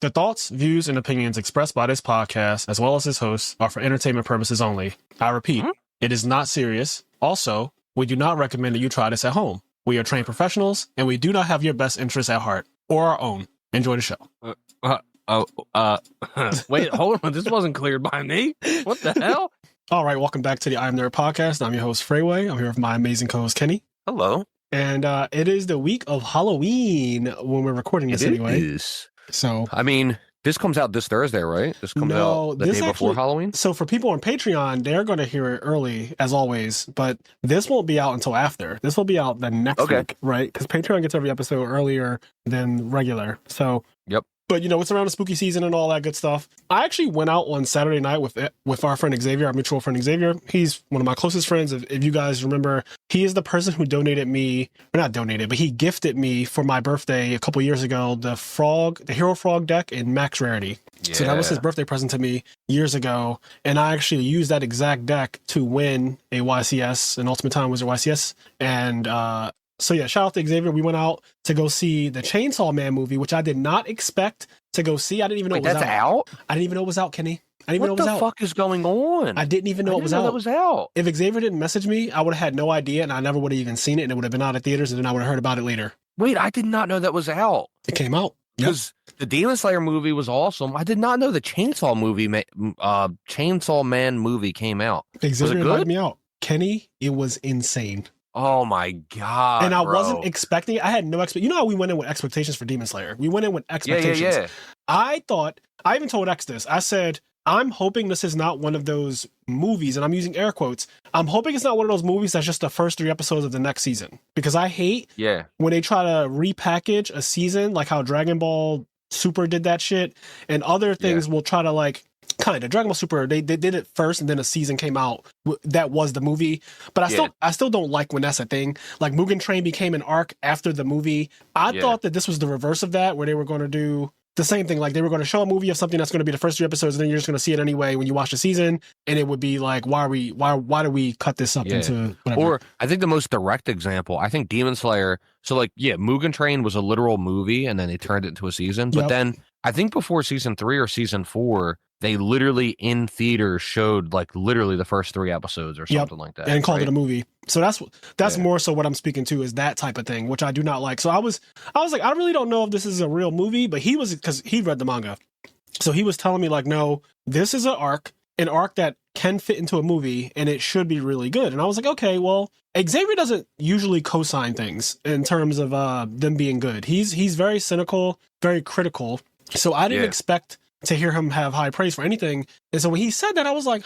The thoughts, views, and opinions expressed by this podcast, as well as its hosts, are for entertainment purposes only. I repeat, it is not serious. Also, we do not recommend that you try this at home. We are trained professionals, and we do not have your best interests at heart, or our own. Enjoy the show. Wait, hold on. This wasn't cleared by me. What the hell? All right, welcome back to the IMNerd podcast. I'm your host, Frazier. I'm here with my amazing co-host, Kenny. Hello. And it is the week of Halloween when we're recording this anyway. It is. So, I mean, this comes out this Thursday, right? This comes out the day before Halloween? So for people on Patreon, they're going to hear it early, as always, but this won't be out until after. This will be out the next week, right? Because Patreon gets every episode earlier than regular. So, yep. But, you know, it's around the spooky season and all that good stuff. I actually went out on Saturday night with our friend Xavier, our mutual friend Xavier. He's one of my closest friends. If you guys remember, he is the person who donated me, or not donated, but he gifted me for my birthday a couple years ago, the Hero Frog deck in max rarity. Yeah. So that was his birthday present to me years ago. And I actually used that exact deck to win a YCS, an Ultimate Time Wizard YCS. And, so yeah, shout out to Xavier. We went out to go see the Chainsaw Man movie, which I did not expect to go see. I didn't even know it was out. I didn't even know it was out, Kenny. I didn't even know it was out. What the fuck is going on? I didn't even know it was out. That was out. If Xavier didn't message me, I would have had no idea, and I never would have even seen it, and it would have been out at theaters, and then I would have heard about it later. Wait, I did not know that was out. It came out. Because the Demon Slayer movie was awesome. I did not know the Chainsaw Man movie came out. Xavier invited me out. Kenny, it was insane. Oh my God. And I wasn't expecting it. I had no expectations. You know how we went in with expectations for Demon Slayer? We went in with expectations. Yeah. I even told X this. I said, I'm hoping this is not one of those movies, and I'm using air quotes. I'm hoping it's not one of those movies that's just the first 3 episodes of the next season. Because I hate when they try to repackage a season, like how Dragon Ball Super did that shit, and other things will try to like, kind of Dragon Ball Super, they did it first and then a season came out that was the movie, but I still don't like when that's a thing. Like Mugen Train became an arc after the movie. I thought that this was the reverse of that, where they were going to do the same thing. Like they were going to show a movie of something that's going to be the first 3 episodes, and then you're just going to see it anyway when you watch the season, and it would be like, why do we cut this up into whatever? Or I think the most direct example, I think Demon Slayer, so like Mugen Train was a literal movie and then they turned it into a season, but then I think before season 3 or season 4 they literally in theaters showed like literally the first 3 episodes or something like that, and called it a movie. So that's more so what I'm speaking to, is that type of thing, which I do not like. So I was like, I really don't know if this is a real movie, but he was, because he read the manga, so he was telling me like, no, this is an arc that can fit into a movie, and it should be really good. And I was like, okay, well, Xavier doesn't usually co-sign things in terms of them being good. He's very cynical, very critical. So I didn't expect to hear him have high praise for anything. And so when he said that, I was like,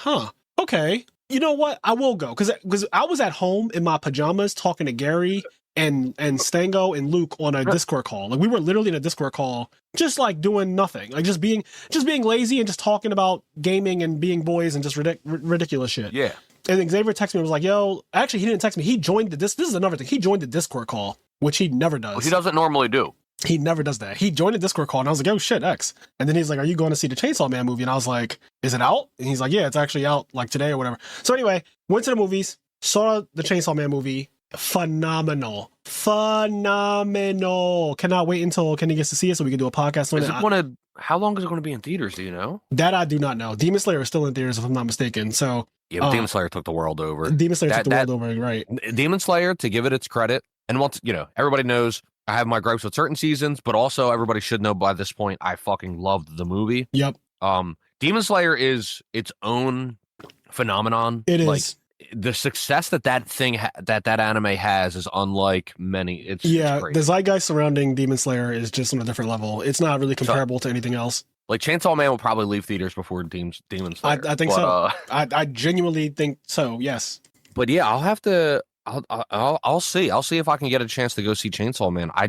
okay, you know what? I will go. Because I was at home in my pajamas talking to Gary and Stango and Luke on a Discord call. Like we were literally in a Discord call, just like doing nothing, like just being lazy and just talking about gaming and being boys and just ridiculous shit. Yeah. And then Xavier texted me and was like, yo, actually he didn't text me. He joined this is another thing. He joined the Discord call, which he never does. Which he doesn't normally do. He never does that. He joined a Discord call and I was like, oh shit, X. And then he's like, are you going to see the Chainsaw Man movie? And I was like, is it out? And he's like, yeah, it's actually out like today or whatever. So anyway, went to the movies, saw the Chainsaw Man movie. Phenomenal. Cannot wait until Kenny gets to see it so we can do a podcast on it. How long is it going to be in theaters? Do you know? That I do not know. Demon Slayer is still in theaters if I'm not mistaken. So yeah, but Demon Slayer took the world over. Demon Slayer took the world over, right? Demon Slayer, to give it its credit, and once everybody knows I have my gripes with certain seasons, but also everybody should know by this point I fucking loved the movie. Yep. Demon Slayer is its own phenomenon. It is. Like, the success that thing that anime has is unlike many. It's crazy. The zeitgeist surrounding Demon Slayer is just on a different level. It's not really comparable to anything else. Like Chainsaw Man will probably leave theaters before Demon Slayer. I think so. I genuinely think so. Yes. But yeah, I'll have to. I'll see. I'll see if I can get a chance to go see Chainsaw Man. I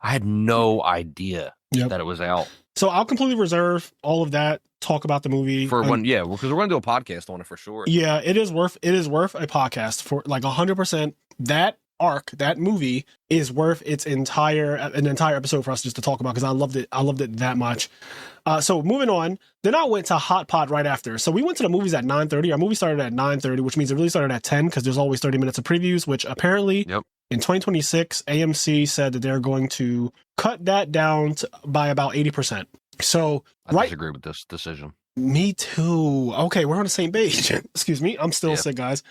had no idea that it was out. So I'll completely reserve all of that. Talk about the movie for when, because we're going to do a podcast on it for sure. Yeah, it is worth a podcast for like 100%. That arc, that movie is worth an entire episode for us just to talk about, because I loved it that much. So moving on, then I went to Hot Pot right after. So we went to the movies at 9:30. Our movie started at 9:30, which means it really started at 10 because there's always 30 minutes of previews, which apparently in 2026, AMC said that they're going to cut that down by about 80%. So I disagree with this decision. Me too. Okay, we're on the same page. Excuse me. I'm still sick, guys.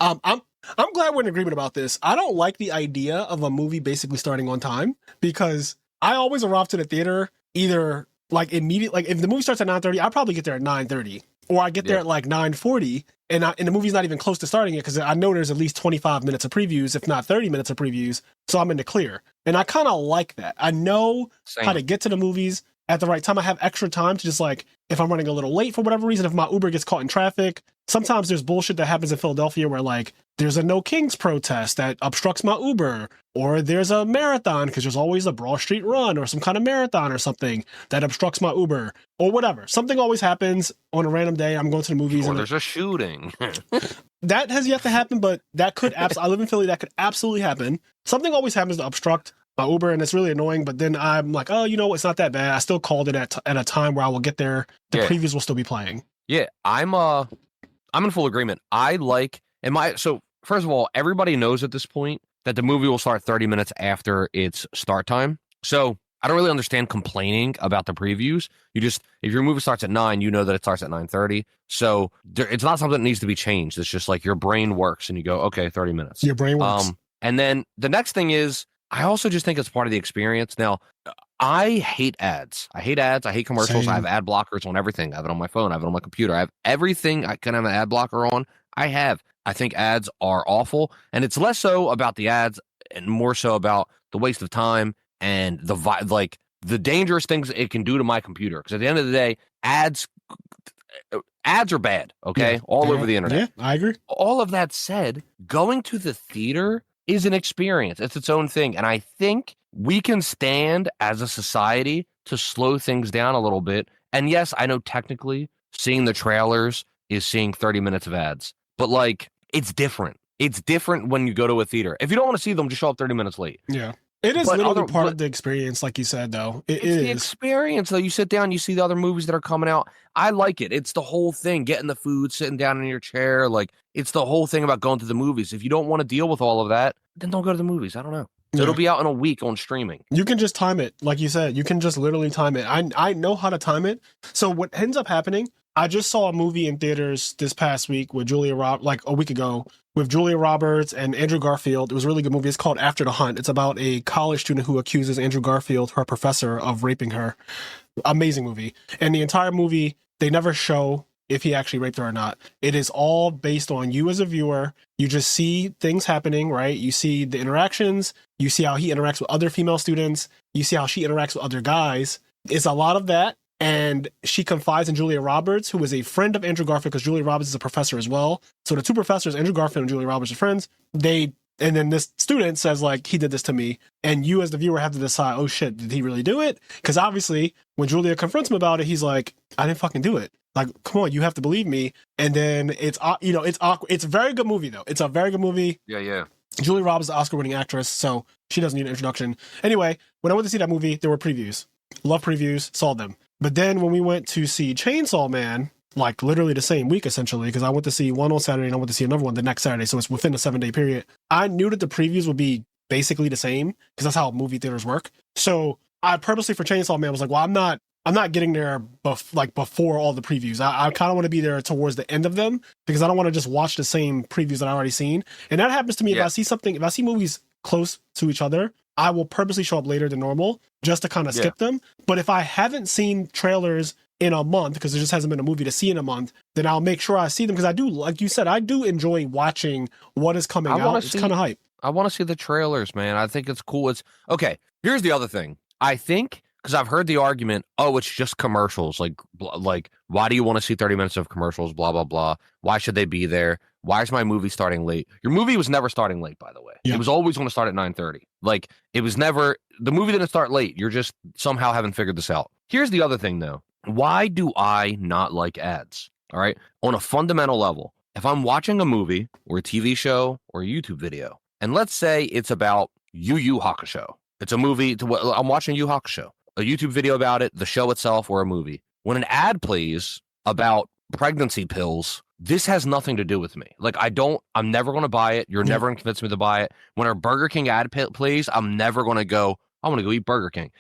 I'm glad we're in agreement about this. I don't like the idea of a movie basically starting on time because I always arrive to the theater either like immediately. Like if the movie starts at 9:30, I probably get there at 9:30, or I get there at like 9:40, and the movie's not even close to starting it because I know there's at least 25 minutes of previews, if not 30 minutes of previews. So I'm in the clear, and I kind of like that. I know how to get to the movies at the right time. I have extra time to just like, if I'm running a little late for whatever reason, if my Uber gets caught in traffic, sometimes there's bullshit that happens in Philadelphia where like there's a No Kings protest that obstructs my Uber, or there's a marathon because there's always a Broad Street run or some kind of marathon or something that obstructs my Uber or whatever. Something always happens on a random day. I'm going to the movies. Or there's a shooting. That has yet to happen, but that could I live in Philly. That could absolutely happen. Something always happens to obstruct my Uber, and it's really annoying. But then I'm like, oh, you know, it's not that bad. I still called it at a time where I will get there. The previews will still be playing. Yeah, I'm in full agreement. So first of all, everybody knows at this point that the movie will start 30 minutes after its start time. So I don't really understand complaining about the previews. If your movie starts at 9, you know that it starts at 9:30. So it's not something that needs to be changed. It's just like your brain works and you go, okay, 30 minutes. Your brain works. And then the next thing is, I also just think it's part of the experience. Now, I hate ads. I hate commercials. Same. I have ad blockers on everything. I have it on my phone. I have it on my computer. I have everything I can have an ad blocker on. I think ads are awful. And it's less so about the ads and more so about the waste of time and the dangerous things it can do to my computer. Because at the end of the day, ads are bad, okay? All over the internet. Yeah, I agree. All of that said, going to the theater is an experience. It's its own thing. And I think we can stand as a society to slow things down a little bit. And yes, I know technically seeing the trailers is seeing 30 minutes of ads, but like it's different. It's different when you go to a theater. If you don't want to see them, just show up 30 minutes late. Yeah. It is literally part of the experience, like you said, though. It's the experience, though. You sit down, you see the other movies that are coming out. I like it. It's the whole thing, getting the food, sitting down in your chair. Like, it's the whole thing about going to the movies. If you don't want to deal with all of that, then don't go to the movies. I don't know. So it'll be out in a week on streaming. You can just time it. Like you said, you can just literally time it. I know how to time it. So what ends up happening, I just saw a movie in theaters this past week with like a week ago, with Julia Roberts and Andrew Garfield. It was a really good movie. It's called After the Hunt. It's about a college student who accuses Andrew Garfield, her professor, of raping her. Amazing movie. And the entire movie, they never show if he actually raped her or not. It is all based on you as a viewer. You just see things happening, right? You see the interactions. You see how he interacts with other female students. You see how she interacts with other guys. It's a lot of that. And she confides in Julia Roberts, who is a friend of Andrew Garfield, because Julia Roberts is a professor as well. So the two professors, Andrew Garfield and Julia Roberts, are friends. And then this student says, like, he did this to me. And you as the viewer have to decide, oh shit, did he really do it? Because obviously, when Julia confronts him about it, he's like, I didn't fucking do it. Like, come on, you have to believe me. And then it's awkward. It's a very good movie, though. It's a very good movie. Yeah. Julia Roberts is an Oscar-winning actress, so she doesn't need an introduction. Anyway, when I went to see that movie, there were previews. Love previews, saw them. But then when we went to see Chainsaw Man, like literally the same week, essentially, because I went to see one on Saturday and I went to see another one the next Saturday. So it's within a 7-day period. I knew that the previews would be basically the same because that's how movie theaters work. So I purposely for Chainsaw Man was like, well, I'm not getting there before all the previews. I kind of want to be there towards the end of them because I don't want to just watch the same previews that I already seen. And that happens to me if I see movies close to each other, I will purposely show up later than normal just to kind of skip them. But if I haven't seen trailers in a month, because there just hasn't been a movie to see in a month, then I'll make sure I see them. Because I do, like you said, I do enjoy watching what is coming out. It's kind of hype. I want to see the trailers, man. I think it's cool. Okay. Here's the other thing. I think, because I've heard the argument, oh, it's just commercials. Like, why do you want to see 30 minutes of commercials? Blah, blah, blah. Why should they be there? Why is my movie starting late? Your movie was never starting late, by the way. It was always going to start at 9:30. Like, it was never, the movie didn't start late. You're just somehow haven't figured this out. Here's the other thing, though. Why do I not like ads? All right. On a fundamental level, if I'm watching a movie or a TV show or a YouTube video, and let's say it's about Yu Yu Hakusho, it's a movie, I'm watching Yu Yu Hakusho, a YouTube video about it, the show itself, or a movie. When an ad plays about pregnancy pills, this has nothing to do with me. Like, I'm never going to buy it. You're never going to convince me to buy it. When a Burger King ad plays, I'm never going to go, I want to go eat Burger King.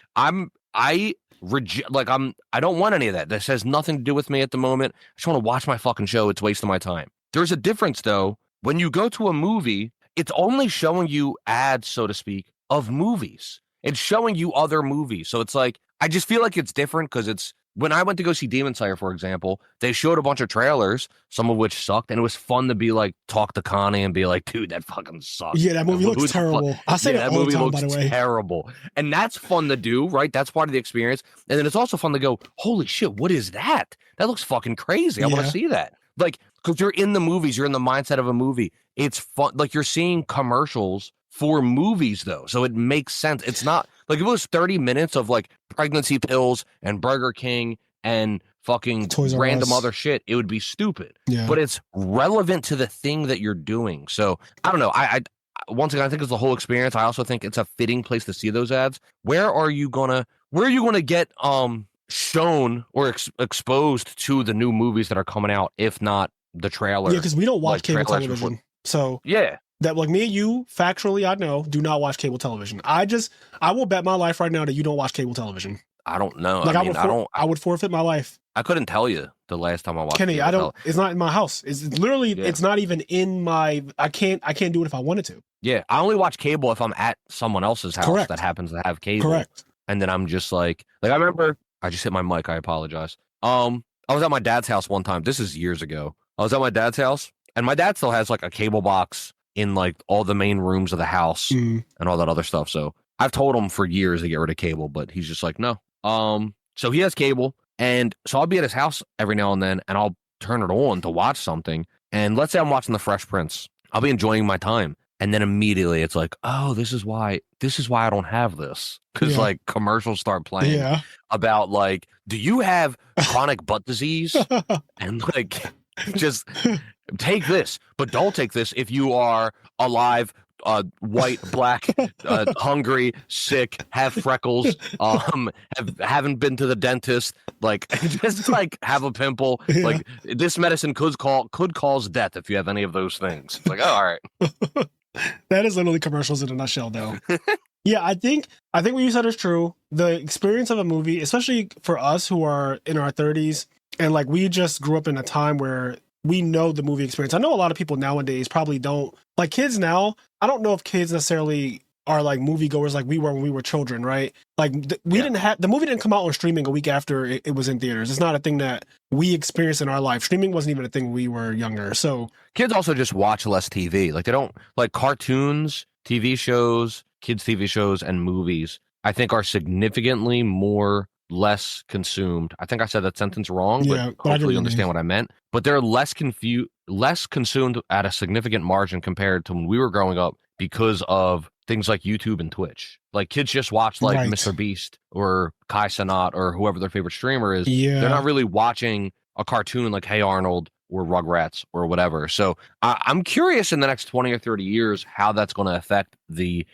I don't want any of that. This has nothing to do with me at the moment. I just want to watch my fucking show. It's wasting my time. There's a difference though. When you go to a movie, it's only showing you ads, so to speak, of movies. It's showing you other movies. So it's like, I just feel like it's different because it's, when I went to go see Demon Slayer, for example, they showed a bunch of trailers, some of which sucked, and it was fun to be like, talk to Connie and be like, dude, that fucking sucks. Yeah, that movie looks terrible. I say that all the time, by the way. Terrible. And that's fun to do, right? That's part of the experience. And then it's also fun to go, holy shit, what is that? That looks fucking crazy. I want to see that. Like, because you're in the movies, you're in the mindset of a movie. It's fun. Like, you're seeing commercials for movies, though. So it makes sense. It's not like if it was 30 minutes of like pregnancy pills and Burger King and fucking random other shit, it would be stupid. Yeah. But it's relevant to the thing that you're doing. So I don't know. I once again, I think it's the whole experience. I also think it's a fitting place to see those ads. Where are you gonna get shown or exposed to the new movies that are coming out, if not the trailer? Yeah, because we don't watch cable television. So yeah. That, like, me and you, factually, I know, do not watch cable television. I will bet my life right now that you don't watch cable television. I don't know. Like, I would forfeit my life. I couldn't tell you the last time I watched Kenny, it's not in my house. It's literally, It's not even in my, I can't do it if I wanted to. Yeah, I only watch cable if I'm at someone else's house that happens to have cable. Correct. And then I'm just like I remember, I just hit my mic, I apologize. I was at my dad's house one time. This is years ago. I was at my dad's house, and my dad still has like a cable box in like all the main rooms of the house and all that other stuff. So I've told him for years to get rid of cable, but he's just like, no. So he has cable, and so I'll be at his house every now and then, and I'll turn it on to watch something. And let's say I'm watching The Fresh Prince. I'll be enjoying my time, and then immediately it's like, oh, this is why I don't have this, because like commercials start playing about like, do you have chronic butt disease? And like, just take this, but don't take this if you are alive, white, black, hungry, sick, have freckles, haven't been to the dentist, like just like have a pimple. Like, this medicine could cause death if you have any of those things. It's like, oh, all right. That is literally commercials in a nutshell, though. Yeah, I think what you said is true. The experience of a movie, especially for us who are in our 30s, and like we just grew up in a time where we know the movie experience. I know a lot of people nowadays probably don't. Like, kids now, I don't know if kids necessarily are like moviegoers like we were when we were children, right? Like, the movie didn't come out on streaming a week after it was in theaters. It's not a thing that we experienced in our life. Streaming wasn't even a thing when we were younger. So kids also just watch less TV. Like, they don't like cartoons, TV shows, kids' TV shows, and movies, I think, are significantly less consumed. I think I said that sentence wrong, but hopefully you understand what I meant. But they're less consumed at a significant margin compared to when we were growing up because of things like YouTube and Twitch. Like, kids just watch like Mr. Beast or Kai Cenat or whoever their favorite streamer is. Yeah. They're not really watching a cartoon like Hey Arnold or Rugrats or whatever. So I'm curious in the next 20 or 30 years how that's going to affect the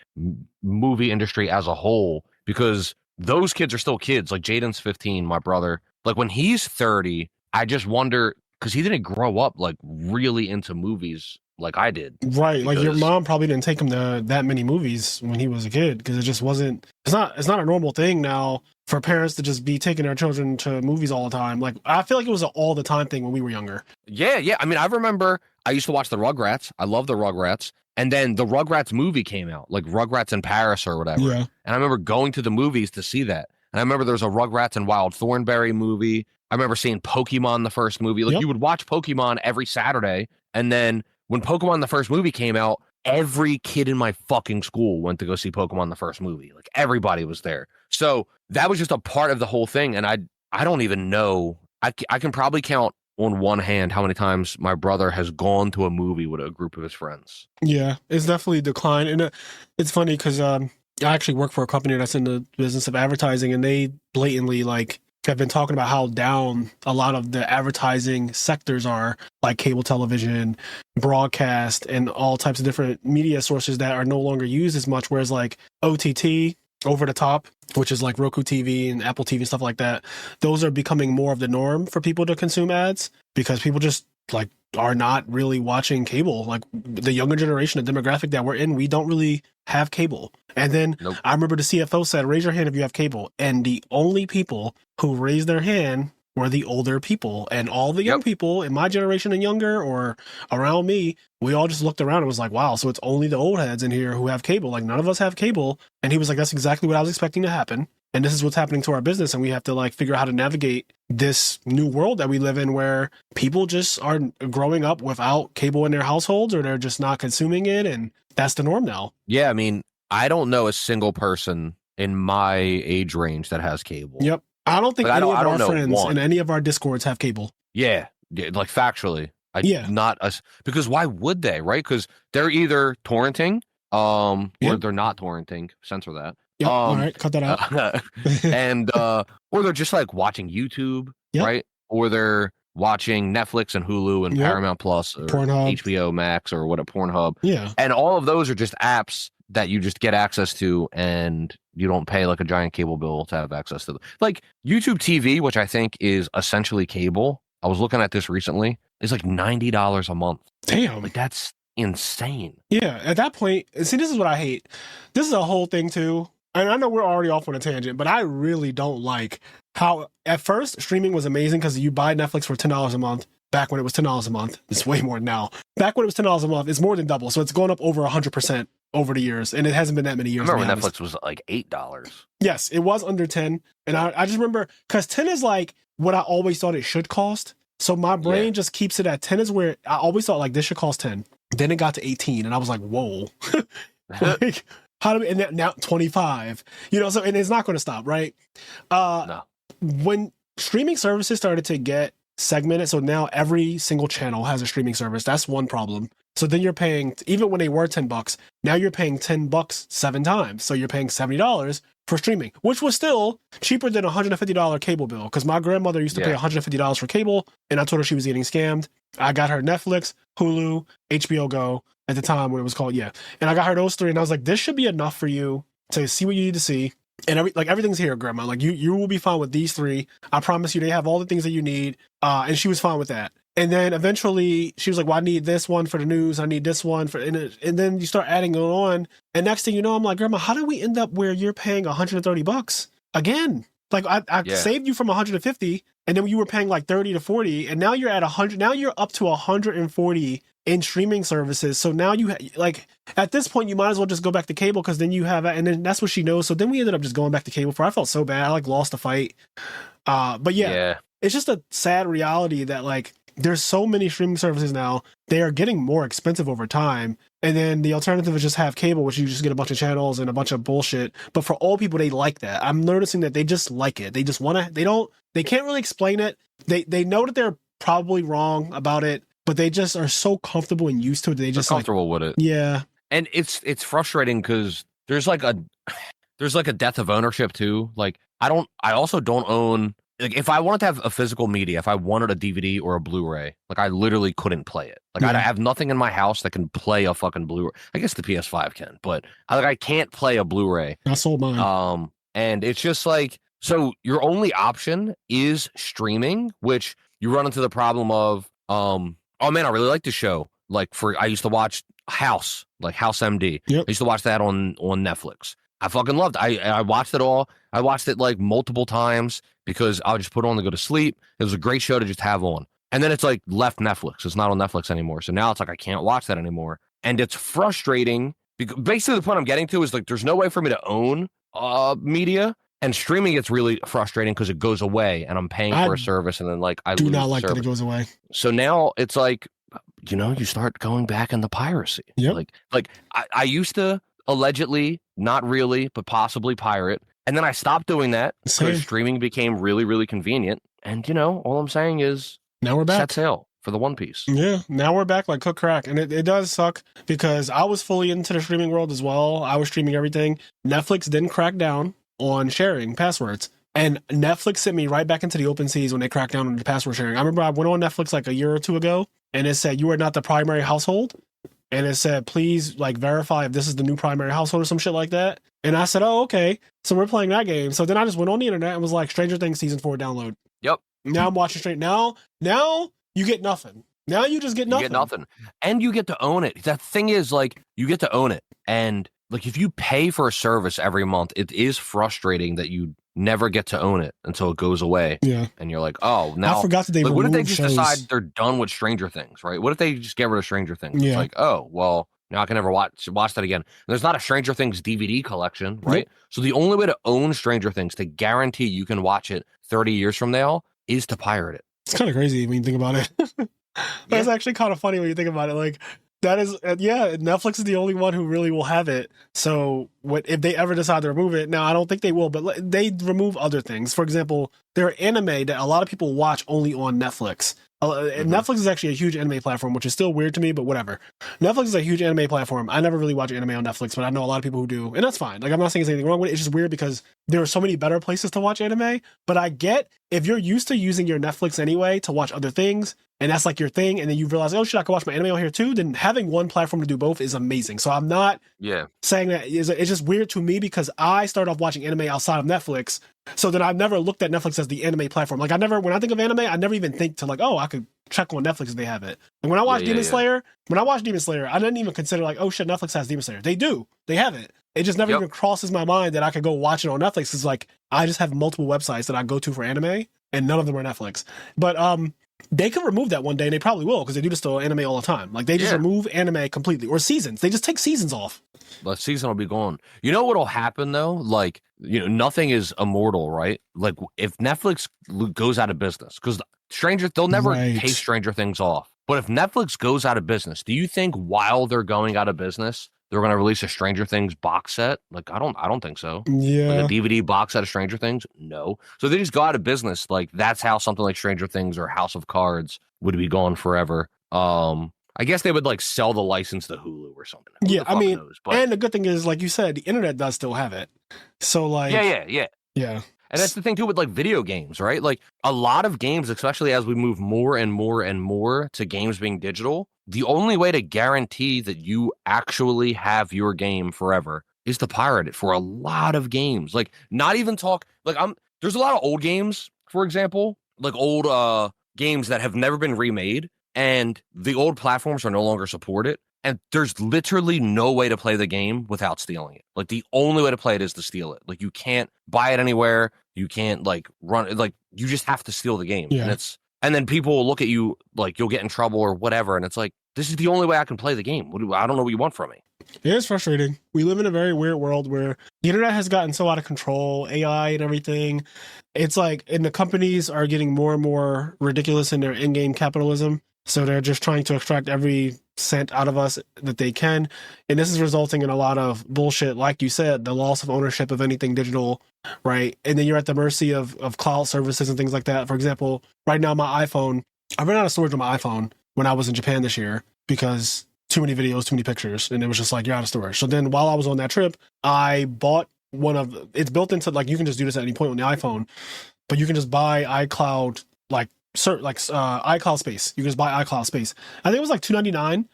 movie industry as a whole, because those kids are still kids. Like, Jaden's 15, my brother. Like, when he's 30, I just wonder, because he didn't grow up like really into movies like I did. Right. Like, your mom probably didn't take him to that many movies when he was a kid, because it just wasn't, it's not a normal thing now for parents to just be taking their children to movies all the time. Like, I feel like it was an all the time thing when we were younger. Yeah. I mean, I remember I used to watch the Rugrats. I love the Rugrats. And then the Rugrats movie came out, like Rugrats in Paris or whatever. Yeah. And I remember going to the movies to see that. And I remember there was a Rugrats and Wild Thornberry movie. I remember seeing Pokemon, the first movie. Like, you would watch Pokemon every Saturday. And then when Pokemon, the first movie, came out, every kid in my fucking school went to go see Pokemon, the first movie. Like, everybody was there. So that was just a part of the whole thing. And I don't even know. I can probably count on one hand how many times my brother has gone to a movie with a group of his friends. Yeah, it's definitely declined. And it's funny because I actually work for a company that's in the business of advertising, and they blatantly like have been talking about how down a lot of the advertising sectors are, like cable television, broadcast, and all types of different media sources that are no longer used as much. Whereas like OTT, over the top, which is like Roku TV and Apple TV, stuff like that, those are becoming more of the norm for people to consume ads, because people just like are not really watching cable. Like, the younger generation, the demographic that we're in, we don't really have cable. And then Nope. I remember the CFO said, raise your hand if you have cable. And the only people who raised their hand were the older people. And all the young people in my generation and younger or around me, we all just looked around and was like, wow, so it's only the old heads in here who have cable. Like, none of us have cable. And he was like, that's exactly what I was expecting to happen. And this is what's happening to our business. And we have to like figure out how to navigate this new world that we live in where people just are growing up without cable in their households, or they're just not consuming it. And that's the norm now. Yeah. I mean, I don't know a single person in my age range that has cable. Yep. I don't think Like, any of our know friends one. in any of our Discords have cable. Yeah. Like factually. Yeah. Not us, because why would they, right? Because they're either torrenting, or they're not torrenting. Censor that. Yep. All right, cut that out. And or they're just like watching YouTube, right? Or they're watching Netflix and Hulu and Paramount Plus or Pornhub. HBO Max or what, a Pornhub. Yeah. And all of those are just apps that you just get access to, and you don't pay like a giant cable bill to have access to them. Like YouTube TV, which I think is essentially cable. I was looking at this recently. It's like $90 a month. Damn. Like that's insane. Yeah. At that point, see, this is what I hate. This is a whole thing too. And I know we're already off on a tangent, but I really don't like how at first streaming was amazing because you buy Netflix for $10 a month. Back when it was $10 a month, it's way more now. Back when it was $10 a month, it's more than double. So it's gone up over 100% over the years, and it hasn't been that many years. I remember when Netflix was like $8. Yes, it was under 10, and I just remember because 10 is like what I always thought it should cost. So my brain just keeps it at 10 is where I always thought like this should cost 10. Then it got to 18, and I was like, whoa. Like, how do we, and now 25, so, and it's not going to stop, right? No. When streaming services started to get segmented, so now every single channel has a streaming service. That's one problem. So then you're paying, even when they were $10, now you're paying $10 7 times. So you're paying $70 for streaming, which was still cheaper than a $150 cable bill. Because my grandmother used to pay $150 for cable, and I told her she was getting scammed. I got her Netflix, Hulu, HBO Go at the time when it was called, and I got her those 3, and I was like, this should be enough for you to see what you need to see. And everything's here, Grandma. Like you will be fine with these 3. I promise you, they have all the things that you need. And she was fine with that. And then eventually she was like, well, I need this one for the news. I need this one for, and then you start adding it on. And next thing you know, I'm like, Grandma, how did we end up where you're paying $130 again? Like I saved you from 150, and then you were paying like 30 to 40, and now you're at 100. Now you're up to 140 in streaming services. So now you like at this point you might as well just go back to cable, because then you have, and then that's what she knows. So then we ended up just going back to cable. I felt so bad. I like lost the fight. But it's just a sad reality that like there's so many streaming services now. They are getting more expensive over time. And then the alternative is just have cable, which you just get a bunch of channels and a bunch of bullshit. But for old people, they like that. I'm noticing that they just like it. They just want to, they can't really explain it. They know that they're probably wrong about it, but they just are so comfortable and used to it. They're just comfortable with it. Yeah. And it's frustrating because there's like a death of ownership too. Like I also don't own, like if I wanted to have a physical media, if I wanted a DVD or a Blu-ray, like I literally couldn't play it. Like I have nothing in my house that can play a fucking Blu-ray. I guess the PS5 can, but I can't play a Bluray. I sold mine. And it's just like, so your only option is streaming, which you run into the problem of, oh man, I really like the show. Like I used to watch House MD. Yep. I used to watch that on Netflix. I fucking loved it. I watched it all. I watched it like multiple times because I would just put it on to go to sleep. It was a great show to just have on. And then it's like left Netflix. It's not on Netflix anymore. So now it's like I can't watch that anymore. And it's frustrating because basically the point I'm getting to is like there's no way for me to own media. And streaming gets really frustrating because it goes away and I'm paying for a service and then like I do not like that it goes away. So now it's like, you start going back into piracy. Yep. Like I used to allegedly, not really, but possibly pirate. And then I stopped doing that because streaming became really, really convenient. And, all I'm saying is now we're back. Set sail for the One Piece. Yeah, now we're back like cook crack. And it does suck because I was fully into the streaming world as well. I was streaming everything. Netflix didn't crack down on sharing passwords. And Netflix sent me right back into the open seas when they cracked down on the password sharing. I remember I went on Netflix like a year or 2 ago, and it said, you are not the primary household. And it said, please like verify if this is the new primary household or some shit like that. And I said, oh, okay. So we're playing that game. So then I just went on the internet and was like, Stranger Things season 4 download. Yep. Now I'm watching Now you get nothing. Now you just get nothing. You get nothing. And you get to own it. The thing is, like, you get to own it. And like if you pay for a service every month, it is frustrating that you never get to own it until it goes away. Yeah. And you're like, oh, now I forgot that they like, what if they removed just shows. decide they're done with Stranger Things, right? What if they just get rid of Stranger Things? Yeah. It's like, oh, well, now I can never watch that again. And there's not a Stranger Things DVD collection, right? Nope. So the only way to own Stranger Things, to guarantee you can watch it 30 years from now, is to pirate it. It's kind of crazy when you think about it. That's actually kind of funny when you think about it. Like, that is, Netflix is the only one who really will have it. So if they ever decide to remove it, now I don't think they will, but they remove other things. For example, there are anime that a lot of people watch only on Netflix. Netflix is actually a huge anime platform, which is still weird to me, but whatever. Netflix is a huge anime platform. I never really watch anime on Netflix, but I know a lot of people who do, and that's fine. Like, I'm not saying there's anything wrong with it. It's just weird because there are so many better places to watch anime. But I get, if you're used to using your Netflix anyway to watch other things, and that's like your thing, and then you realize, oh shit, I can watch my anime on here too, then having one platform to do both is amazing. So I'm not saying that it's just weird to me because I started off watching anime outside of Netflix. So then I've never looked at Netflix as the anime platform. Like, when I think of anime, I never even think to like, oh, I could check on Netflix if they have it. And when I watch Demon Slayer, I didn't even consider like, oh shit, Netflix has Demon Slayer. They do. They have it. It just never even crosses my mind that I could go watch it on Netflix. It's like, I just have multiple websites that I go to for anime, and none of them are Netflix. But they could remove that one day, and they probably will, because they do this to anime all the time. Like, they just remove anime completely, or seasons. They just take seasons off. The season will be gone. You know what'll happen though? Like, nothing is immortal, right? Like, if Netflix goes out of business, because they'll never take Stranger Things off. But if Netflix goes out of business, do you think while they're going out of business, they're going to release a Stranger Things box set? Like, I don't think so. Yeah. Like a DVD box set of Stranger Things? No. So they just go out of business. Like, that's how something like Stranger Things or House of Cards would be gone forever. I guess they would like sell the license to Hulu or something. Yeah, I mean, and the good thing is, like you said, the internet does still have it. So like, yeah. And that's the thing too with like video games, right? Like a lot of games, especially as we move more and more and more to games being digital, the only way to guarantee that you actually have your game forever is to pirate it for a lot of games. Like, not even talk like there's a lot of old games, for example, like old games that have never been remade. And the old platforms are no longer supported. And there's literally no way to play the game without stealing it. Like, the only way to play it is to steal it. Like, you can't buy it anywhere. You can't, like, run it. Like, you just have to steal the game. Yeah. And then people will look at you like you'll get in trouble or whatever. And it's like, this is the only way I can play the game. I don't know what you want from me. It is frustrating. We live in a very weird world where the internet has gotten so out of control, AI and everything. It's like, and the companies are getting more and more ridiculous in their in-game capitalism. So they're just trying to extract every cent out of us that they can. And this is resulting in a lot of bullshit. Like you said, the loss of ownership of anything digital, right? And then you're at the mercy of cloud services and things like that. For example, right now, my iPhone, I ran out of storage on my iPhone when I was in Japan this year because too many videos, too many pictures. And it was just like, you're out of storage. So then while I was on that trip, I bought it's built into, like, you can just do this at any point on the iPhone, but you can just buy iCloud, iCloud space. You can just buy iCloud space. I think it was like $2.99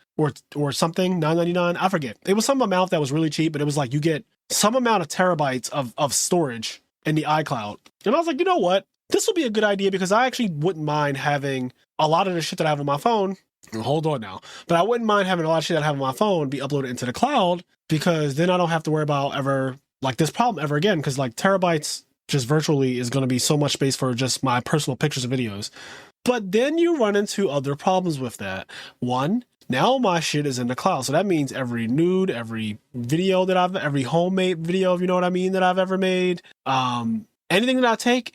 or something, $9.99. I forget. It was some amount that was really cheap, but it was like you get some amount of terabytes of storage in the iCloud. And I was like, you know what? This will be a good idea because I actually wouldn't mind having a lot of the shit that I have on my phone. Hold on now. But I wouldn't mind having a lot of shit that I have on my phone be uploaded into the cloud because then I don't have to worry about this problem ever again, because like terabytes just virtually is going to be so much space for just my personal pictures and videos. But then you run into other problems with that. One, now my shit is in the cloud. So that means every nude, every video every homemade video, if you know what I mean, that I've ever made, anything that I take,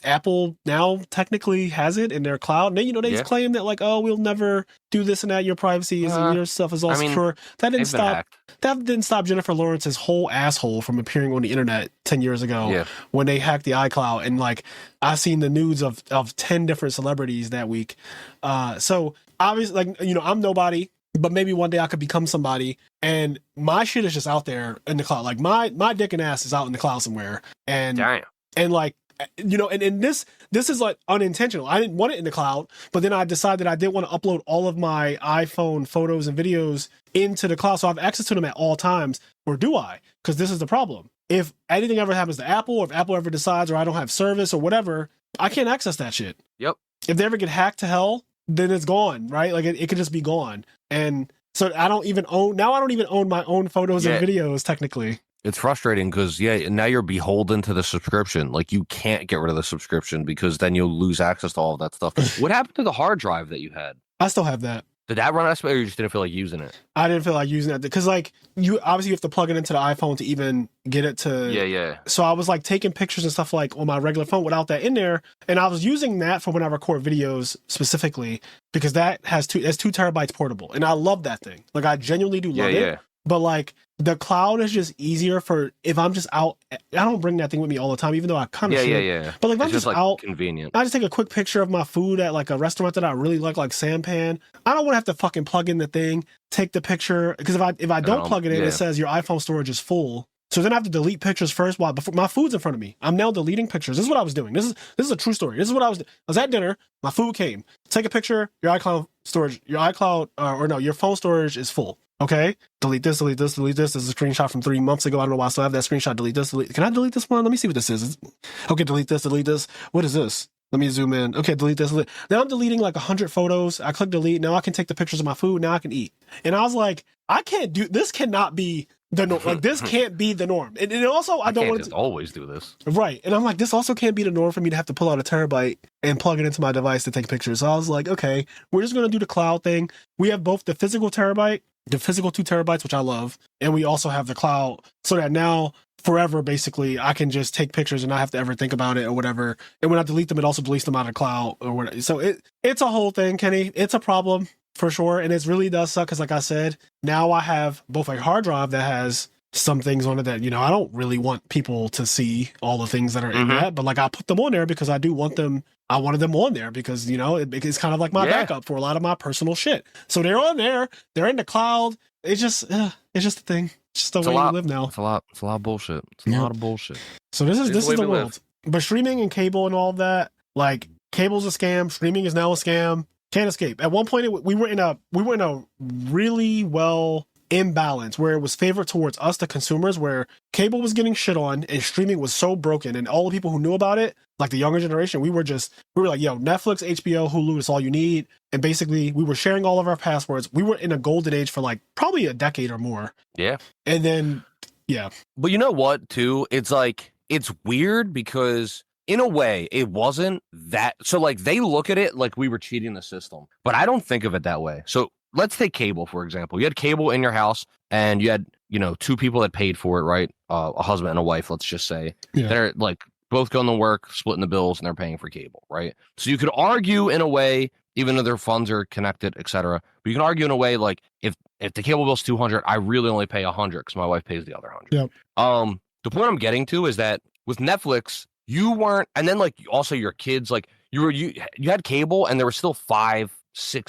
Apple now technically has it in their cloud. And then, they just claim that like, oh, we'll never do this and that. Your privacy and your stuff is all secure. That didn't stop Jennifer Lawrence's whole asshole from appearing on the internet 10 years ago when they hacked the iCloud. And like, I seen the nudes of 10 different celebrities that week. So obviously, like, I'm nobody, but maybe one day I could become somebody, and my shit is just out there in the cloud. Like my dick and ass is out in the cloud somewhere. And damn. And like, and this is like unintentional. I didn't want it in the cloud, but then I decided I didn't want to upload all of my iPhone photos and videos into the cloud, so I have access to them at all times. Or do I? Because this is the problem. If anything ever happens to Apple, or if Apple ever decides, or I don't have service or whatever, I can't access that shit. Yep. If they ever get hacked to hell, then it's gone, right? Like it could just be gone. And So I don't even own my own photos and videos technically. It's frustrating because now you're beholden to the subscription. Like you can't get rid of the subscription because then you'll lose access to all of that stuff. What happened to the hard drive that you had? I still have that. Did that run out of space, or you just didn't feel like using it? I didn't feel like using it because like you have to plug it into the iPhone to even get it to. Yeah. So I was like taking pictures and stuff like on my regular phone without that in there, and I was using that for when I record videos specifically because that has 2 terabytes portable, and I love that thing. Like I genuinely do love it. Yeah. But like the cloud is just easier for if I'm just out. I don't bring that thing with me all the time, even though I kind of should. Yeah. But like if I'm just like out, convenient. I just take a quick picture of my food at like a restaurant that I really like Sampan. I don't want to have to fucking plug in the thing, take the picture because if I don't plug it in, it says your iPhone storage is full. So then I have to delete pictures first while before my food's in front of me. I'm now deleting pictures. This is what I was doing. This is a true story. This is what I was at dinner. My food came. Take a picture. Your phone storage is full. Okay, delete this. This is a screenshot from 3 months ago. I don't know why I still have that screenshot. Delete this. Can I delete this one? Let me see what this is. Okay, delete this. What is this? Let me zoom in. Okay, delete this. Now I'm deleting like 100 photos. I click delete. Now I can take the pictures of my food. Now I can eat. And I was like, I can't do this. Cannot be the norm. Like this can't be the norm. And also, I don't want to always do this. Right. And I'm like, this also can't be the norm for me to have to pull out a terabyte and plug it into my device to take pictures. So I was like, okay, we're just going to do the cloud thing. We have both the physical terabyte, the physical 2 terabytes, which I love. And we also have the cloud so that now forever, basically, I can just take pictures and not have to ever think about it or whatever. And when I delete them, it also deletes them out of the cloud or whatever. So it's a whole thing, Kenny. It's a problem for sure. And it really does suck because like I said, now I have both a hard drive that has some things on it that, I don't really want people to see all the things that are in that, but like I put them on there because I do want them. I wanted them on there because, it's kind of like my backup for a lot of my personal shit. So they're on there. They're in the cloud. It's just a thing. It's just the way we live now. It's a lot of bullshit. It's a lot of bullshit. So this is the world. But streaming and cable and all of that, like cable's a scam. Streaming is now a scam. Can't escape. At one point, we were in a really well imbalance where it was favored towards us, the consumers, where cable was getting shit on and streaming was so broken, and all the people who knew about it, like the younger generation, we were like, yo, Netflix, HBO, Hulu is all you need. And basically we were sharing all of our passwords. We were in a golden age for like probably a decade or more. Yeah. And then but you know what too, it's like it's weird because in a way it wasn't that, so like they look at it like we were cheating the system, but I don't think of it that way. So let's take cable, for example. You had cable in your house and you had, 2 people that paid for it, right? A husband and a wife, let's just say. Yeah. They're like both going to work, splitting the bills, and they're paying for cable, right? So you could argue in a way, even though their funds are connected, etc. But you can argue in a way like if the cable bill's $200, I really only pay $100 because my wife pays the other $100. Yep. The point I'm getting to is that with Netflix, you weren't, and then like also your kids, like you had cable and there were still 5-6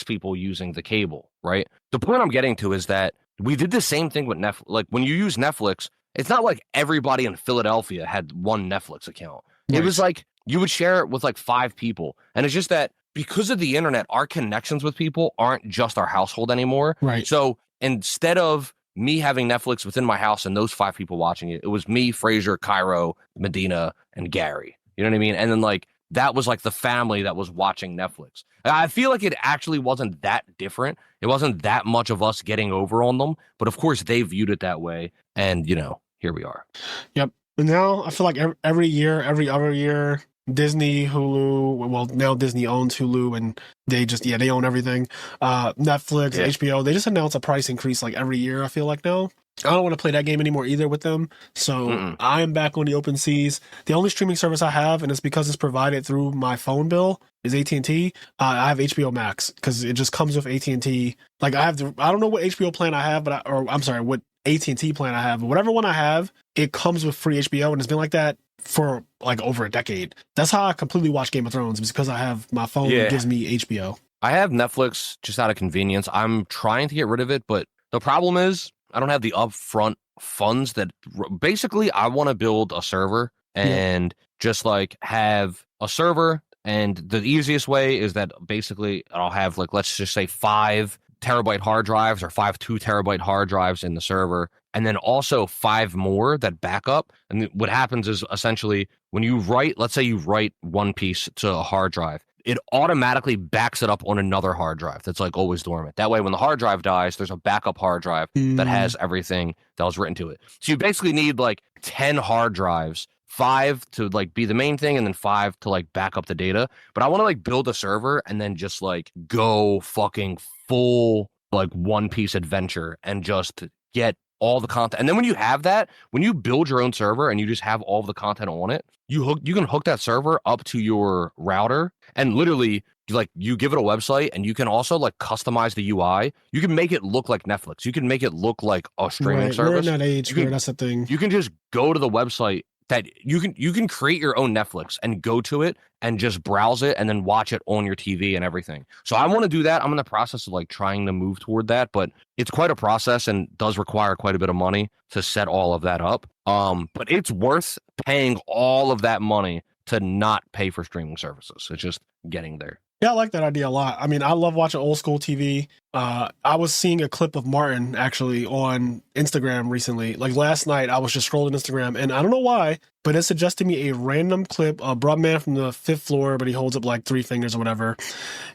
people using the cable, right? The point I'm getting to is that we did the same thing with Netflix. Like when you use Netflix, it's not like everybody in Philadelphia had one Netflix account. Right. It was like you would share it with like 5 people. And it's just that because of the internet, our connections with people aren't just our household anymore. Right. So instead of me having Netflix within my house and those 5 people watching it, it was me, Frazier, Cairo, Medina, and Gary. You know what I mean? And then like that was like the family that was watching Netflix. I feel like it actually wasn't that different. It wasn't that much of us getting over on them. But of course, they viewed it that way. And, here we are. Yep. And now I feel like every other year, Disney, Hulu, well, now Disney owns Hulu and they just, they own everything. Netflix, HBO, they just announce a price increase like every year, I feel like now. I don't want to play that game anymore either with them. So I'm back on the open seas. The only streaming service I have, and it's because it's provided through my phone bill, is AT&T. I have HBO Max because it just comes with AT&T. Like I don't know what HBO plan I have, what AT&T plan I have, but whatever one I have, it comes with free HBO, and it's been like that for like over a decade. That's how I completely watch Game of Thrones, because I have my phone gives me HBO. I have Netflix just out of convenience. I'm trying to get rid of it, but the problem is I don't have the upfront funds that basically I want to build a server and just like have a server. And the easiest way is that basically I'll have like, let's just say 5 terabyte hard drives or 5 2 terabyte hard drives in the server. And then also 5 more that back up. And what happens is essentially when you write, let's say you write one piece to a hard drive, it automatically backs it up on another hard drive that's like always dormant. That way, when the hard drive dies, there's a backup hard drive that has everything that was written to it. So you basically need like 10 hard drives, 5 to like be the main thing, and then 5 to like back up the data. But I want to like build a server and then just like go fucking full like One Piece adventure and just get all the content. And then when you have that, when you build your own server and you just have all of the content on it, you can hook that server up to your router and literally like you give it a website, and you can also like customize the UI. You can make it look like Netflix. You can make it look like a streaming service. We're in that age where that's the thing. You can just go to the website that you can create your own Netflix and go to it and just browse it and then watch it on your TV and everything. So I want to do that. I'm in the process of like trying to move toward that, but it's quite a process and does require quite a bit of money to set all of that up. But it's worth paying all of that money to not pay for streaming services. It's just getting there. Yeah, I like that idea a lot. I mean, I love watching old school TV. I was seeing a clip of Martin actually on Instagram recently. Like last night, I was just scrolling Instagram, and I don't know why, but it suggested me a random clip of Brubman from the 5th floor, but he holds up like 3 fingers or whatever.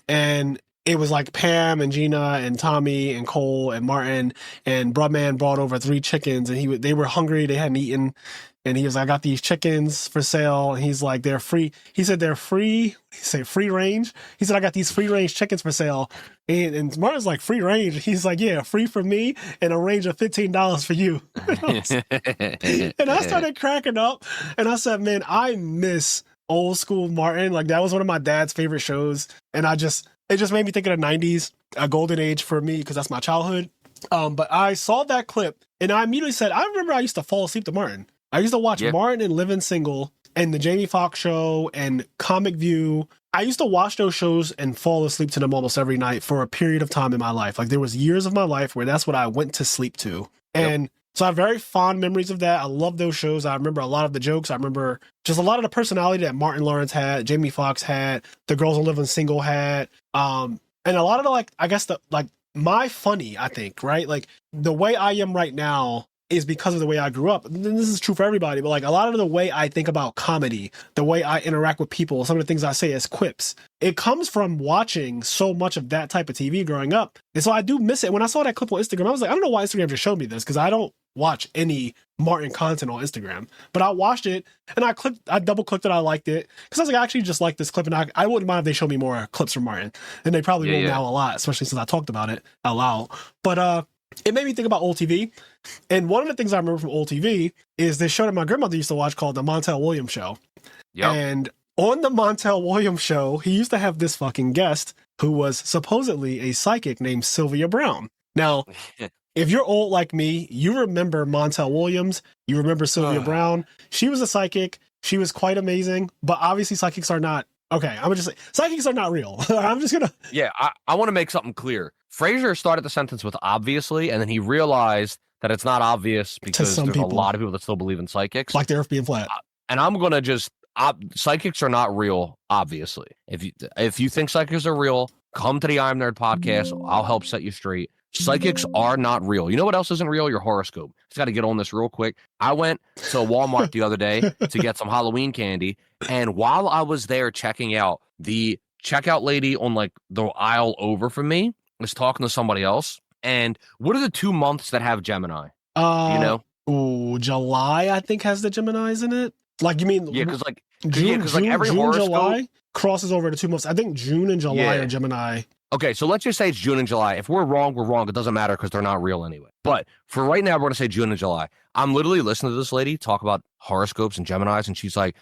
And it was like Pam and Gina and Tommy and Cole and Martin, and Brubman brought over 3 chickens, and they were hungry. They hadn't eaten. And he was like, I got these chickens for sale. And he's like, they're free. He said, they're free. He said, free range. He said, I got these free range chickens for sale. And Martin's like, free range. He's like, yeah, free for me and a range of $15 for you. And I started cracking up. And I said, man, I miss old school Martin. Like that was one of my dad's favorite shows. And it just made me think of the 90s, a golden age for me, because that's my childhood. But I saw that clip and I immediately said, I remember I used to fall asleep to Martin. I used to watch Martin and Living Single and the Jamie Foxx show and Comic View. I used to watch those shows and fall asleep to them almost every night for a period of time in my life. Like there was years of my life where that's what I went to sleep to. And so I have very fond memories of that. I love those shows. I remember a lot of the jokes. I remember just a lot of the personality that Martin Lawrence had, Jamie Foxx had, the girls on Living Single had. And a lot of the, like, I guess the, like my funny, I think, right? Like the way I am right now is because of the way I grew up. And this is true for everybody, but like a lot of the way I think about comedy, the way I interact with people, some of the things I say as quips, it comes from watching so much of that type of TV growing up. And so I do miss it. When I saw that clip on Instagram, I was like, I don't know why Instagram just showed me this, because I don't watch any Martin content on Instagram. But I watched it and I double clicked it. I liked it because I was like, I actually just like this clip, and I wouldn't mind if they showed me more clips from Martin. And they probably will now a lot, especially since I talked about it out loud. But it made me think about old TV. And one of the things I remember from old TV is this show that my grandmother used to watch called The Montel Williams Show. Yep. And on The Montel Williams Show, he used to have this fucking guest who was supposedly a psychic named Sylvia Brown. Now, if you're old like me, you remember Montel Williams. You remember Sylvia Brown. She was a psychic. She was quite amazing. But obviously psychics are not. Okay, I'm gonna just say psychics are not real. I'm just gonna. Yeah, I want to make something clear. Frazier started the sentence with obviously, and then he realized that it's not obvious because there's a lot of people that still believe in psychics, like the Earth being flat. And I'm gonna just psychics are not real. Obviously, if you think psychics are real, come to the IMNerd podcast. I'll help set you straight. Psychics are not real. You know what else isn't real? Your horoscope. Just got to get on this real quick. I went to Walmart the other day to get some Halloween candy, and while I was there checking out, the checkout lady on like the aisle over from me was talking to somebody else. And what are the 2 months that have Gemini? You know? Ooh, July I think has the Geminis in it. Like you mean? Yeah, because like June, every horoscope July crosses over to 2 months. I think June and July are Gemini. Okay, so let's just say it's June and July. If we're wrong, we're wrong. It doesn't matter because they're not real anyway. But for right now, we're going to say June and July. I'm literally listening to this lady talk about horoscopes and Geminis, and she's like,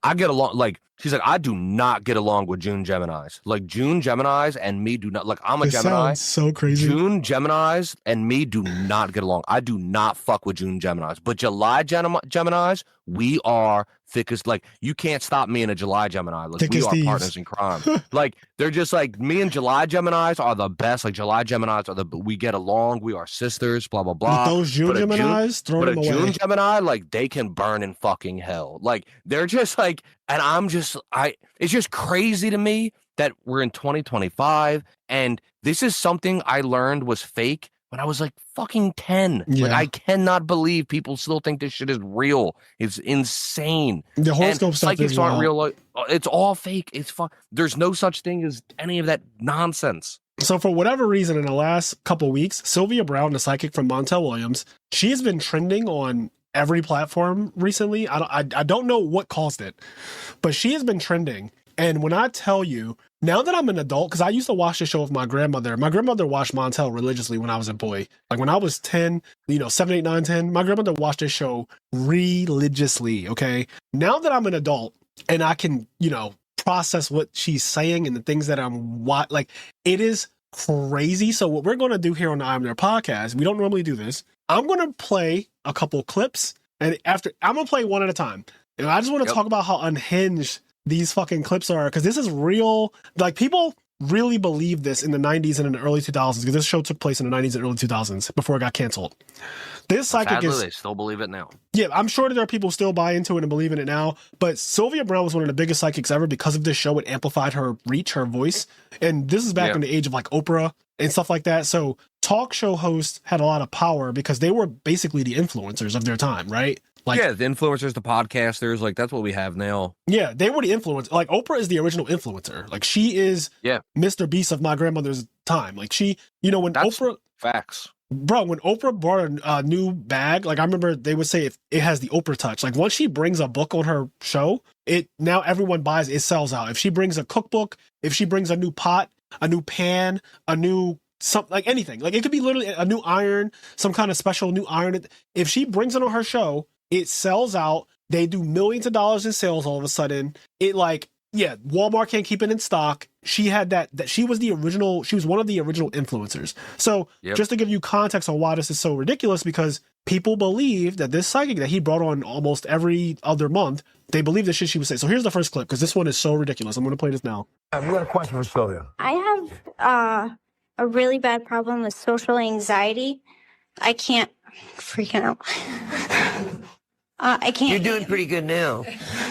I get along, like, she's like, I do not get along with June Geminis. Like, June Geminis and me do not, like, I'm a Gemini. Sounds so crazy. June Geminis and me do not get along. I do not fuck with June Geminis. But July Geminis, we are thick as, like, you can't stop me and a July Gemini. Like, we are partners in crime. Like, they're just like, me and July Geminis are the best. Like, July Geminis we get along. We are sisters, blah, blah, blah. But those June Geminis, throw them away. June Gemini, like, they can burn in fucking hell. Like, they're just like, and it's just crazy to me that we're in 2025 and this is something I learned was fake when I was like fucking 10. Yeah. Like, I cannot believe people still think this shit is real. It's insane. The horoscope stuff psychics is aren't wild. real. Like, it's all fake. It's there's no such thing as any of that nonsense. So for whatever reason, in the last couple weeks, Sylvia Browne, the psychic from Montel Williams, she has been trending on every platform recently. I don't know what caused it, but she has been trending. And when I tell you, now that I'm an adult, because I used to watch the show with my grandmother watched Montel religiously when I was a boy. Like when I was 10, 7, 8, 9, 10, my grandmother watched this show religiously, okay? Now that I'm an adult and I can, process what she's saying and the things that like, it is crazy. So what we're going to do here on the IMNerd podcast, we don't normally do this. I'm going to play a couple clips, and after I'm going to play one at a time. And I just want to talk about how unhinged these fucking clips are, because this is real. Like, people really believe this in the 90s and in the early 2000s, because this show took place in the 90s and early 2000s before it got canceled. This psychic is... They still believe it now. Yeah, I'm sure that there are people still buy into it and believe in it now, but Sylvia Browne was one of the biggest psychics ever because of this show. It amplified her reach, her voice. And this is back in the age of like Oprah and stuff like that. So talk show hosts had a lot of power because they were basically the influencers of their time, right? Like, the influencers, the podcasters, like that's what we have now. Yeah, they were the influencers. Like, Oprah is the original influencer. Like, she is Mr. Beast of my grandmother's time. Like, she, when that's Oprah... Facts. Bro, when Oprah brought a new bag, like I remember they would say it has the Oprah touch. Like once she brings a book on her show, now everyone buys it, sells out. If she brings a cookbook, if she brings a new pot, a new pan, a new something, like anything, like it could be literally a new iron, some kind of special new iron. If she brings it on her show, it sells out. They do millions of dollars in sales all of a sudden. Walmart can't keep it in stock. She had that she was one of the original influencers. So just to give you context on why this is so ridiculous, because people believe that this psychic that he brought on almost every other month, they believe the shit she would say. So here's the first clip, because this one is so ridiculous. I'm going to play this now. I've got a question for Sylvia. I have a really bad problem with social anxiety. I can't freaking out. I can't. You're doing pretty good now.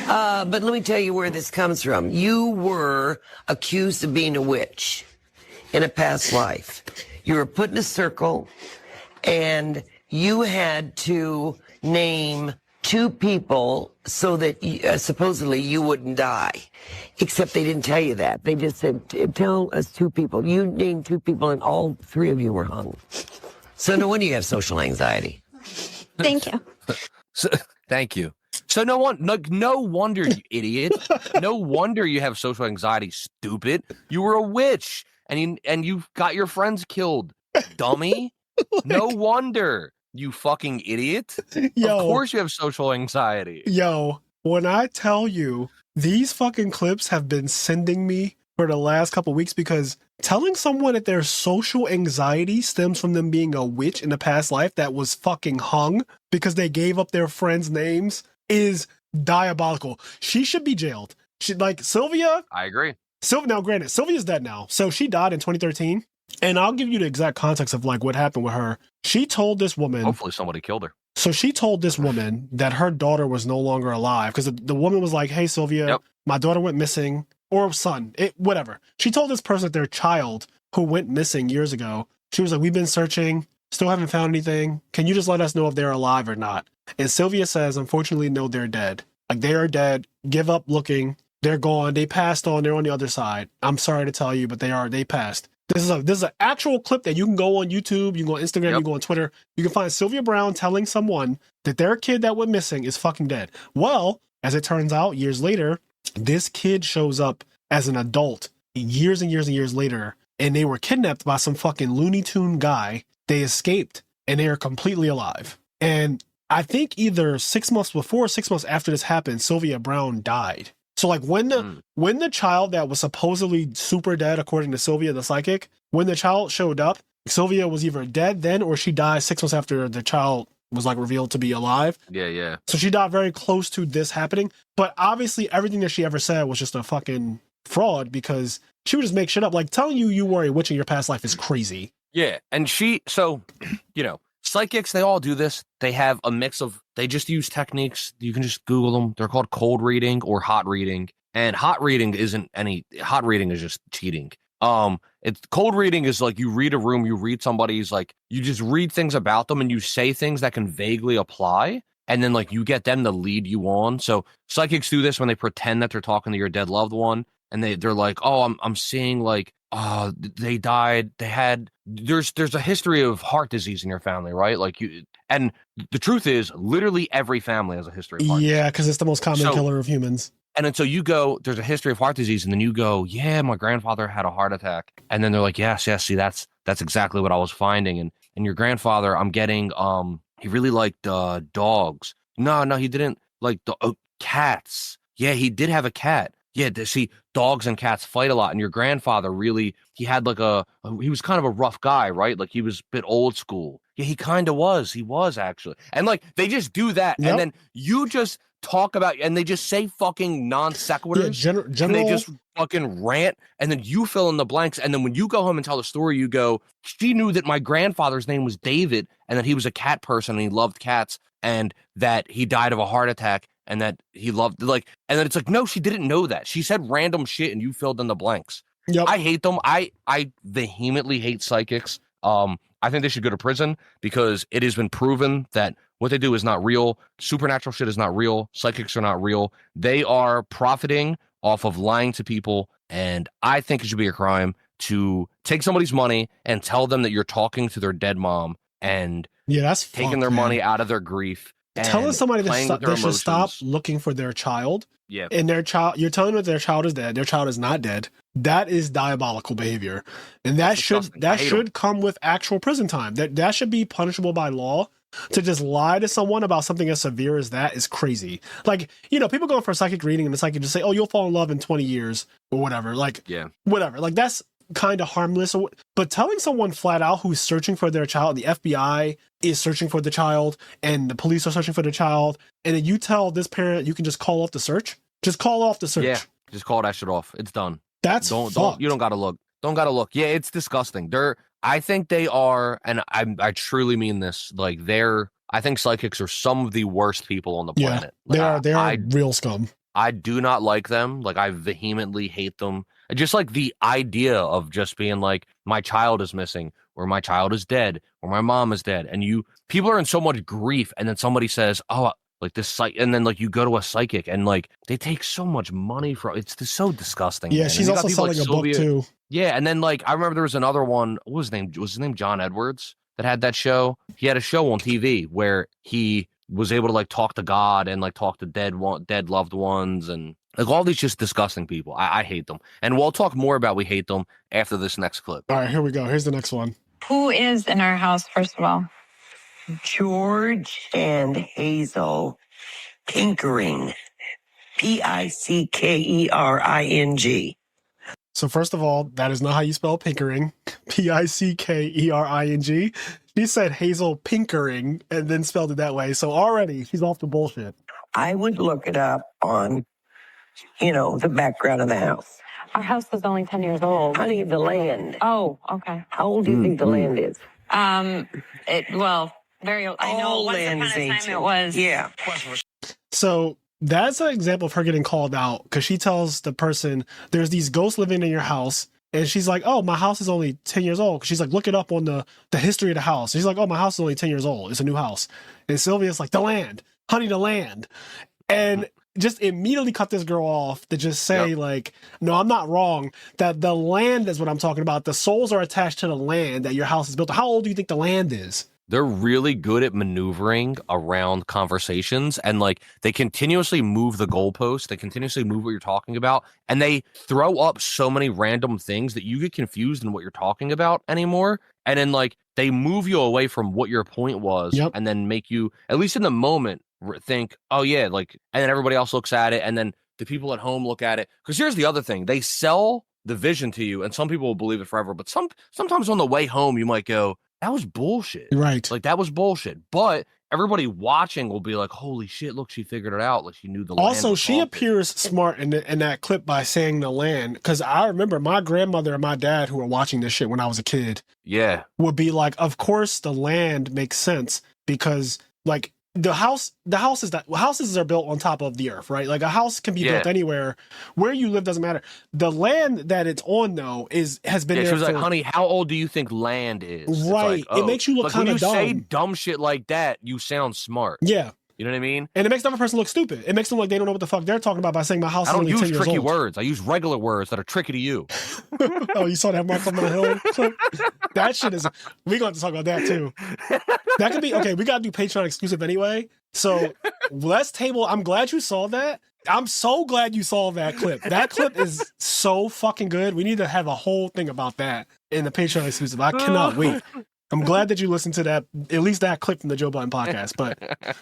But let me tell you where this comes from. You were accused of being a witch in a past life. You were put in a circle, and you had to name 2 people so that supposedly you wouldn't die. Except they didn't tell you that. They just said, tell us 2 people. You named 2 people, and all 3 of you were hung. So no wonder you have social anxiety. Thank you. Thank you. So no wonder, you idiot. No wonder you have social anxiety, stupid. You were a witch, and you got your friends killed, dummy. No wonder, you fucking idiot. Yo, of course you have social anxiety. Yo, when I tell you, these fucking clips have been sending me for the last couple weeks, because telling someone that their social anxiety stems from them being a witch in a past life that was fucking hung because they gave up their friends' names is diabolical. She should be jailed. Sylvia. I agree. Now, granted, Sylvia's dead now. So she died in 2013. And I'll give you the exact context of like what happened with her. She told this woman. Hopefully somebody killed her. So she told this woman that her daughter was no longer alive, because the woman was like, hey, Sylvia, my daughter went missing. Or son, whatever. She told this person that their child who went missing years ago, she was like, we've been searching, still haven't found anything. Can you just let us know if they're alive or not? And Sylvia says, unfortunately, no, they're dead. Like, they are dead. Give up looking. They're gone. They passed on. They're on the other side. I'm sorry to tell you, but they passed. This is an actual clip that you can go on YouTube, you can go on Instagram, you can go on Twitter. You can find Sylvia Browne telling someone that their kid that went missing is fucking dead. Well, as it turns out, years later, this kid shows up as an adult years and years and years later, and they were kidnapped by some fucking Looney Tune guy. They escaped, and they are completely alive. And I think either 6 months before or 6 months after this happened, Sylvia Browne died. So like when the child that was supposedly super dead, according to Sylvia the psychic, when the child showed up, Sylvia was either dead then or she died 6 months after the child was like revealed to be alive. Yeah. So she died very close to this happening. But obviously everything that she ever said was just a fucking fraud, because she would just make shit up. Like, telling you were a witch in your past life is crazy. Yeah. And psychics, they all do this. They have a mix of, they just use techniques. You can just Google them. They're called cold reading or hot reading. And hot reading is just cheating. It's cold reading is like you read a room, you read somebody's like you just read things about them and you say things that can vaguely apply, and then like you get them to lead you on. So psychics do this when they pretend that they're talking to your dead loved one, and they're like, oh, I'm seeing like they died, there's a history of heart disease in your family, right? Like and the truth is literally every family has a history of heart disease. Yeah, because it's the most common killer of humans. And then so you go, there's a history of heart disease, and then you go, yeah, my grandfather had a heart attack. And then they're like, yes, see, that's exactly what I was finding. And your grandfather, I'm getting, he really liked dogs. No, he didn't like cats. Yeah, he did have a cat. Yeah, see, dogs and cats fight a lot. And your grandfather really, he had like he was kind of a rough guy, right? Like he was a bit old school. Yeah, he kind of was. He was actually. And like, they just do that. Yep. And then you just talk about, and they just say fucking non sequiturs. Yeah, and they just fucking rant. And then you fill in the blanks. And then when you go home and tell the story, you go, she knew that my grandfather's name was David and that he was a cat person and he loved cats and that he died of a heart attack. And that he loved, like, and then it's like, no, she didn't know that. She said random shit and you filled in the blanks. Yep. I hate them. I vehemently hate psychics. I think they should go to prison because it has been proven that what they do is not real. Supernatural shit is not real. Psychics are not real. They are profiting off of lying to people. And I think it should be a crime to take somebody's money and tell them that you're talking to their dead mom and that's taking their money out of their grief. Telling somebody that they should stop looking for their child. Yeah. And their child, you're telling them that their child is dead. Their child is not dead. That is diabolical behavior. And that should come with actual prison time. That should be punishable by law. To just lie to someone about something as severe as that is crazy. Like, people going for a psychic reading and the psychic just say, oh, you'll fall in love in 20 years or whatever. Like, whatever. Like, that's kind of harmless. But telling someone flat out who's searching for their child, the FBI is searching for the child and the police are searching for the child, and then you tell this parent you can just call off the search? Just call off the search. Yeah, just call that shit off. It's done. That's don't you don't gotta look. Don't gotta look. Yeah, it's disgusting. I think they are, and I truly mean this, like I think psychics are some of the worst people on the planet. Yeah, they are real scum. I do not like them. Like, I vehemently hate them. Just like the idea of just being like, my child is missing, or my child is dead, or my mom is dead. And people are in so much grief. And then somebody says, oh, like this and then like you go to a psychic and like they take so much money from it's just so disgusting. Yeah, man. she's also selling like a book too. Yeah, and then like I remember there was another one. What was his name? Was his name John Edwards that had that show? He had a show on TV where he was able to like talk to God and like talk to dead loved ones and like all these just disgusting people. I hate them. And we'll talk more about we hate them after this next clip. All right, here we go. Here's the next one. Who is in our house, first of all? George and Hazel Pickering. Pickering. So first of all, that is not how you spell Pickering. Pickering. She said Hazel Pickering and then spelled it that way. So already she's off the bullshit. I would look it up on, the background of the house. Our house is only 10 years old. Honey, the land. Oh, okay. How old do you think the land is? Very old. I know once upon a time it was. Yeah. So that's an example of her getting called out because she tells the person there's these ghosts living in your house. And she's like, oh, my house is only 10 years old. She's like, look it up on the history of the house. She's like, oh, my house is only 10 years old. It's a new house. And Sylvia's like, the land, honey, the land. And just immediately cut this girl off to just say like, no, I'm not wrong. That the land is what I'm talking about. The souls are attached to the land that your house is built on. How old do you think the land is? They're really good at maneuvering around conversations and like they continuously move the goalpost. They continuously move what you're talking about and they throw up so many random things that you get confused in what you're talking about anymore. And then like they move you away from what your point was and then make you, at least in the moment, think, oh yeah, like, and then everybody else looks at it and then the people at home look at it. Because here's the other thing. They sell the vision to you and some people will believe it forever. But sometimes on the way home, you might go, that was bullshit. Right. Like that was bullshit. But everybody watching will be like, holy shit, look, she figured it out. Like she knew the land. Also, she appears smart in that clip by saying the land. Because I remember my grandmother and my dad who were watching this shit when I was a kid. Yeah. Would be like, of course the land makes sense because like the houses are built on top of the earth, right? Like a house can be built anywhere. Where you live doesn't matter. The land that it's on though has been there. She was like, honey, how old do you think land is? Right. Like, it makes you look kind of dumb. When you say dumb shit like that, you sound smart. Yeah. You know what I mean? And it makes the other person look stupid. It makes them like they don't know what the fuck they're talking about by saying my house is only 10 years old. I don't use tricky words. I use regular words that are tricky to you. Oh, you saw that mark on the hill? That shit is... We're going to talk about that too. That could be... Okay, we got to do Patreon exclusive anyway. So let's table... I'm glad you saw that. I'm so glad you saw that clip. That clip is so fucking good. We need to have a whole thing about that in the Patreon exclusive. I cannot wait. I'm glad that you listened to that, at least that clip from the Joe Biden podcast. But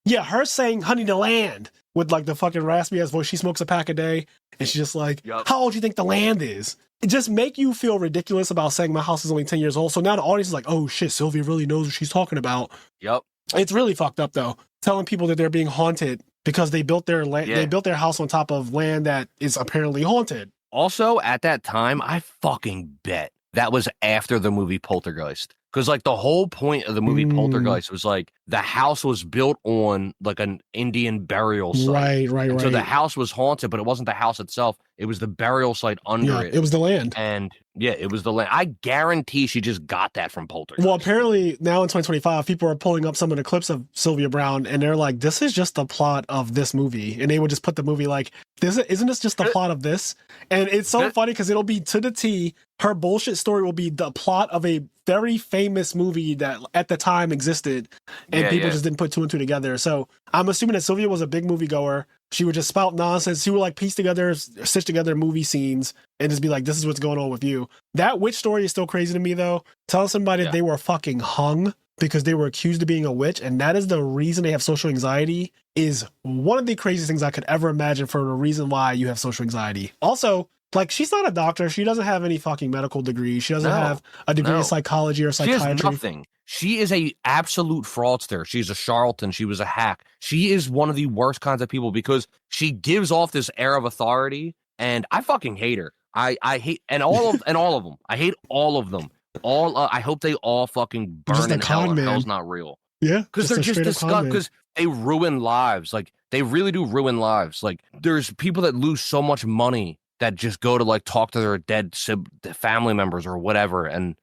yeah, her saying honey the land with like the fucking raspy ass voice. She smokes a pack a day and she's just like, how old do you think the land is? It just make you feel ridiculous about saying my house is only 10 years old. So now the audience is like, oh shit, Sylvia really knows what she's talking about. Yep. It's really fucked up though. Telling people that they're being haunted because they built their they built their house on top of land that is apparently haunted. Also, at that time, I fucking bet that was after the movie Poltergeist. Because, like, the whole point of the movie Poltergeist was, like, the house was built on, like, an Indian burial site. Right. So the house was haunted, but it wasn't the house itself. It was the burial site under it. It was the land. And, yeah, it was the land. I guarantee she just got that from Poltergeist. Well, apparently, now in 2025, people are pulling up some of the clips of Sylvia Brown, and they're like, this is just the plot of this movie. And they would just put the movie like, isn't this just the plot of this? And it's so funny because it'll be to the T. Her bullshit story will be the plot of a very famous movie that at the time existed, and people just didn't put two and two together. So I'm assuming that Sylvia was a big moviegoer. She would just spout nonsense. She would like stitch together movie scenes and just be like, this is what's going on with you. That witch story is still crazy to me though. Telling somebody that they were fucking hung because they were accused of being a witch, and that is the reason they have social anxiety, is one of the craziest things I could ever imagine for the reason why you have social anxiety. Also, like, she's not a doctor. She doesn't have any fucking medical degree. She doesn't have a degree in psychology or psychiatry. She has nothing. She is a absolute fraudster. She's a charlatan. She was a hack. She is one of the worst kinds of people because she gives off this air of authority, and I fucking hate her. I hate all of them. I hate all of them. I hope they all fucking burn in hell. Hell's not real. Yeah, because they're just disgusting. Because they ruin lives. Like, they really do ruin lives. Like, there's people that lose so much money that just go to like talk to their dead family members or whatever, and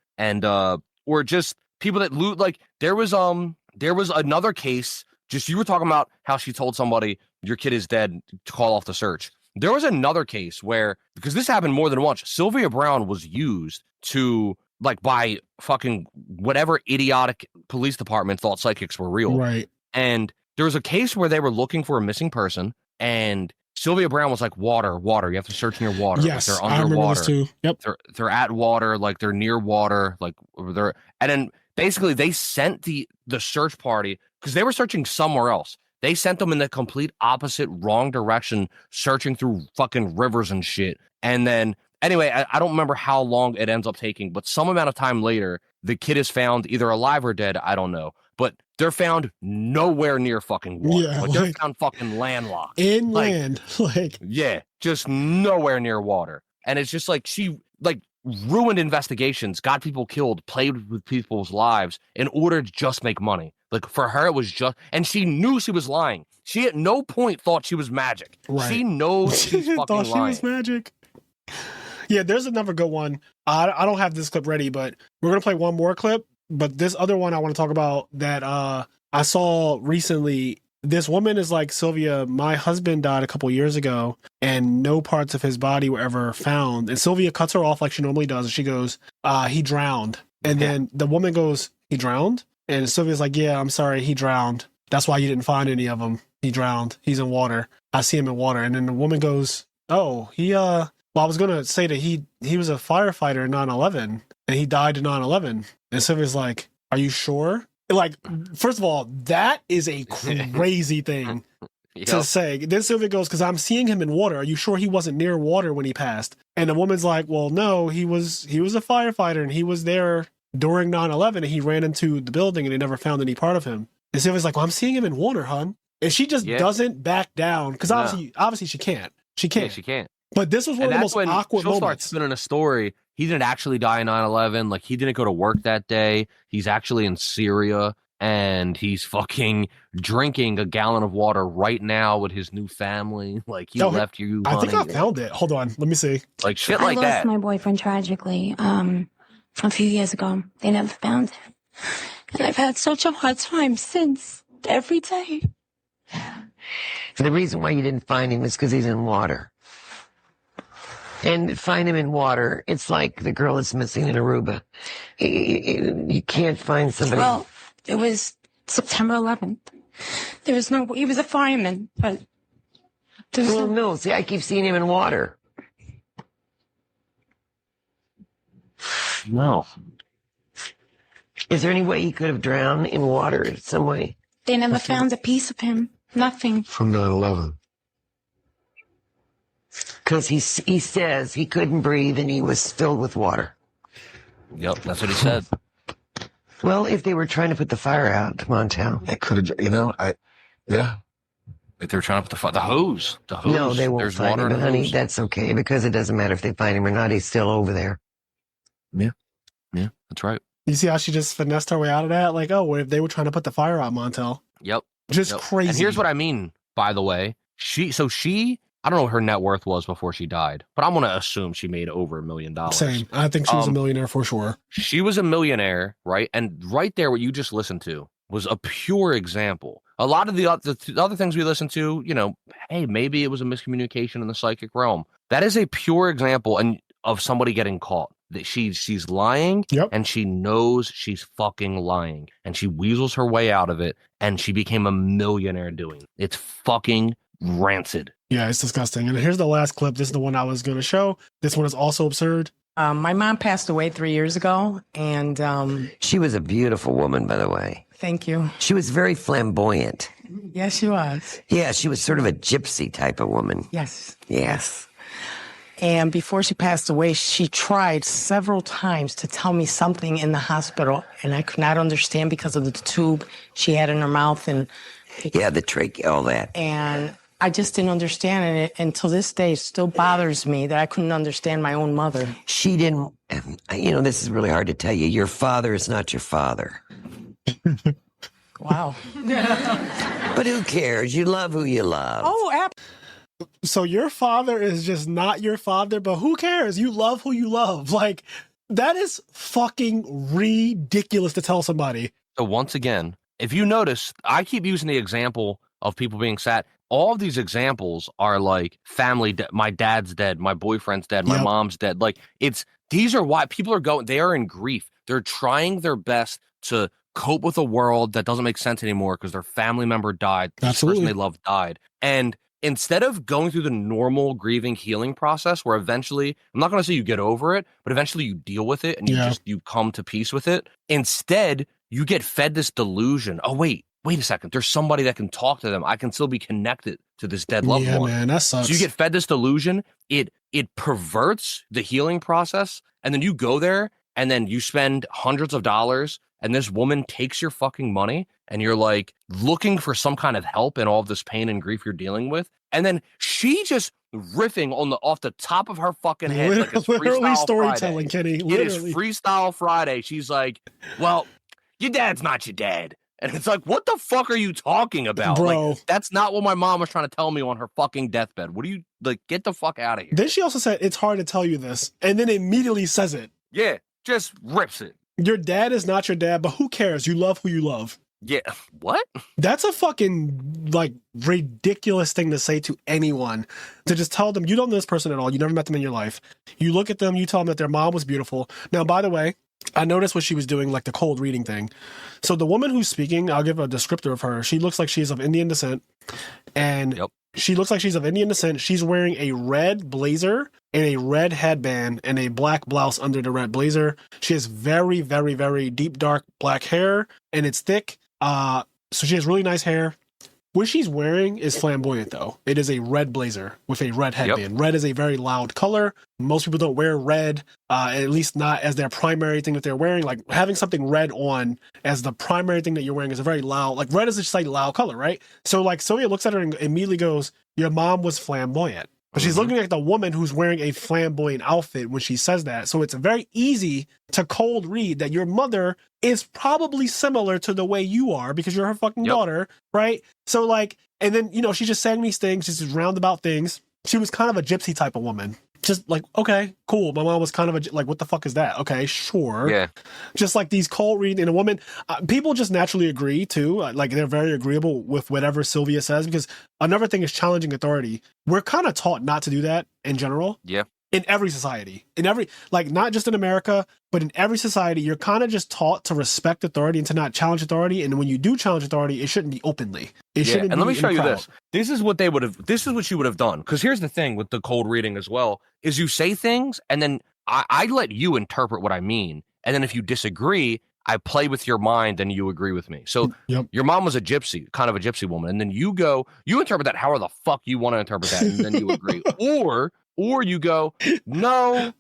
or just people that loot. Like, there was another case. Just, you were talking about how she told somebody your kid is dead to call off the search. There was another case where, because this happened more than once, Sylvia Brown was used to, like, by fucking whatever idiotic police department thought psychics were real. Right. And there was a case where they were looking for a missing person, and Sylvia Brown was like, water. You have to search near water. Yes, like, they're I remember this too. Yep. They're at water, like they're near water, like and then basically they sent the search party, because they were searching somewhere else. They sent them in the complete opposite, wrong direction, searching through fucking rivers and shit. And then, anyway, I don't remember how long it ends up taking, but some amount of time later, the kid is found either alive or dead. I don't know. But they're found nowhere near fucking water. Yeah, like, they're found fucking landlocked. Inland. Like, yeah, just nowhere near water. And it's just like, she like ruined investigations, got people killed, played with people's lives in order to just make money. Like, for her, it was just, and she knew she was lying. She at no point thought she was magic. Right. She knows she's fucking thought lying. She was magic. Yeah, there's another good one. I don't have this clip ready, but we're going to play one more clip. But this other one I want to talk about that I saw recently. This woman is like, Sylvia, my husband died a couple years ago and no parts of his body were ever found. And Sylvia cuts her off like she normally does. And she goes, he drowned. And then the woman goes, he drowned? And Sylvia's like, yeah, I'm sorry, he drowned. That's why you didn't find any of him. He drowned. He's in water. I see him in water. And then the woman goes, oh, well, I was going to say that he was a firefighter in 9/11 and he died in 9/11. And Sylvia's like, are you sure? Like, first of all, that is a crazy thing to say. Then Sylvia goes, because I'm seeing him in water. Are you sure he wasn't near water when he passed? And the woman's like, well, no, he was a firefighter and he was there during 9/11 and he ran into the building and they never found any part of him. And Sylvia's like, well, I'm seeing him in water, hon. And she just doesn't back down, because obviously she can't. She can't. Yeah, she can't. But this was one of the most awkward she'll moments. Start spinning a story. He didn't actually die in 9/11. Like, he didn't go to work that day. He's actually in Syria. and he's fucking drinking a gallon of water right now with his new family. Like, he left you, I honey. think I found it. Hold on. Let me see. Like, shit like I that. lost my boyfriend tragically a few years ago. They never found him. And I've had such a hard time since, every day. The reason why you didn't find him is because he's in water. And find him in water, it's like the girl that's missing in Aruba. You can't find somebody. Well, it was September 11th. There was no, he was a fireman, but there's Well, no, see, I keep seeing him in water. No. Is there any way he could have drowned in water in some way? they never found a piece of him. Nothing. From 9/11. Because he says he couldn't breathe and he was filled with water. Yep, that's what he said. Well, if they were trying to put the fire out, come on, Tal. They could have, yeah. If they're trying to put the hose. The hose. No, they won't There's find water him, in the honey. hose. That's okay, because it doesn't matter if they find him or not. He's still over there. Yeah, that's right. You see how she just finessed her way out of that? Like, oh, what if they were trying to put the fire out, Montel? Yep. Just Yep. crazy. And here's what I mean, by the way. She, I don't know what her net worth was before she died, but I'm going to assume she made over $1 million. Same. I think she was a millionaire for sure. She was a millionaire, right? And right there, what you just listened to was a pure example. A lot of the other things we listened to, hey, maybe it was a miscommunication in the psychic realm. That is a pure example of somebody getting caught. That she's lying, Yep. and she knows she's fucking lying, and she weasels her way out of it, and she became a millionaire doing it. It's fucking rancid. Yeah, it's disgusting. And here's the last clip. This is the one I was going to show. This one is also absurd. My mom passed away 3 years ago, and She was a beautiful woman, by the way. thank you. She was very flamboyant. Yes, she was. Yeah, she was sort of a gypsy type of woman. Yes. Yes. And before she passed away, she tried several times to tell me something in the hospital, and I could not understand because of the tube she had in her mouth, and Yeah, the trachea, all that. and I just didn't understand it. And till this day, it still bothers me that I couldn't understand my own mother. She didn't, this is really hard to tell you. Your father is not your father. Wow. But who cares? You love who you love. Oh, So your father is just not your father, but who cares? You love who you love. Like, that is fucking ridiculous to tell somebody. So once again, if you notice, I keep using the example of people being sad. All of these examples are like family. My dad's dead. My boyfriend's dead. My Yep. mom's dead. Like, these are why people are going. They are in grief. They're trying their best to cope with a world that doesn't make sense anymore because their family member died. The Absolutely. person they love died. And instead of going through the normal grieving healing process where eventually, I'm not going to say you get over it, but eventually you deal with it and you come to peace with it. Instead, you get fed this delusion. Oh, wait a second. There's somebody that can talk to them. I can still be connected to this dead loved Yeah, one. man, that sucks. So you get fed this delusion. It perverts the healing process. And then you go there and then you spend hundreds of dollars and this woman takes your fucking money and you're like looking for some kind of help in all of this pain and grief you're dealing with. And then she just riffing off the top of her fucking head. Like it's Literally Freestyle storytelling, Friday. Kenny. It is Literally. Freestyle Friday. She's like, well, your dad's not your dad. And it's like, what the fuck are you talking about? Bro. Like, that's not what my mom was trying to tell me on her fucking deathbed. What do you, like, get the fuck out of here. Then she also said, it's hard to tell you this. And then immediately says it. Yeah, just rips it. Your dad is not your dad, but who cares? You love who you love. Yeah, what? That's a fucking, like, ridiculous thing to say to anyone. To just tell them, you don't know this person at all. You never met them in your life. You look at them, you tell them that their mom was beautiful. Now, by the way, I noticed what she was doing, like the cold reading thing. So the woman who's speaking, I'll give a descriptor of her. She looks like she's of Indian descent. And she looks like she's of Indian descent. She's wearing a red blazer and a red headband and a black blouse under the red blazer. She has very, very, very deep, dark black hair, and it's thick. So she has really nice hair. What she's wearing is flamboyant, though. It is a red blazer with a red headband. Red is a very loud color. Most people don't wear red, at least not as their primary thing that they're wearing. Like, having something red on as the primary thing that you're wearing is a very loud, like, red is just like a loud color, right? So, like, Sonia looks at her and immediately goes, your mom was flamboyant. But she's looking at the woman who's wearing a flamboyant outfit when she says that. So it's very easy to cold read that your mother is probably similar to the way you are because you're her fucking daughter, right? So like, and then, you know, she's just saying these things, just roundabout things. She was kind of a gypsy type of woman. Just like, okay, cool. My mom was kind of like, what the fuck is that? Okay, sure. Yeah. Just like these cold reading in a woman. People just naturally agree too. Like they're very agreeable with whatever Sylvia says because another thing is challenging authority. We're kind of taught not to do that in general. Yeah. In every society, like not just in America, but in every society, you're kind of just taught to respect authority and to not challenge authority. And when you do challenge authority, it shouldn't be openly. It shouldn't. And let be me show in you crowd. this. This is what she would have done. Because here's the thing with the cold reading as well, is you say things and then I let you interpret what I mean. And then if you disagree, I play with your mind and you agree with me. So your mom was a gypsy, kind of a gypsy woman. And then you interpret that however the fuck you want to interpret that. And then you agree. Or you go, no,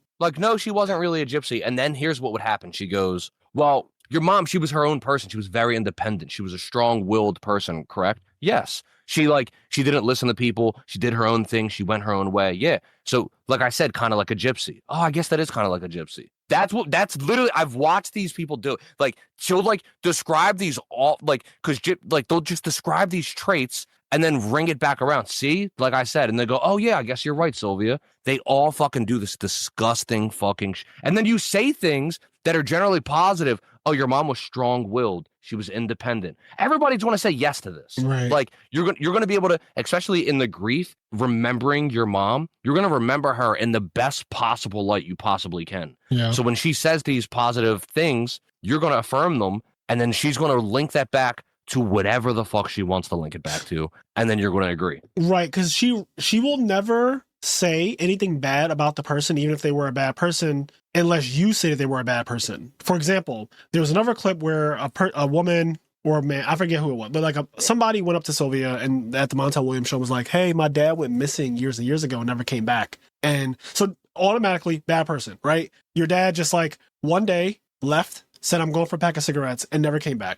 she wasn't really a gypsy. And then here's what would happen. She goes, well, your mom, she was her own person. She was very independent. She was a strong-willed person, correct? Yes. She didn't listen to people. She did her own thing. She went her own way. Yeah. So like I said, kind of like a gypsy. Oh, I guess that is kind of like a gypsy. That's literally, I've watched these people do it. Like she'll like describe these all because they'll just describe these traits and then ring it back around. See, like I said, and they go, oh yeah, I guess you're right, Sylvia. They all fucking do this disgusting fucking and then you say things that are generally positive. Oh, your mom was strong-willed. She was independent. Everybody's going to say yes to this. Right. Like you're going to be able to, especially in the grief, remembering your mom, you're going to remember her in the best possible light you possibly can. Yeah. So when she says these positive things, you're going to affirm them, and then she's going to link that back to whatever the fuck she wants to link it back to, and then you're going to agree. Right, because she will never say anything bad about the person, even if they were a bad person, unless you say that they were a bad person. For example, there was another clip where a woman or a man, I forget who it was, but like somebody went up to Sylvia and at the Montel Williams show was like, hey, my dad went missing years and years ago and never came back. And so automatically bad person, right? Your dad just like one day left, said, I'm going for a pack of cigarettes and never came back.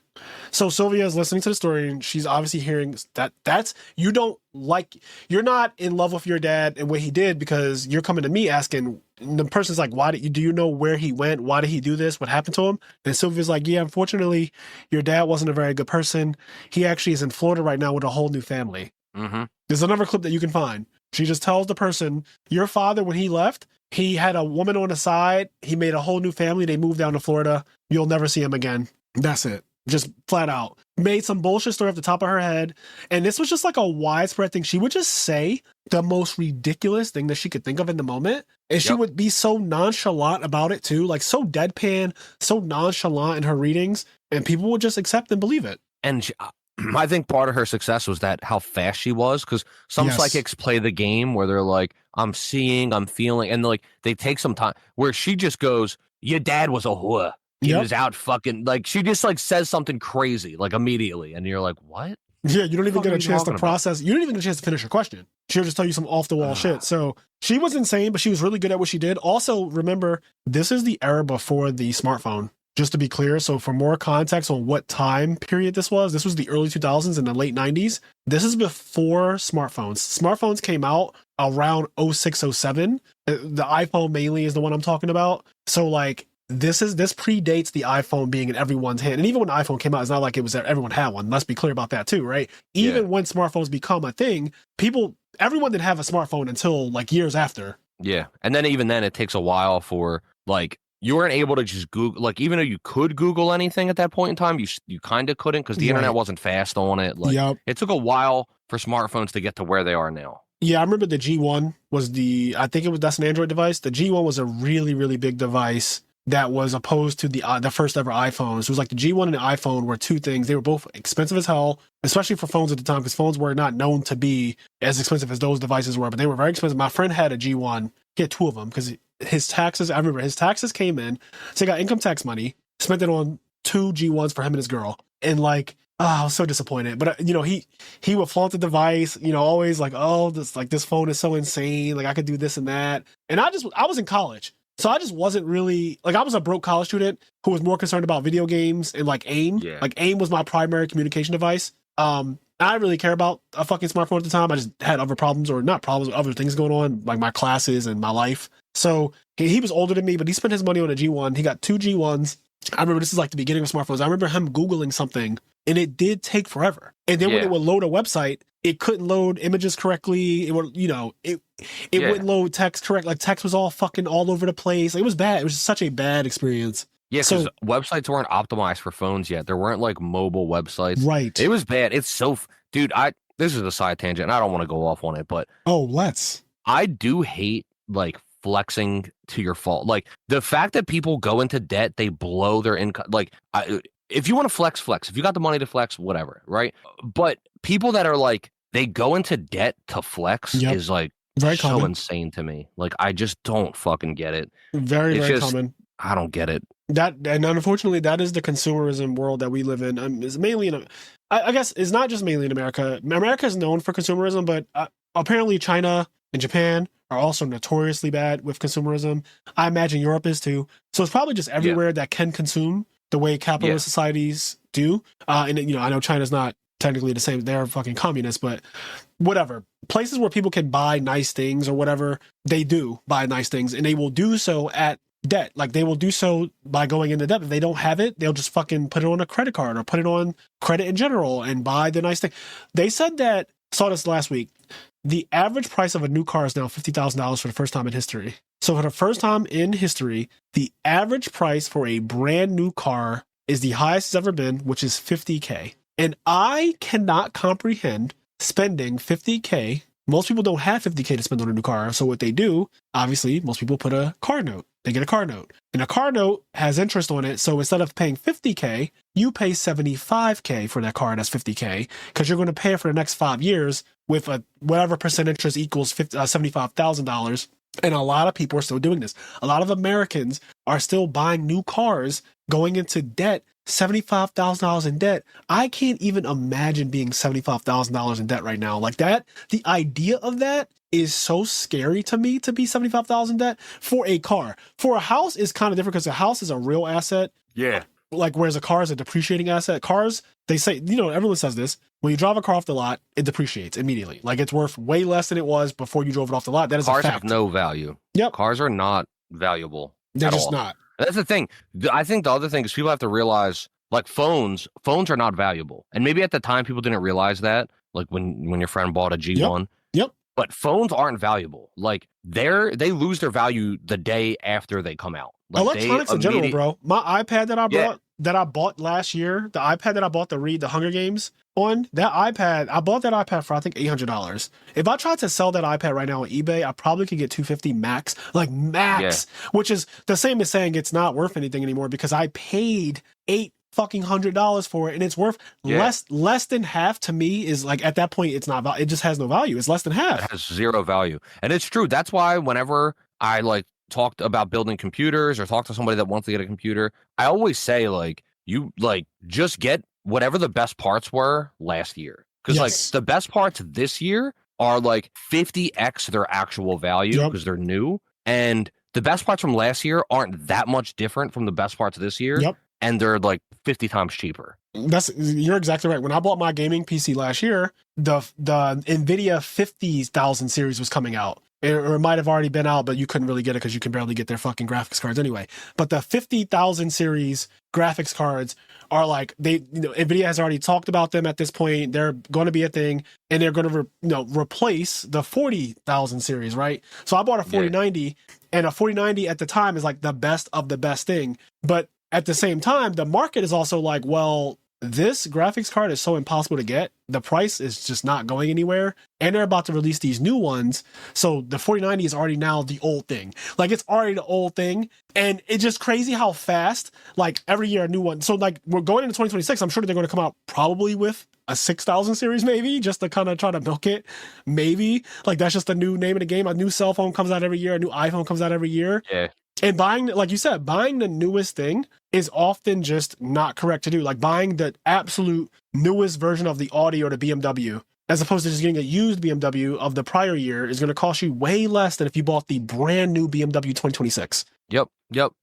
So Sylvia is listening to the story and she's obviously hearing that's, you're not in love with your dad and what he did because you're coming to me asking, the person's like, do you know where he went? Why did he do this? What happened to him? And Sylvia's like, yeah, unfortunately, your dad wasn't a very good person. He actually is in Florida right now with a whole new family. Mm-hmm. There's another clip that you can find. She just tells the person, your father, when he left, he had a woman on the side. He made a whole new family. They moved down to Florida. You'll never see him again. That's it. Just flat out. Made some bullshit story off the top of her head. And this was just like a widespread thing. She would just say the most ridiculous thing that she could think of in the moment. And she would be so nonchalant about it too. Like so deadpan, so nonchalant in her readings. And people would just accept and believe it. And I think part of her success was that how fast she was, because some psychics play the game where they're like, I'm seeing, I'm feeling, and like they take some time where she just goes, your dad was a whore. He was out fucking, like she just like says something crazy like immediately. And you're like, what? Yeah, you don't even get a chance to process. You don't even get a chance to finish her question. She'll just tell you some off the wall shit. So she was insane, but she was really good at what she did. Also, remember, this is the era before the smartphone. Just to be clear, so for more context on what time period this was the early 2000s and the late 90s. This is before smartphones. Smartphones came out around 06, 07. The iPhone mainly is the one I'm talking about. So like this predates the iPhone being in everyone's hand. And even when the iPhone came out, it's not like it was that everyone had one. Let's be clear about that too, right? Even when smartphones become a thing, everyone didn't have a smartphone until like years after. Yeah. And then even then it takes a while for like, you weren't able to just Google, like, even though you could Google anything at that point in time, you kind of couldn't because the internet wasn't fast on it. Like, it took a while for smartphones to get to where they are now. Yeah, I remember the G1 was that's an Android device. The G1 was a really, really big device that was opposed to the first ever iPhones. It was like the G1 and the iPhone were two things. They were both expensive as hell, especially for phones at the time, because phones were not known to be as expensive as those devices were, but they were very expensive. My friend had a G1. He had two of them because his taxes came in. So he got income tax money, spent it on 2 G1s for him and his girl. And like, I was so disappointed. But he would flaunt the device, always like, oh, this phone is so insane. Like I could do this and that. And I was in college. So I just wasn't really, like I was a broke college student who was more concerned about video games and like AIM. Yeah. Like AIM was my primary communication device. I didn't really care about a fucking smartphone at the time. I just had other problems, or not problems, other things going on, like my classes and my life. So he was older than me, but he spent his money on a G1. He got 2 G1s. I remember this is like the beginning of smartphones. I remember him Googling something, and it did take forever. And then when it would load a website, it couldn't load images correctly. It would, it wouldn't load text correct. Like text was all fucking all over the place. It was bad. It was just such a bad experience. Yeah, because websites weren't optimized for phones yet. There weren't like mobile websites. Right. It was bad. It's so, dude. This is a side tangent, and I don't want to go off on it, but I do hate like flexing to your fault. Like the fact that people go into debt, they blow their income. Like if you want to flex. If you got the money to flex, whatever, right? But people that are like they go into debt to flex is like very so common. insane to me. Like I just don't fucking get it. Very common. I don't get it. And unfortunately, that is the consumerism world that we live in. It's mainly I guess it's not just mainly in America. America is known for consumerism, but apparently China and Japan are also notoriously bad with consumerism. I imagine Europe is too. So it's probably just everywhere that can consume the way capitalist societies do. And I know China's not technically the same. They're fucking communists, but whatever. Places where people can buy nice things or whatever, they do buy nice things, and they will do so at debt. Like they will do so by going into debt. If they don't have it, they'll just fucking put it on a credit card or put it on credit in general and buy the nice thing. They said that, saw this last week, the average price of a new car is now $50,000 for the first time in history. So for the first time in history, the average price for a brand new car is the highest it's ever been, which is $50K. And I cannot comprehend spending $50K. Most people don't have $50K to spend on a new car. So what they do, obviously, most people put a car note. They get a car note. And a car note has interest on it. So instead of paying $50K, you pay $75K for that car that's $50K, because you're going to pay it for the next 5 years with whatever percent interest equals $75,000. And a lot of people are still doing this. A lot of Americans are still buying new cars, going into debt, $75,000 in debt. I can't even imagine being $75,000 in debt right now. Like that, the idea of that is so scary to me, to be $75,000 in debt for a car. For a house is kind of different, because a house is a real asset. Yeah. Like, whereas a car is a depreciating asset. Cars, they say, everyone says this, when you drive a car off the lot, it depreciates immediately. Like it's worth way less than it was before you drove it off the lot. That is Cars a fact. have no value. Yep. Cars are not valuable. They're at just all. not. That's the thing. I think the other thing is people have to realize, like phones are not valuable. And maybe at the time people didn't realize that, like when your friend bought a G1. Yep. But phones aren't valuable. Like they lose their value the day after they come out. Like electronics in general, bro. My iPad that I bought last year, the iPad that I bought to read the Hunger Games on, I bought that iPad for I think $800. If I tried to sell that iPad right now on eBay, I probably could get $250 max, which is the same as saying it's not worth anything anymore, because I paid $800 for it, and it's worth less than half. To me, is like, at that point, it's not, it just has no value. It's less than half. It has zero value. And it's true. That's why whenever I talked about building computers or talk to somebody that wants to get a computer, I always say you just get whatever the best parts were last year, because the best parts this year are 50x their actual value, because they're new, and the best parts from last year aren't that much different from the best parts this year, and they're 50 times cheaper. You're exactly right. When I bought my gaming PC last year, the NVIDIA 50,000 series was coming out. Or it might have already been out, but you couldn't really get it because you can barely get their fucking graphics cards anyway. But the 50,000 series graphics cards are NVIDIA has already talked about them at this point. They're going to be a thing, and they're going to replace the 40,000 series, right? So I bought a 4090, and a 4090 at the time is the best of the best thing. But at the same time, the market is also this graphics card is so impossible to get. The price is just not going anywhere. And they're about to release these new ones. So the 4090 is already now the old thing. It's already the old thing. And it's just crazy how fast, every year a new one. So we're going into 2026. I'm sure they're going to come out probably with a 6,000 series, maybe, just to kind of try to milk it. Maybe. That's just the new name of the game. A new cell phone comes out every year. A new iPhone comes out every year. Yeah. And buying, like you said, buying the newest thing is often just not correct to do. Buying the absolute newest version of the Audi or the BMW, as opposed to just getting a used BMW of the prior year, is going to cost you way less than if you bought the brand new BMW 2026. Yep.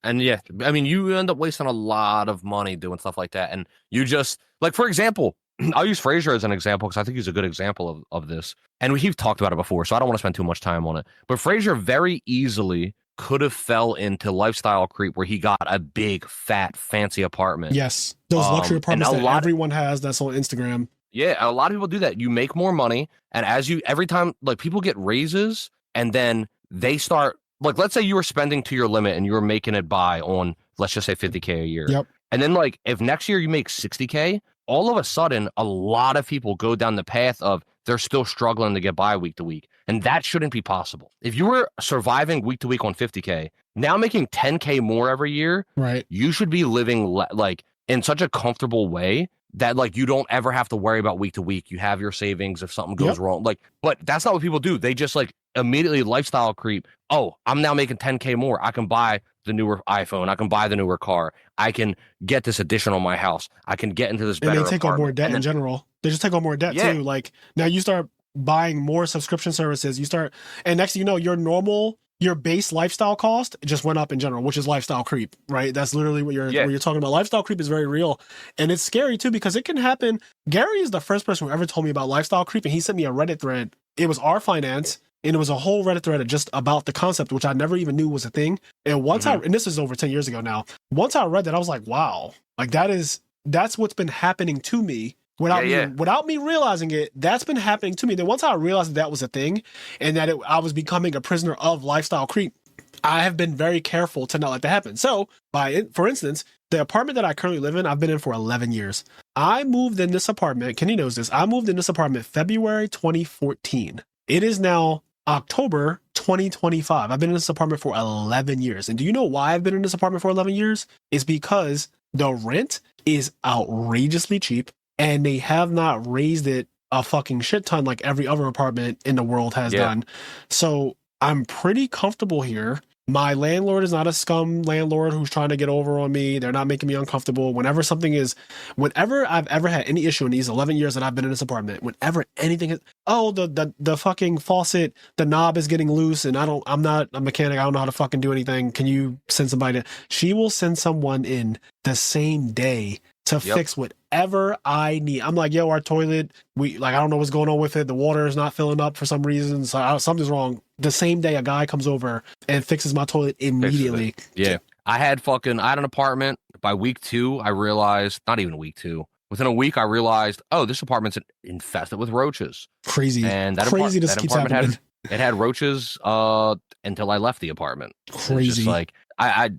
And I mean, you end up wasting a lot of money doing stuff like that. And you just, for example, I'll use Frazier as an example because I think he's a good example of this. And we've talked about it before, so I don't want to spend too much time on it. But Frazier very easily could have fell into lifestyle creep where he got a big, fat, fancy apartment. Yes. Those luxury apartments that everyone has that's on Instagram. Yeah, a lot of people do that. You make more money, and every time, like, people get raises, and then they start, like, let's say you were spending to your limit and you were making it by on, let's just say $50K a year. Yep. And then, like, if next year you make $60K, all of a sudden, a lot of people go down the path of they're still struggling to get by week to week. And that shouldn't be possible. If you were surviving week to week on $50K, now making $10K more every year, right? You should be living like in such a comfortable way that like you don't ever have to worry about week to week. You have your savings if something goes wrong. Like, but that's not what people do. They just like immediately lifestyle creep. Oh, I'm now making $10K more. I can buy the newer iPhone. I can buy the newer car. I can get this addition on my house. I can get into this better And they take on more debt in general. They just take on more debt too. Like now you start buying more subscription services. And next thing you know, your base lifestyle cost just went up in general, which is lifestyle creep, right? That's literally what you're talking about. Lifestyle creep is very real. And it's scary too, because it can happen. Gary is the first person who ever told me about lifestyle creep. And he sent me a Reddit thread. It was our finance. And it was a whole Reddit thread just about the concept, which I never even knew was a thing. And and this is over 10 years ago now. Once I read that, I was like, wow, like that's what's been happening to me without me realizing it. That's been happening to me. Then once I realized that was a thing and that I was becoming a prisoner of lifestyle creep, I have been very careful to not let that happen. So for instance, the apartment that I currently live in, I've been in for 11 years. I moved in this apartment. Kenny knows this. I moved in this apartment February 2014. It is now October 2025. I've been in this apartment for 11 years. And do you know why I've been in this apartment for 11 years? It's because the rent is outrageously cheap and they have not raised it a fucking shit ton like every other apartment in the world has done. So I'm pretty comfortable here. My landlord is not a scum landlord who's trying to get over on me. They're not making me uncomfortable. Whenever I've ever had any issue in these 11 years that I've been in this apartment, whenever anything is, the fucking faucet, the knob is getting loose and I'm not a mechanic. I don't know how to fucking do anything. Can you send somebody she will send someone in the same day to fix whatever I need. I'm like, yo, our toilet, I don't know what's going on with it. The water is not filling up for some reason. So something's wrong. The same day a guy comes over and fixes my toilet immediately. Yeah. I had an apartment. By week 2, I realized, not even week 2, within a week, I realized, this apartment's infested with roaches. Crazy. And that Crazy keeps happening. It had roaches until I left the apartment. Crazy. It's just like,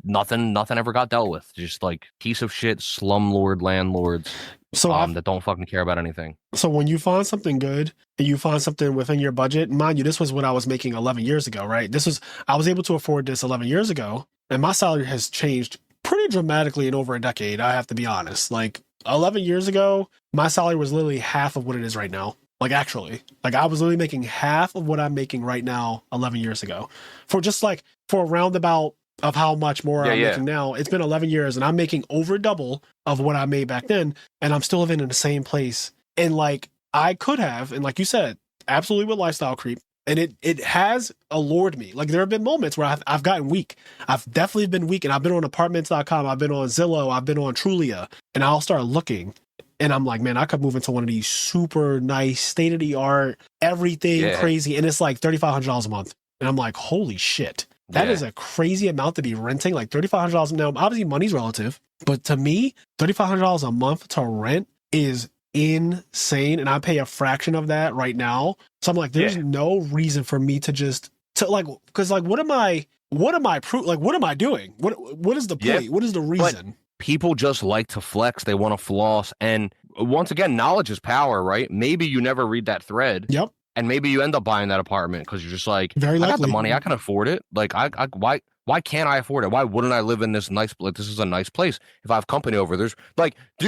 nothing ever got dealt with. Just like piece of shit slumlord landlords that don't fucking care about anything. So when you find something good and you find something within your budget, mind you, this was what I was making 11 years ago, right? I was able to afford this 11 years ago, and my salary has changed pretty dramatically in over a decade. I have to be honest. Like 11 years ago, my salary was literally half of what it is right now. Like actually, I was literally making half of what I'm making right now 11 years ago for a roundabout of how much more I'm making now. It's been 11 years and I'm making over double of what I made back then. And I'm still living in the same place. And I could have, and like you said, absolutely with lifestyle creep. And it has allured me. Like there have been moments where I've gotten weak. I've definitely been weak. And I've been on apartments.com. I've been on Zillow. I've been on Trulia. And I'll start looking. And I'm like, man, I could move into one of these super nice, state-of-the-art, everything crazy. And it's like $3,500 a month. And I'm like, holy shit. That is a crazy amount to be renting, like $3,500. Now, obviously, money's relative, but to me, $3,500 a month to rent is insane, and I pay a fraction of that right now. So I'm like, there's no reason for me because what am I doing? What is the point? What is the reason? But people just like to flex. They want to floss, and once again, knowledge is power, right? Maybe you never read that thread. Yep. And maybe you end up buying that apartment because you're just like, I got the money, I can afford it. Like, why can't I afford it? Why wouldn't I live in this nice, this is a nice place. If I have company over, there's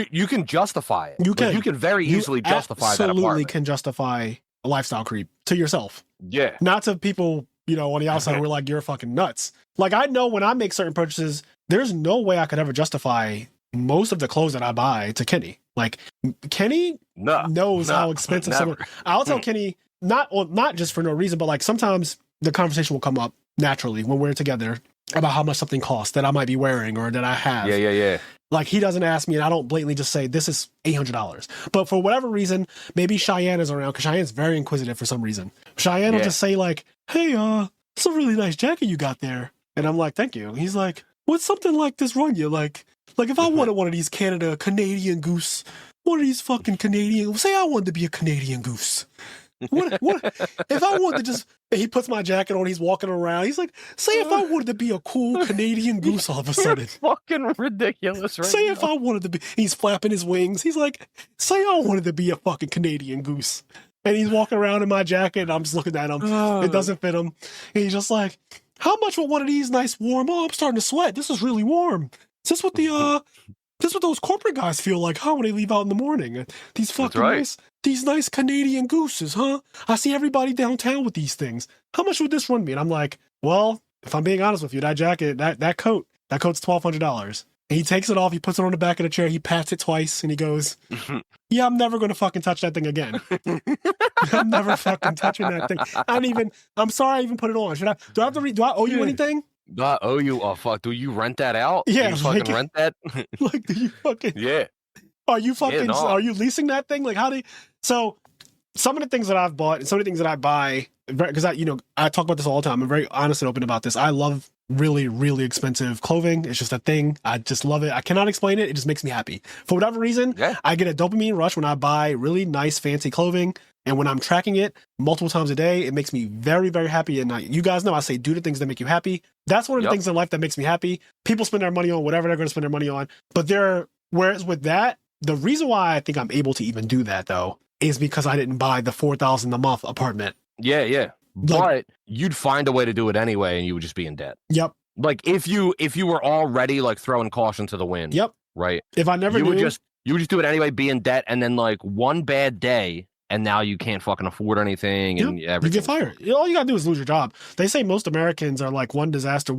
you can justify it. You can very easily justify that apartment. Absolutely can justify a lifestyle creep to yourself. Yeah. Not to people, on the outside who are like, you're fucking nuts. Like, I know when I make certain purchases, there's no way I could ever justify most of the clothes that I buy to Kenny. Like, Kenny knows how expensive some of. I'll tell Kenny, not just for no reason, but sometimes the conversation will come up naturally when we're together about how much something costs that I might be wearing or that I have. Yeah. Like, he doesn't ask me, and I don't blatantly just say, this is $800. But for whatever reason, maybe Cheyenne is around, because Cheyenne's very inquisitive for some reason. Cheyenne will just say, like, hey, it's a really nice jacket you got there. And I'm like, thank you. He's like, would something like this run you? Like if I wanted one of these Canadian Goose, one of these fucking Canadian, say I wanted to be a Canadian Goose. What if I wanted to just, he puts my jacket on, he's walking around, he's like, say if I wanted to be a cool Canadian Goose all of a sudden. Fucking ridiculous, right? Say if I wanted to be, he's flapping his wings, he's like, say I wanted to be a fucking Canadian Goose. And he's walking around in my jacket, and I'm just looking at him. It doesn't fit him. And he's just like, how much will one of these nice warm? Oh, I'm starting to sweat. This is really warm. Is this what this what those corporate guys feel like, huh, when they leave out in the morning? These fucking these nice Canadian Gooses, huh? I see everybody downtown with these things. How much would this run me? And I'm like, well, if I'm being honest with you, that jacket, that coat's $1,200. And he takes it off, he puts it on the back of the chair, he pats it twice, and he goes, yeah, I'm never going to fucking touch that thing again. I'm never fucking touching that thing. I'm sorry I even put it on. Do I owe you anything? Do I owe you? Oh, fuck. Do you rent that out? Yeah. Do you fucking rent that? Like, do you fucking... Yeah. Are you fucking... Are you leasing that thing? Like, how do you... So, some of the things that I've bought and some of the things that I buy, because I talk about this all the time. I'm very honest and open about this. I love really, really expensive clothing. It's just a thing. I just love it. I cannot explain it. It just makes me happy. For whatever reason, I get a dopamine rush when I buy really nice, fancy clothing. And when I'm tracking it multiple times a day, it makes me very, very happy. And you guys know I say do the things that make you happy. That's one of the things in life that makes me happy. People spend their money on whatever they're going to spend their money on. But whereas with that, the reason why I think I'm able to even do that, though, is because I didn't buy the $4,000 a month apartment. Yeah. But you'd find a way to do it anyway, and you would just be in debt. Yep. Like if you were already like throwing caution to the wind. Yep. Right. If I never you would just do it anyway, be in debt, and then like one bad day, and now you can't fucking afford anything, and everything. You get fired. All you gotta do is lose your job. They say most Americans are like one disaster.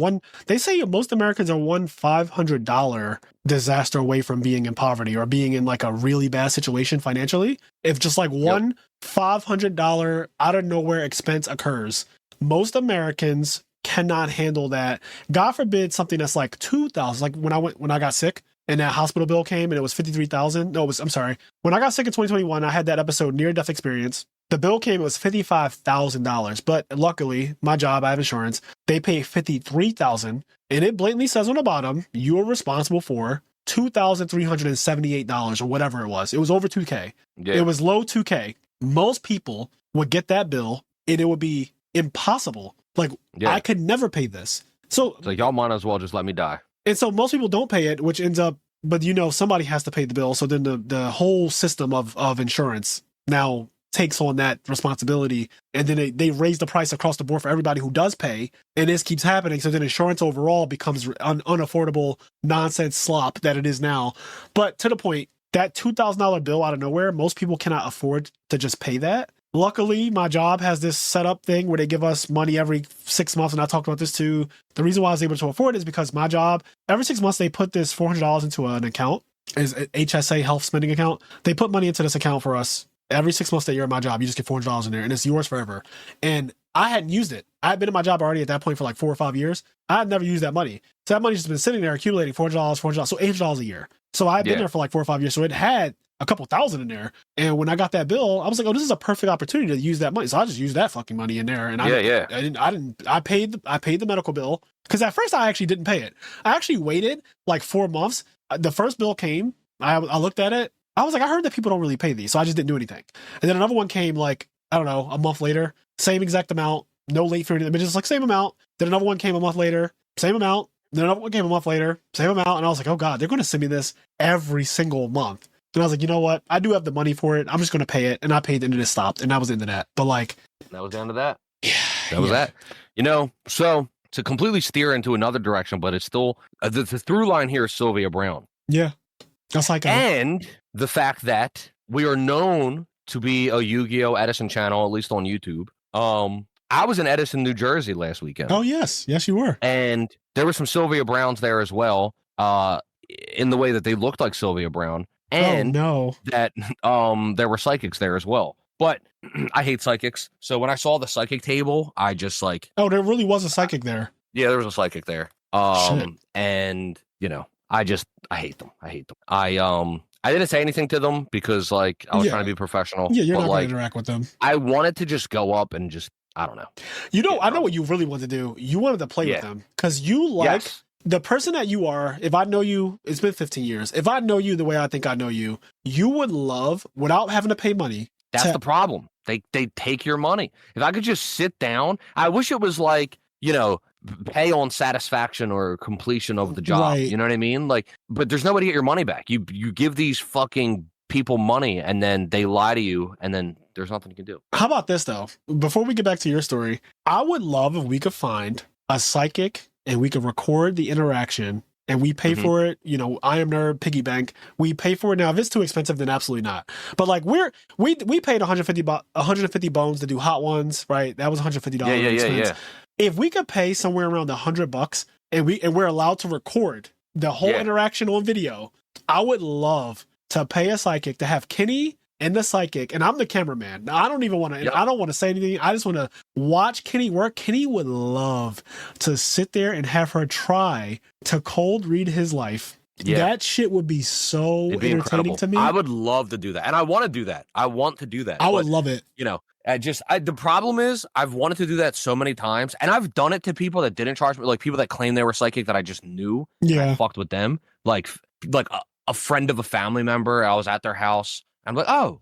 They say most Americans are one $500 disaster away from being in poverty or being in like a really bad situation financially. If just like one $500 out of nowhere expense occurs, most Americans cannot handle that. God forbid something that's like $2,000. Like when I got sick and that hospital bill came and it was $53,000. No, I'm sorry. When I got sick in 2021, I had that episode near death experience. The bill came, it was $55,000. But luckily, my job, I have insurance. They pay $53,000, and it blatantly says on the bottom, you are responsible for $2,378 or whatever it was. It was over $2K. Yeah. It was low $2K. Most people would get that bill, and it would be impossible. Like, I could never pay this. So it's like, y'all might as well just let me die. And so most people don't pay it, which ends up, but somebody has to pay the bill. So then the whole system of insurance now takes on that responsibility. And then they raise the price across the board for everybody who does pay. And this keeps happening. So then insurance overall becomes unaffordable nonsense slop that it is now. But to the point, that $2,000 bill out of nowhere, most people cannot afford to just pay that. Luckily, my job has this setup thing where they give us money every 6 months, and I talked about this too. The reason why I was able to afford it is because my job, every 6 months, they put this $400 into an account, is an HSA health spending account. They put money into this account for us. Every 6 months that you're at my job, you just get $400 in there, and it's yours forever. And I hadn't used it. I had been in my job already at that point for like 4 or 5 years. I had never used that money. So that money's just been sitting there accumulating $400, so $800 a year. So I've been there for like 4 or 5 years. So it had a couple thousand in there. And when I got that bill, I was like, oh, this is a perfect opportunity to use that money. So I just used that fucking money in there. And I paid the medical bill, because at first I actually didn't pay it. I actually waited like 4 months. The first bill came. I looked at it. I was like, I heard that people don't really pay these. So I just didn't do anything. And then another one came like, I don't know, a month later, same exact amount, no late fee, but just like same amount. Then another one came a month later, same amount. Then another one came a month later, same amount. And I was like, oh God, they're going to send me this every single month. And I was like, you know what? I do have the money for it. I'm just going to pay it. And I paid, and it just stopped. And that was the end of that. But like, that was the end of that. Yeah. That was that. So to completely steer into another direction, but it's still the through line here is Sylvia Brown. Yeah. That's like, and the fact that we are known to be a Yu-Gi-Oh! Edison channel, at least on YouTube. I was in Edison, New Jersey last weekend. Oh, yes. Yes, you were. And there were some Sylvia Browns there as well, in the way that they looked like Sylvia Brown. And that there were psychics there as well. But I hate psychics. So when I saw the psychic table, I just like... Oh, there really was a psychic there. Yeah, there was a psychic there. And, I hate them. I didn't say anything to them because like I was trying to be professional. Yeah, you're not like, going to interact with them. I wanted to just go up and just, I don't know. I know what you really want to do. You wanted to play with them because you the person that you are. If I know you, it's been 15 years. If I know you the way I think I know you, you would love, without having to pay money. That's the problem. They take your money. If I could just sit down, I wish it was like, pay on satisfaction or completion of the job. Right. You know what I mean? Like, but there's no way to get your money back. You give these fucking people money and then they lie to you and then there's nothing you can do. How about this though? Before we get back to your story, I would love if we could find a psychic and we could record the interaction and we pay for it. IMNerd, piggy bank. We pay for it now. If it's too expensive, then absolutely not. But like we paid 150 bones to do hot ones, right? That was $150 expense. Yeah. If we could pay somewhere around $100 and we're allowed to record the whole interaction on video, I would love to pay a psychic to have Kenny and the psychic, and I'm the cameraman. Now, I don't even want to. I don't want to say anything. I just want to watch Kenny work. Kenny would love to sit there and have her try to cold read his life. Yeah. That shit would be so entertaining incredible. To me. I would love to do that, and I want to do that. I would love it. The problem is I've wanted to do that so many times, and I've done it to people that didn't charge me, like people that claim they were psychic that I just knew. Yeah, I fucked with them. Like a friend of a family member. I was at their house. I'm like, oh,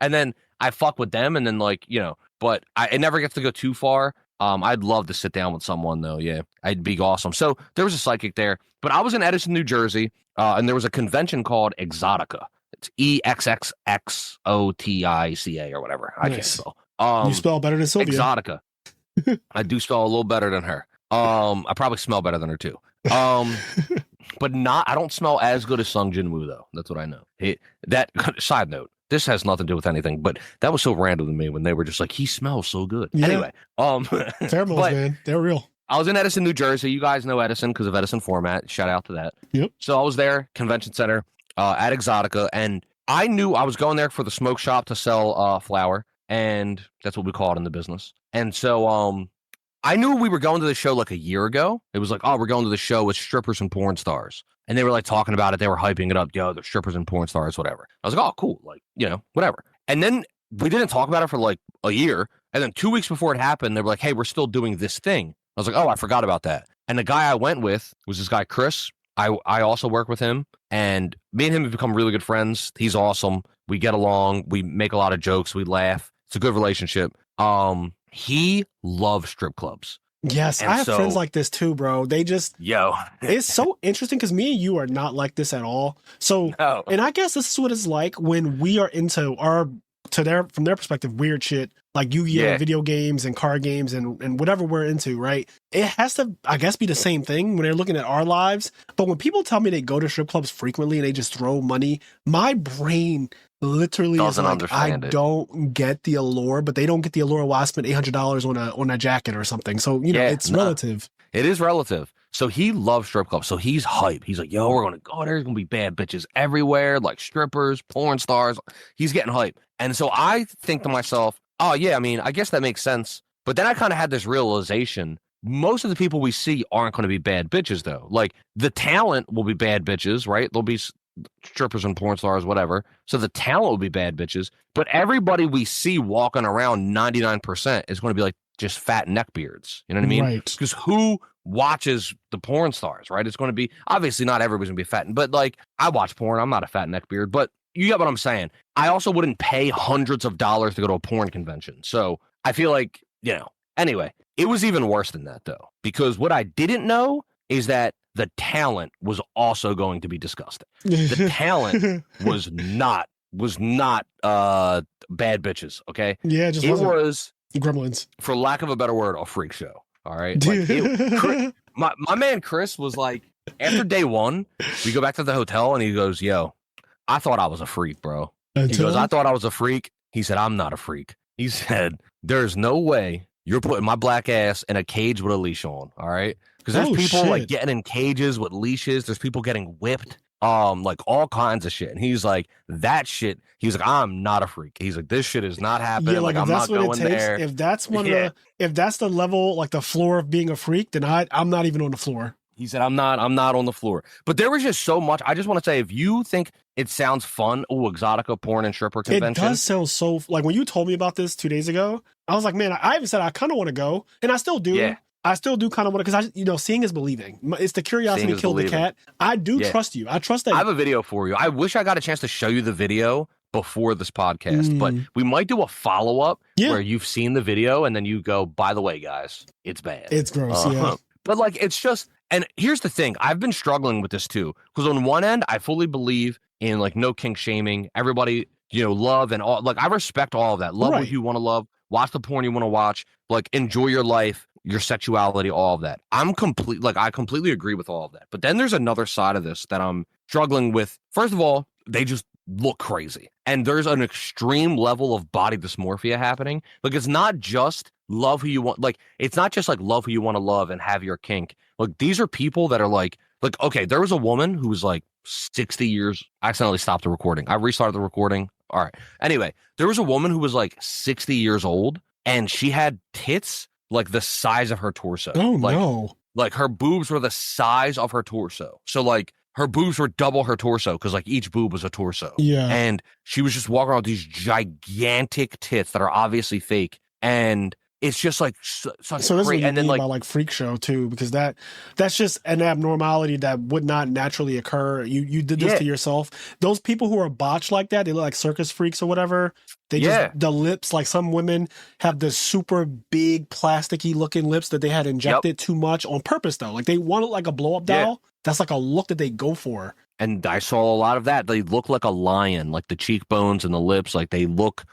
and then I fuck with them, and then but it never gets to go too far. I'd love to sit down with someone though. Yeah, I'd be awesome. So there was a psychic there, but I was in Edison, New Jersey, and there was a convention called Exxxotica. It's Exxxotica or whatever. I can't spell. You spell better than Sylvia. Exxxotica. I do spell a little better than her. I probably smell better than her too. But I don't smell as good as Sung Jin Woo though. That's what I know. That side note. This has nothing to do with anything, but that was so random to me when they were just like, he smells so good. Yeah. Anyway, pheromones, man, they're real. I was in Edison, New Jersey. You guys know Edison because of Edison Format. Shout out to that. Yep. So I was there, convention center, at Exxxotica, and I knew I was going there for the smoke shop to sell flour, and that's what we call it in the business. And so I knew we were going to the show like a year ago. It was like, we're going to the show with strippers and porn stars. And they were like talking about it. They were hyping it up. Yo, the strippers and porn stars, whatever. I was like, oh, cool. Like, whatever. And then we didn't talk about it for like a year. And then 2 weeks before it happened, they were like, hey, we're still doing this thing. I was like, oh, I forgot about that. And the guy I went with was this guy, Chris. I also work with him. And me and him have become really good friends. He's awesome. We get along. We make a lot of jokes. We laugh. It's a good relationship. He loves strip clubs. Yes, and I have friends like this too, bro. They just it's so interesting because me and you are not like this at all. So, and I guess this is what it's like when we are into from their perspective, weird shit like Yu-Gi-Oh, video games and card games and whatever we're into, right? It has to, I guess, be the same thing when they're looking at our lives. But when people tell me they go to strip clubs frequently and they just throw money, my brain literally doesn't is like, understand it. Don't get the allure, but they don't get the allure while I spent $800 on a jacket or something. So, it's relative. It is relative. So he loves strip clubs. So he's hype. He's like, yo, we're going to go. There's going to be bad bitches everywhere, like strippers, porn stars. He's getting hype. And so I think to myself, oh, yeah, I mean, I guess that makes sense. But then I kind of had this realization. Most of the people we see aren't going to be bad bitches, though. Like, the talent will be bad bitches, right? There'll be strippers and porn stars, whatever. So the talent will be bad bitches. But everybody we see walking around, 99%, is going to be like just fat neckbeards. You know what I mean? Right. Because who watches the porn stars, right? It's going to be, obviously not everybody's going to be fat, but like, I watch porn. I'm not a fat neckbeard, but you get what I'm saying. I also wouldn't pay hundreds of dollars to go to a porn convention. So I feel like, anyway, it was even worse than that though, because what I didn't know is that the talent was also going to be disgusting. The talent was not bad bitches. Okay. Yeah. It was gremlins, for lack of a better word, a freak show. All right. Like my man, Chris, was like, after day one, we go back to the hotel and he goes, yo, I thought I was a freak, bro. He goes, I thought I was a freak. He said, I'm not a freak. He said, there's no way you're putting my black ass in a cage with a leash on. All right. Because there's people like getting in cages with leashes. There's people getting whipped. Like all kinds of shit. And he's like, that shit. He's like, I'm not a freak. He's like, this shit is not happening. Yeah, like I'm not going there. If that's if that's the level, like the floor of being a freak, then I'm not even on the floor. He said, I'm not on the floor. But there was just so much. I just want to say, if you think it sounds fun, Exxxotica porn and stripper convention. It does sound so, like when you told me about this 2 days ago, I was like, man, I even said I kind of want to go. And I still do. Yeah. I still do kind of want to, because seeing is believing. It's the curiosity killed the cat. I do trust you. I trust that. I have a video for you. I wish I got a chance to show you the video before this podcast, but we might do a follow-up where you've seen the video and then you go, by the way, guys, it's bad. It's gross, yeah. But like, it's just, and here's the thing. I've been struggling with this too, because on one end, I fully believe in like no kink shaming, everybody, love and all, like I respect all of that. Love what you want to love, watch the porn you want to watch, like enjoy your life, your sexuality, all of that. I completely agree with all of that. But then there's another side of this that I'm struggling with. First of all, they just look crazy. And there's an extreme level of body dysmorphia happening. Like, it's not just love who you want. Like, it's not just like love who you want to love and have your kink. Like, these are people that are like, okay, there was a woman who was like 60 years. I accidentally stopped the recording. I restarted the recording. All right. Anyway, there was a woman who was like 60 years old and she had tits like the size of her torso. Oh, like, no. Like, her boobs were the size of her torso. So, like, her boobs were double her torso because, like, each boob was a torso. Yeah. And she was just walking around with these gigantic tits that are obviously fake. And it's just, like, such so this is what you mean by, like, freak show, too, because that's just an abnormality that would not naturally occur. You did this to yourself. Those people who are botched like that, they look like circus freaks or whatever. They just, the lips, like some women have the super big plasticky looking lips that they had injected too much on purpose, though. Like, they want it like a blow up doll. That's like a look that they go for. And I saw a lot of that. They look like a lion, like the cheekbones and the lips. Like, they look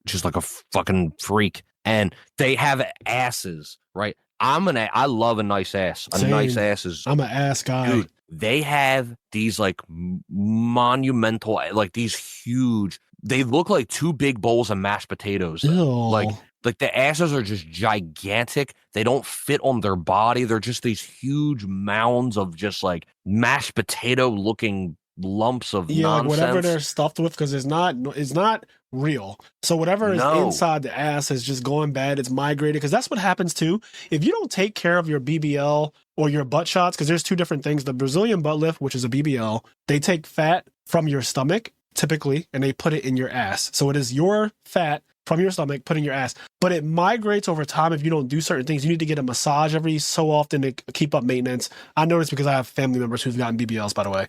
just like a fucking freak. And they have asses, right? I love a nice ass. A nice ass is. I'm an ass guy. Dude, they have these like monumental, like these huge. They look like two big bowls of mashed potatoes. Like the asses are just gigantic. They don't fit on their body. They're just these huge mounds of just like mashed potato looking lumps of nonsense. Like whatever they're stuffed with, because it's not real. So whatever is inside the ass is just going bad. It's migrated, because that's what happens too. If you don't take care of your BBL or your butt shots, because there's two different things. The Brazilian butt lift, which is a BBL, they take fat from your stomach typically, and they put it in your ass. So it is your fat from your stomach put in your ass, but it migrates over time if you don't do certain things. You need to get a massage every so often to keep up maintenance. I noticed because I have family members who've gotten BBLs, by the way.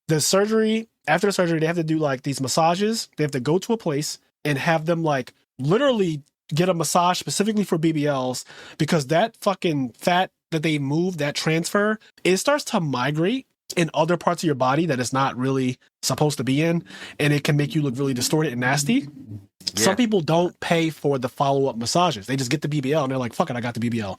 The surgery, after the surgery, they have to do like these massages. They have to go to a place and have them like literally get a massage specifically for BBLs, because that fucking fat that they move, that transfer, it starts to migrate in other parts of your body that it's not really supposed to be in, and it can make you look really distorted and nasty. Some people don't pay for the follow-up massages. They just get the BBL and they're like, fuck it, I got the BBL.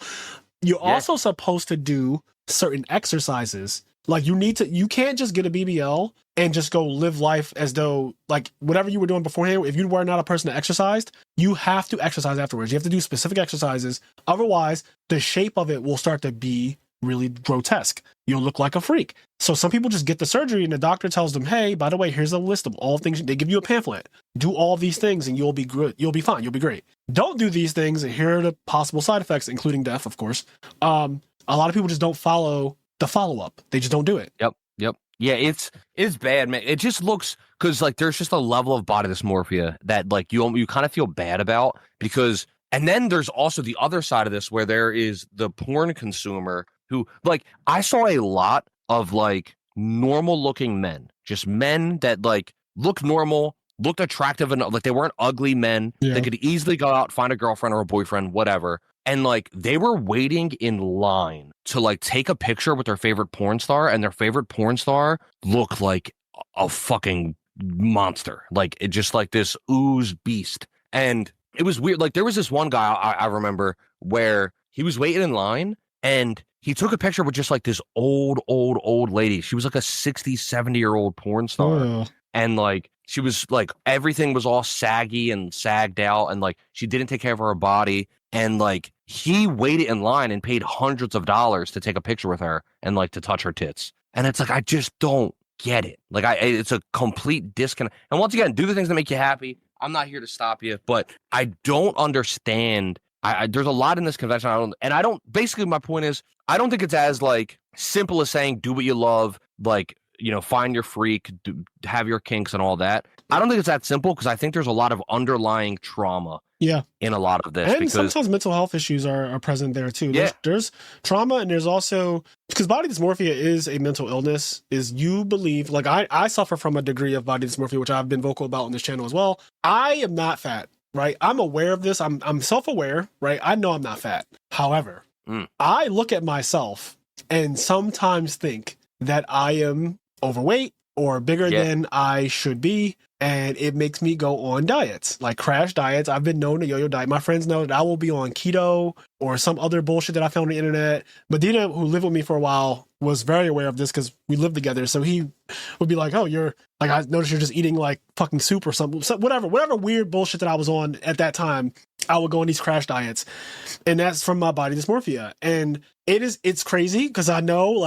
You're also supposed to do certain exercises. Like you can't just get a BBL and just go live life as though like whatever you were doing beforehand. If you were not a person that exercised, you have to exercise afterwards. You have to do specific exercises. Otherwise, the shape of it will start to be really grotesque. You'll look like a freak. So some people just get the surgery and the doctor tells them, hey, by the way, here's a list of all things. They give you a pamphlet. Do all these things and you'll be good. You'll be fine. You'll be great. Don't do these things and here are the possible side effects, including death, of course. A lot of people just don't follow the follow-up. They just don't do it. Yep. Yeah, it's bad, man. It just looks, because like there's just a level of body dysmorphia that like you kind of feel bad about, because, and then there's also the other side of this where there is the porn consumer who, like, I saw a lot of like normal looking men, just men that like looked normal, looked attractive, and like they weren't ugly men. They could easily go out, find a girlfriend or a boyfriend, whatever. And like they were waiting in line to like take a picture with their favorite porn star, and their favorite porn star looked like a fucking monster. Like it just like this ooze beast. And it was weird. Like there was this one guy I remember where he was waiting in line and he took a picture with just like this old lady. She was like a 60, 70-year-old porn star. And like she was like, everything was all saggy and sagged out, and like she didn't take care of her body. And like he waited in line and paid hundreds of dollars to take a picture with her and like to touch her tits. And it's like, I just don't get it. Like it's a complete disconnect. And once again, do the things that make you happy. I'm not here to stop you, but I don't understand there's a lot in this convention. Basically my point is, I don't think it's as like simple as saying, do what you love, like, find your freak, have your kinks and all that. I don't think it's that simple, because I think there's a lot of underlying trauma in a lot of this. And because sometimes mental health issues are present there too. Yeah. There's trauma, and there's also, because body dysmorphia is a mental illness, is you believe, like I suffer from a degree of body dysmorphia, which I've been vocal about on this channel as well. I am not fat, right? I'm aware of this. I'm self-aware, right? I know I'm not fat. However, I look at myself and sometimes think that I am overweight or bigger than I should be, and it makes me go on diets, like crash diets. I've been known to yo-yo diet. My friends know that I will be on keto or some other bullshit that I found on the internet. Medina, who lived with me for a while, was very aware of this because we lived together. So he would be like, oh, you're like, I noticed you're just eating like fucking soup or something. So whatever weird bullshit that I was on at that time, I would go on these crash diets. And that's from my body dysmorphia. And it's crazy because I know.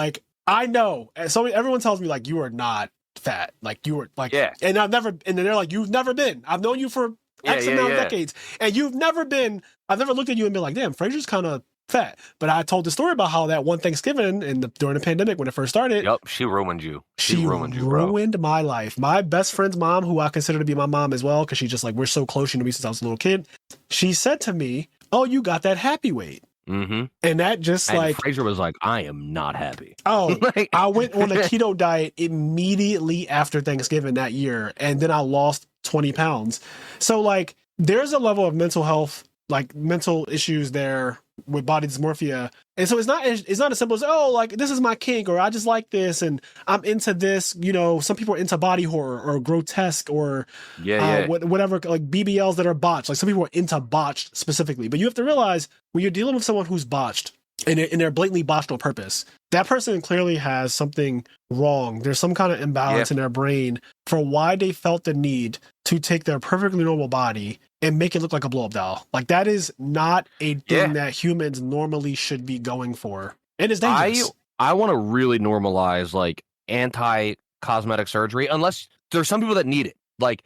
And so everyone tells me like, you are not fat, like you were like, and then they're like, you've never been. I've known you for X amount of decades, and I've never looked at you and been like, damn, Frazier's kind of fat. But I told the story about how that one Thanksgiving during the pandemic when it first started. Yep, she ruined you. She ruined my life. My best friend's mom, who I consider to be my mom as well, because she's just like, we're so close. She knew me since I was a little kid. She said to me, "Oh, you got that happy weight." Mm-hmm. And that just like Frazier was like, I am not happy. Oh, I went on a keto diet immediately after Thanksgiving that year, and then I lost 20 pounds. So like, there's a level of mental health, like mental issues there with body dysmorphia. And so it's not as simple as, oh, like this is my kink, or I just like this and I'm into this. Some people are into body horror or grotesque or whatever, like BBLs that are botched. Like some people are into botched specifically, but you have to realize when you're dealing with someone who's botched and they're blatantly botched on purpose, that person clearly has something wrong. There's some kind of imbalance in their brain for why they felt the need to take their perfectly normal body and make it look like a blow-up doll. Like that is not a thing that humans normally should be going for. And it's dangerous. I want to really normalize like anti-cosmetic surgery, unless there's some people that need it. Like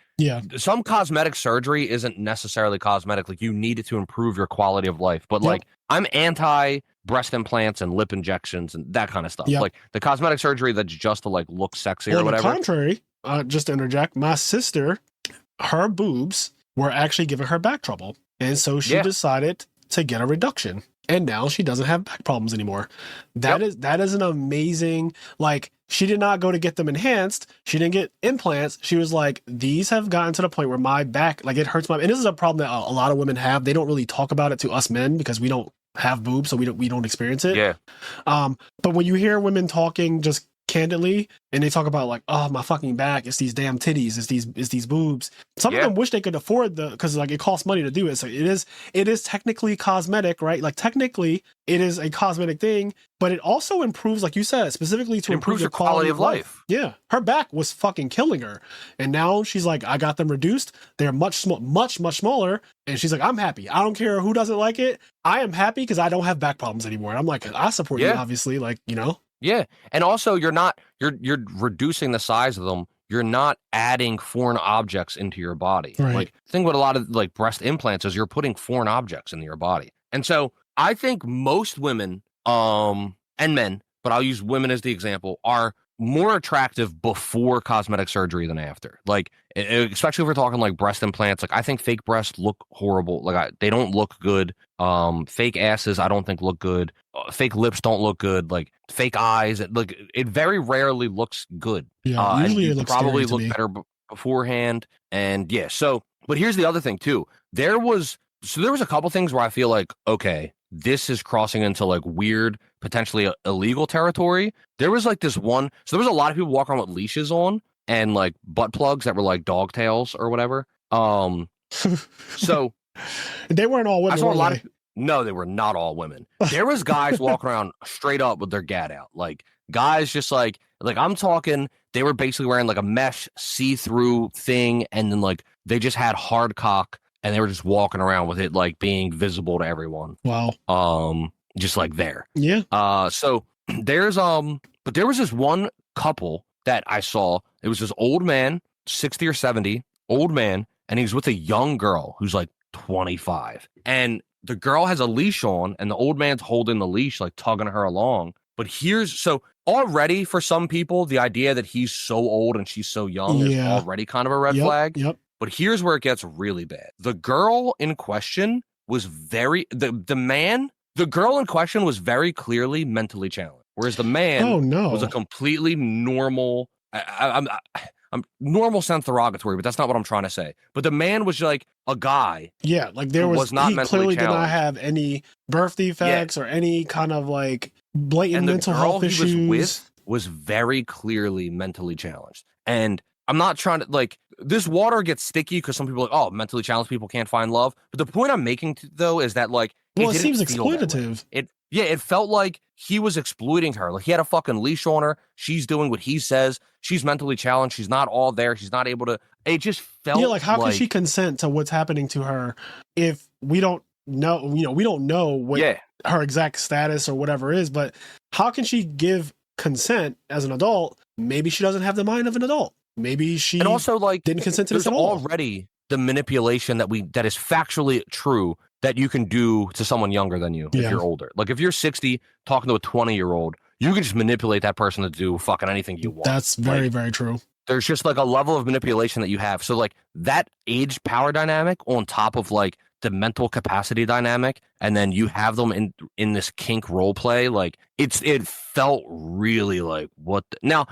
some cosmetic surgery isn't necessarily cosmetic. Like you need it to improve your quality of life. But like I'm anti breast implants and lip injections and that kind of stuff. Like the cosmetic surgery that's just to like look sexy or whatever. On the contrary, just to interject, my sister, her boobs were actually giving her back trouble. And so she decided to get a reduction. And now she doesn't have back problems anymore. That is an amazing, like, she did not go to get them enhanced. She didn't get implants. She was like, these have gotten to the point where my back, like it hurts and this is a problem that a lot of women have. They don't really talk about it to us men because we don't have boobs, so we don't experience it. Yeah. But when you hear women talking just candidly and they talk about like, oh, my fucking back, it's these damn titties, it's these boobs. Some of them wish they could afford because like it costs money to do it. So it is technically cosmetic, right? Like technically it is a cosmetic thing, but it also improves, like you said, specifically to improve your quality of life. Yeah. Her back was fucking killing her. And now she's like, I got them reduced. They're much smaller. And she's like, I'm happy. I don't care who doesn't like it. I am happy because I don't have back problems anymore. And I'm like, I support you, obviously. Like, Yeah. And also you're reducing the size of them. You're not adding foreign objects into your body. Right. Like the thing with a lot of like breast implants is you're putting foreign objects into your body. And so I think most women, and men, but I'll use women as the example, are more attractive before cosmetic surgery than after. Like, especially if we're talking like breast implants, like I think fake breasts look horrible. Like they don't look good. Fake asses, I don't think look good. Fake lips don't look good. Like fake eyes, it very rarely looks good. Yeah, usually it looks probably look better beforehand. And but here's the other thing too. There was a couple things where I feel like, okay, this is crossing into like weird, potentially illegal territory. There was like this one. So there was a lot of people walking around with leashes on and like butt plugs that were like dog tails or whatever. So they weren't all women. I saw a lot of. No, they were not all women. There was guys walking around straight up with their gat out. Like guys just like I'm talking, they were basically wearing like a mesh see-through thing. And then like they just had hard cock and they were just walking around with it like being visible to everyone. Wow. Just like there. Yeah. So there's but there was this one couple that I saw. It was this old man, 60 or 70, old man, and he was with a young girl who's like 25. And the girl has a leash on and the old man's holding the leash, like tugging her along. But so already for some people, the idea that he's so old and she's so young is already kind of a red flag. Yep. But here's where it gets really bad. The girl in question was the girl in question was very clearly mentally challenged, whereas the man was a completely normal. I'm normal sounds derogatory, but that's not what I'm trying to say. But the man was like a guy. Yeah, like there was not he mentally clearly challenged. did not have any birth defects or any kind of like blatant mental health issues. And the girl he was with was very clearly mentally challenged. And I'm not trying to like this water gets sticky because some people are like, oh, mentally challenged people can't find love. But the point I'm making though is that like it seems exploitative. It felt like he was exploiting her. Like he had a fucking leash on her. She's doing what he says. She's mentally challenged. She's not all there. She's not able to. It just felt like how can she consent to what's happening to her if we don't know? We don't know what her exact status or whatever is. But how can she give consent as an adult? Maybe she doesn't have the mind of an adult. Maybe she and also like didn't consent to this at all. Already the manipulation that is factually true that you can do to someone younger than you if you're older. Like if you're 60 talking to a 20-year-old, you can just manipulate that person to do fucking anything you want. That's very, very true. There's just like a level of manipulation that you have. So like that age power dynamic on top of like the mental capacity dynamic, and then you have them in this kink role play, like it felt really like what now,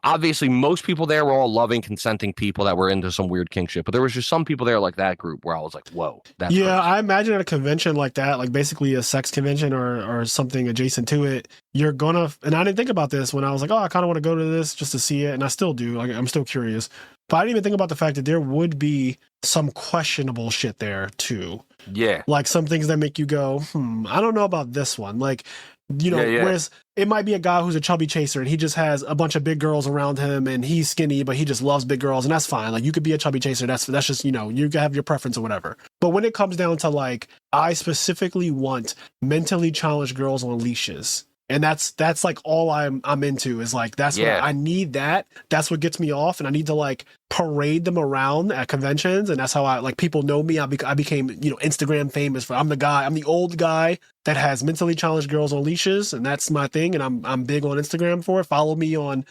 obviously most people there were all loving, consenting people that were into some weird kink shit, but there was just some people there like that group where I was like, whoa, that's crazy. I imagine at a convention like that, like basically a sex convention or something adjacent to it, you're gonna, and I didn't think about this when I was like, oh, I kind of want to go to this just to see it, and I still do, like I'm still curious. But I didn't even think about the fact that there would be some questionable shit there too. Yeah. Like some things that make you go, I don't know about this one. Like, whereas it might be a guy who's a chubby chaser and he just has a bunch of big girls around him and he's skinny, but he just loves big girls, and that's fine. Like you could be a chubby chaser. That's just, you have your preference or whatever. But when it comes down to like, I specifically want mentally challenged girls on leashes. And that's like all I'm into is like, that's what I need. That's what gets me off. And I need to like parade them around at conventions. And that's how I like people know me. I became, Instagram famous I'm the old guy that has mentally challenged girls on leashes. And that's my thing. And I'm big on Instagram for it. Follow me on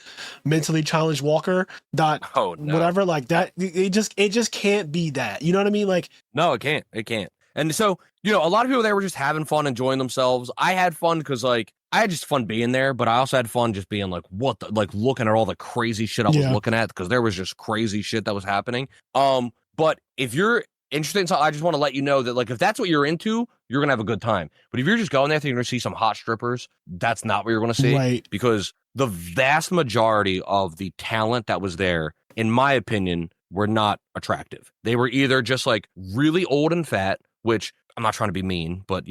mentally challenged walker whatever like that. It just can't be that. You know what I mean? Like, no, it can't. And so, a lot of people there were just having fun, enjoying themselves. I had fun because like, I had just fun being there, but I also had fun just being like, looking at all the crazy shit I was looking at, because there was just crazy shit that was happening. But if you're interested in something, I just want to let you know that like, if that's what you're into, you're going to have a good time. But if you're just going there thinking you're going to see some hot strippers, that's not what you're going to see. Right. Because the vast majority of the talent that was there, in my opinion, were not attractive. They were either just like really old and fat, which I'm not trying to be mean, but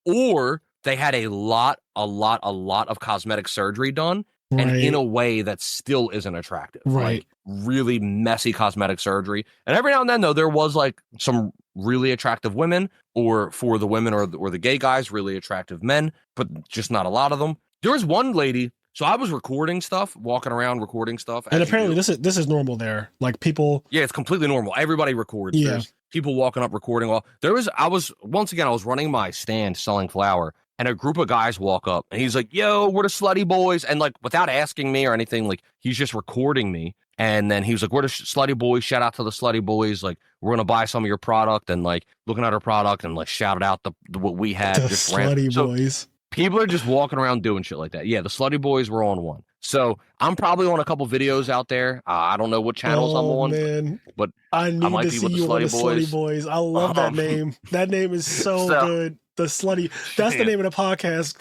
or they had a lot of cosmetic surgery done, and in a way that still isn't attractive. Right. Like really messy cosmetic surgery. And every now and then, though, there was like some really attractive women, or for the women or the gay guys, really attractive men, but just not a lot of them. There was one lady. So I was recording stuff, walking around recording stuff. And apparently this is normal there. Like people. Yeah, it's completely normal. Everybody records. Yeah. There's people walking up recording. I was running my stand selling flour, and a group of guys walk up, and he's like, yo, we're the Slutty boys. And like, without asking me or anything, like he's just recording me. And then he was like, we're the Slutty boys. Shout out to the Slutty boys. Like, we're going to buy some of your product, and like looking at our product and like shouted out what we had. The just Slutty boys. People are just walking around doing shit like that. Yeah, the Slutty boys were on one. So I'm probably on a couple videos out there. I don't know what channels I'm on, man. but I need to see you on the Slutty boys. I love that name. That name is so good. The Slutty. That's the name of the podcast.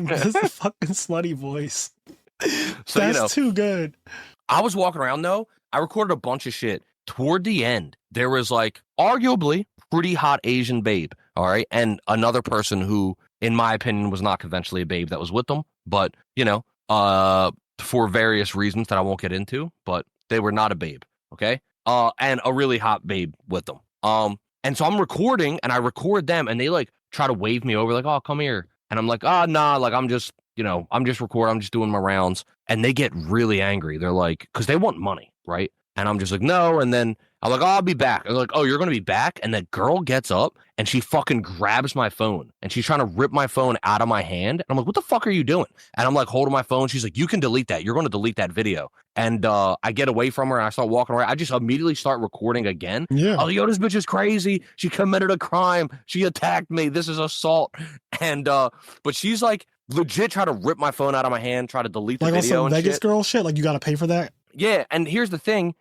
That's the fucking Slutty boys. So, that's too good. I was walking around though. I recorded a bunch of shit. Toward the end, there was like arguably pretty hot Asian babe. All right, and another person who, in my opinion, was not conventionally a babe that was with them, but for various reasons that I won't get into, but they were not a babe, okay? And a really hot babe with them. And so I'm recording, and I record them, and they like try to wave me over, like, oh, come here. And I'm like, nah, like I'm just recording, I'm just doing my rounds. And they get really angry. They're like, because they want money, right? And I'm just like, no. And then I'm like, oh, I'll be back. And they're like, oh, you're going to be back? And that girl gets up and she fucking grabs my phone and she's trying to rip my phone out of my hand. And I'm like, what the fuck are you doing? And I'm like holding my phone. She's like, you can delete that. You're going to delete that video. And I get away from her and I start walking away. I just immediately start recording again. Yeah. Oh, yo, this bitch is crazy. She committed a crime. She attacked me. This is assault. And but she's like legit trying to rip my phone out of my hand, try to delete the like video. on some and Vegas shit. girl shit. Like you got to pay for that. Yeah. And here's the thing.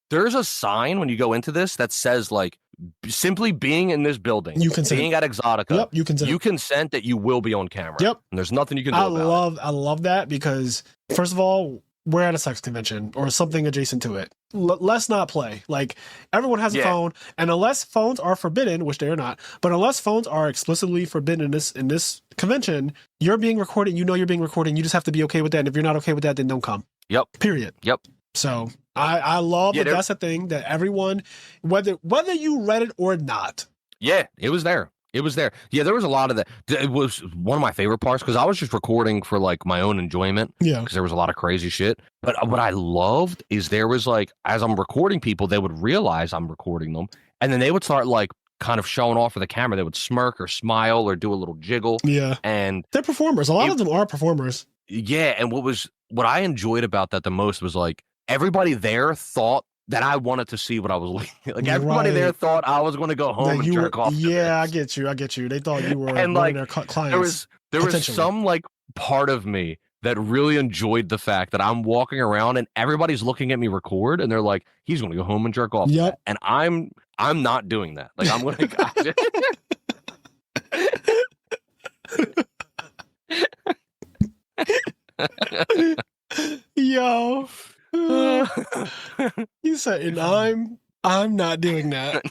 There's a sign when you go into this that says like simply being in this building, You consent. being at Exxxotica, Yep, you consent. you consent that you will be on camera. Yep. And there's nothing you can do about it. I love that because first of all, we're at a sex convention or something adjacent to it. Let's not play. Like everyone has a phone, and unless phones are forbidden, which they are not, but unless phones are explicitly forbidden in this convention, you're being recorded. You know you're being recorded. You just have to be okay with that. And if you're not okay with that, then don't come. Yep. Period. Yep. So I love that that's a thing that everyone, whether you read it or not. Yeah, it was there. It was there. Yeah, there was a lot of that. It was one of my favorite parts because I was just recording for like my own enjoyment. Yeah. Because there was a lot of crazy shit. But what I loved is there was like, as I'm recording people, they would realize I'm recording them. And then they would start like kind of showing off for the camera. They would smirk or smile or do a little jiggle. Yeah. And they're performers. A lot of them are performers. Yeah. And what I enjoyed about that the most was like everybody there thought that I wanted to see what I was like. Everybody there thought I was going to go home and jerk off. Yeah, I get you. They thought you were and one like of their clients. There was some like part of me that really enjoyed the fact that I'm walking around and everybody's looking at me record and they're like, he's going to go home and jerk off. Yep. And I'm not doing that. Like I'm going to. Yo. You said, and I'm not doing that.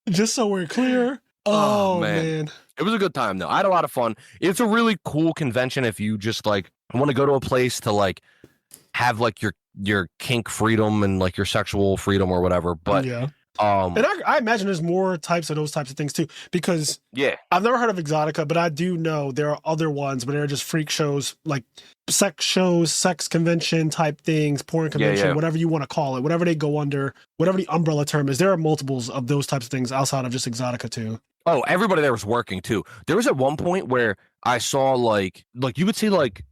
Just so we're clear. Oh man. It was a good time though. I had a lot of fun. It's a really cool convention if you just like want to go to a place to like have like your kink freedom and like your sexual freedom or whatever. But yeah. And I imagine there's more types of those types of things too, because I've never heard of Exxxotica, but I do know there are other ones, but they're just freak shows, like sex shows, sex convention type things, porn convention, whatever you want to call it, whatever they go under, whatever the umbrella term is. There are multiples of those types of things outside of just Exxxotica too. Oh, everybody there was working too. There was at one point where I saw like you would see like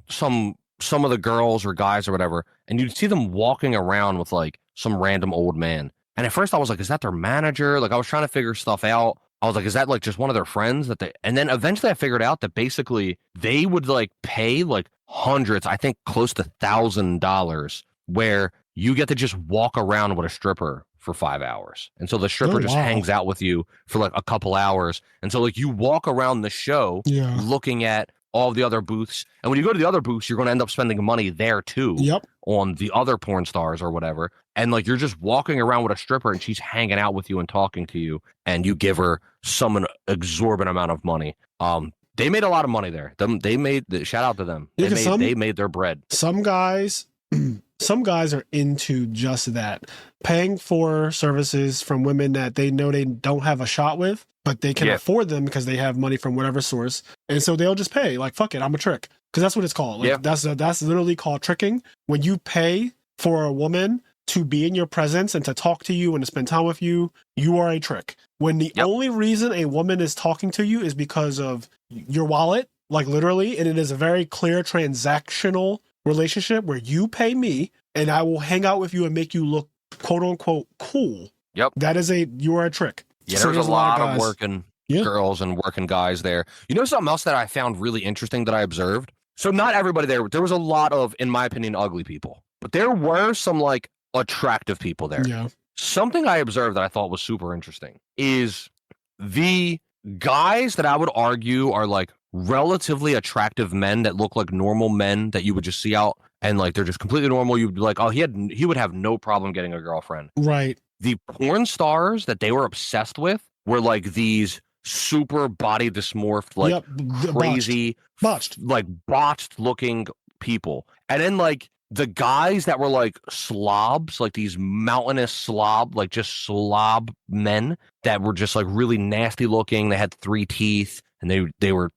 some of the girls or guys or whatever, and you'd see them walking around with like some random old man. And at first I was like, is that their manager? Like I was trying to figure stuff out. I was like, is that like just one of their friends and then eventually I figured out that basically they would like pay like hundreds, I think close to $1,000 where you get to just walk around with a stripper for 5 hours. And so the stripper just hangs out with you for like a couple hours. And so like you walk around the show looking at all the other booths. And when you go to the other booths, you're going to end up spending money there too on the other porn stars or whatever. And like you're just walking around with a stripper and she's hanging out with you and talking to you and you give her an exorbitant amount of money. They made a lot of money there. Shout out to them. They made their bread. Some guys are into just that, paying for services from women that they know they don't have a shot with, but they can afford them because they have money from whatever source. And so they'll just pay like, fuck it, I'm a trick. Because that's what it's called. Like, that's literally called tricking. When you pay for a woman to be in your presence and to talk to you and to spend time with you, you are a trick. When the only reason a woman is talking to you is because of your wallet, like literally, and it is a very clear transactional relationship where you pay me and I will hang out with you and make you look quote unquote cool. Yep. You are a trick. Yeah, so there's a lot of working girls and working guys there. You know something else that I found really interesting that I observed? So not everybody there was a lot of, in my opinion, ugly people. But there were some like attractive people there. Yeah. Something I observed that I thought was super interesting is the guys that I would argue are like relatively attractive men that look like normal men that you would just see out and like they're just completely normal. You'd be like, oh, he would have no problem getting a girlfriend. Right. The porn stars that they were obsessed with were like these super body dysmorphed, like crazy, botched looking people. And then like the guys that were like slobs, like these mountainous like just slob men that were just like really nasty looking. They had 3 teeth and they were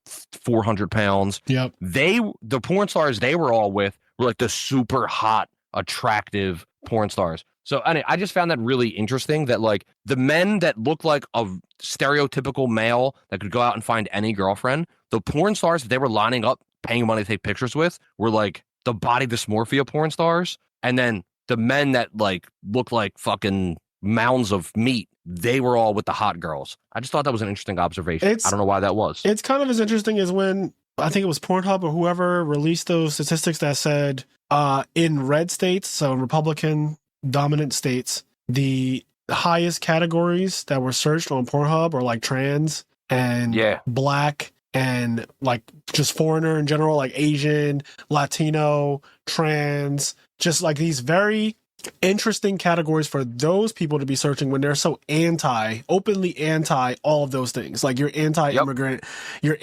400 pounds. Yep. The porn stars they were all with were like the super hot, attractive porn stars. So anyway, I just found that really interesting that like the men that look like a stereotypical male that could go out and find any girlfriend, the porn stars that they were lining up paying money to take pictures with were like the body dysmorphia porn stars. And then the men that like look like fucking mounds of meat, they were all with the hot girls. I just thought that was an interesting observation. I don't know why that was. It's kind of as interesting as when I think it was Pornhub or whoever released those statistics that said in red states, so Republican dominant states, the highest categories that were searched on Pornhub are like trans and black and like just foreigner in general, like Asian, Latino, trans, just like these very interesting categories for those people to be searching when they're so openly anti all of those things. Like you're anti-immigrant, you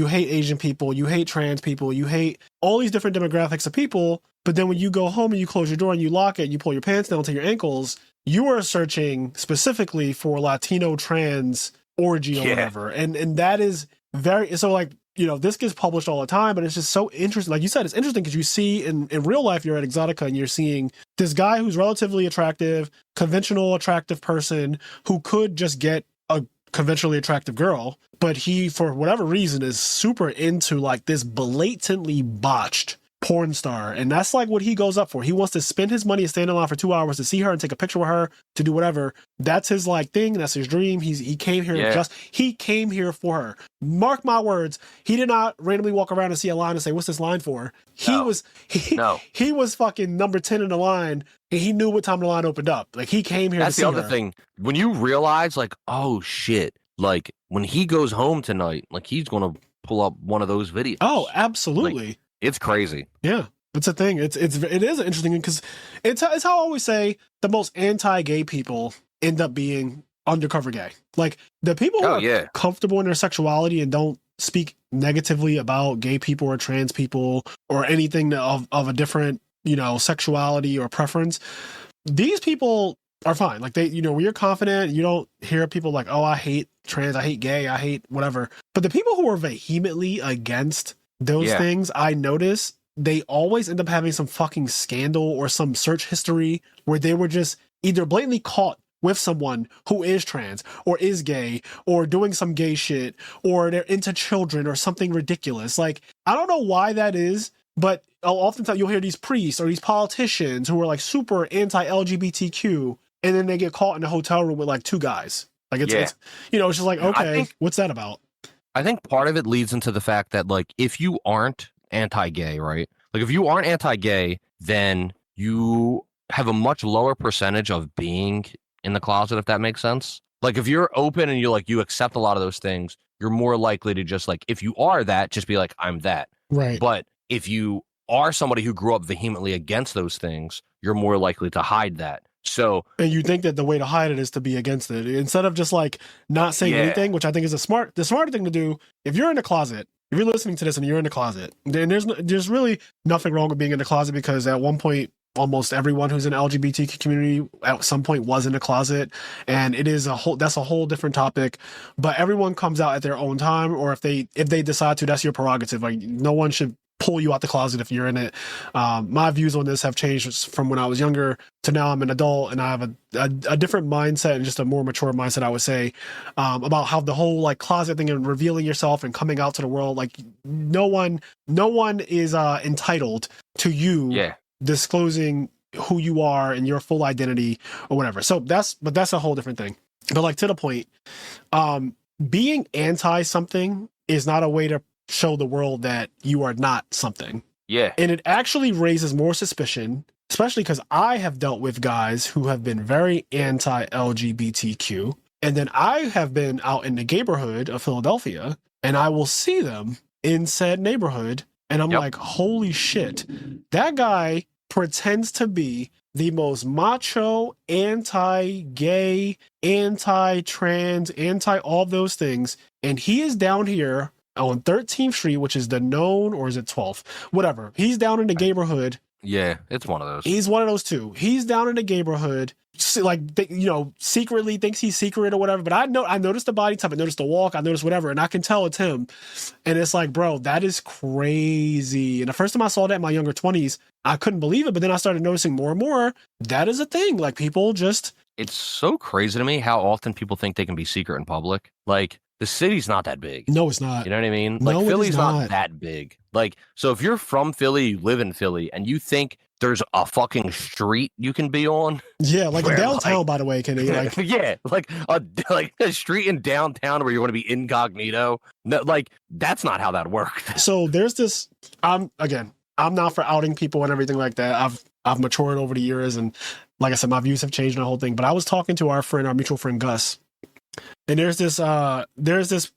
hate Asian people, you hate trans people, you hate all these different demographics of people. But then when you go home and you close your door and you lock it, and you pull your pants down to your ankles, you are searching specifically for Latino trans orgy or whatever. And that is very, so like, this gets published all the time, but it's just so interesting. Like you said, it's interesting because you see in real life, you're at Exxxotica and you're seeing this guy who's relatively attractive, conventional attractive person who could just get a conventionally attractive girl, but he, for whatever reason, is super into like this blatantly botched porn star. And that's like what he goes up for. He wants to spend his money and stand in line for 2 hours to see her and take a picture with her, to do whatever. That's his like thing. That's his dream. He came here he came here for her. Mark my words. He did not randomly walk around and see a line and say, what's this line for? He was fucking number 10 in the line, and he knew what time the line opened up. Like he came here to see her. That's the other thing. When you realize like, oh shit, like when he goes home tonight, like he's going to pull up one of those videos. Oh, absolutely. Like, it's crazy. Yeah, it's a thing. It is an interesting thing because it's how I always say the most anti-gay people end up being undercover gay. Like the people who are comfortable in their sexuality and don't speak negatively about gay people or trans people or anything of a different, sexuality or preference. These people are fine. Like they, when you're confident, you don't hear people like, oh, I hate trans, I hate gay, I hate whatever. But the people who are vehemently against those things, I notice they always end up having some fucking scandal or some search history where they were just either blatantly caught with someone who is trans or is gay or doing some gay shit or they're into children or something ridiculous. Like, I don't know why that is, but oftentimes you'll hear these priests or these politicians who are like super anti-LGBTQ and then they get caught in a hotel room with like 2 guys. Like it's it's just like, okay, what's that about? I think part of it leads into the fact that, like, if you aren't anti-gay, right? Like, if you aren't anti-gay, then you have a much lower percentage of being in the closet, if that makes sense. Like, if you're open and you accept a lot of those things, you're more likely to just, like, if you are that, just be like, I'm that. Right. But if you are somebody who grew up vehemently against those things, you're more likely to hide that. So, and you think that the way to hide it is to be against it instead of just like not saying anything, which I think is the smarter thing to do. If you're in the closet, if you're listening to this and you're in the closet, then there's really nothing wrong with being in the closet, because at one point, almost everyone who's in the LGBTQ community at some point was in the closet, and that's a whole different topic. But everyone comes out at their own time, or if they decide to, that's your prerogative. Like no one should pull you out the closet if you're in it. My views on this have changed from when I was younger to now I'm an adult, and I have a different mindset and just a more mature mindset, I would say, about how the whole like closet thing and revealing yourself and coming out to the world. Like no one is entitled to you disclosing who you are and your full identity or whatever. So that's a whole different thing. But like to the point, being anti something is not a way to show the world that you are not something. Yeah. And it actually raises more suspicion, especially because I have dealt with guys who have been very anti-LGBTQ. And then I have been out in the neighborhood of Philadelphia, and I will see them in said neighborhood. And I'm like, holy shit, that guy pretends to be the most macho, anti-gay, anti-trans, anti-all those things. And he is down here on 13th Street, which is the known, or is it 12th? Whatever. He's down in the neighborhood Yeah, it's one of those. He's one of those too. He's down in the neighborhood, like, secretly thinks he's secret or whatever. But I noticed the body type, I noticed the walk, I noticed whatever, and I can tell it's him. And it's like, bro, that is crazy. And the first time I saw that in my younger 20s, I couldn't believe it. But then I started noticing more and more that is a thing. Like, people just. It's so crazy to me how often people think they can be secret in public. Like, the city's not that big. No, it's not. You know what I mean? No, Like, it Philly's is not not that big. Like, so if you're from Philly, you live in Philly, and you think there's a fucking street you can be on. Yeah, like in where, downtown, like, by the way, Kenny. Like, yeah, like a street in downtown where you're going to be incognito. No, like, that's not how that worked. so there's this. I'm not for outing people and everything like that. I've matured over the years, and like I said, my views have changed and the whole thing. But I was talking to our mutual friend Gus, and there's this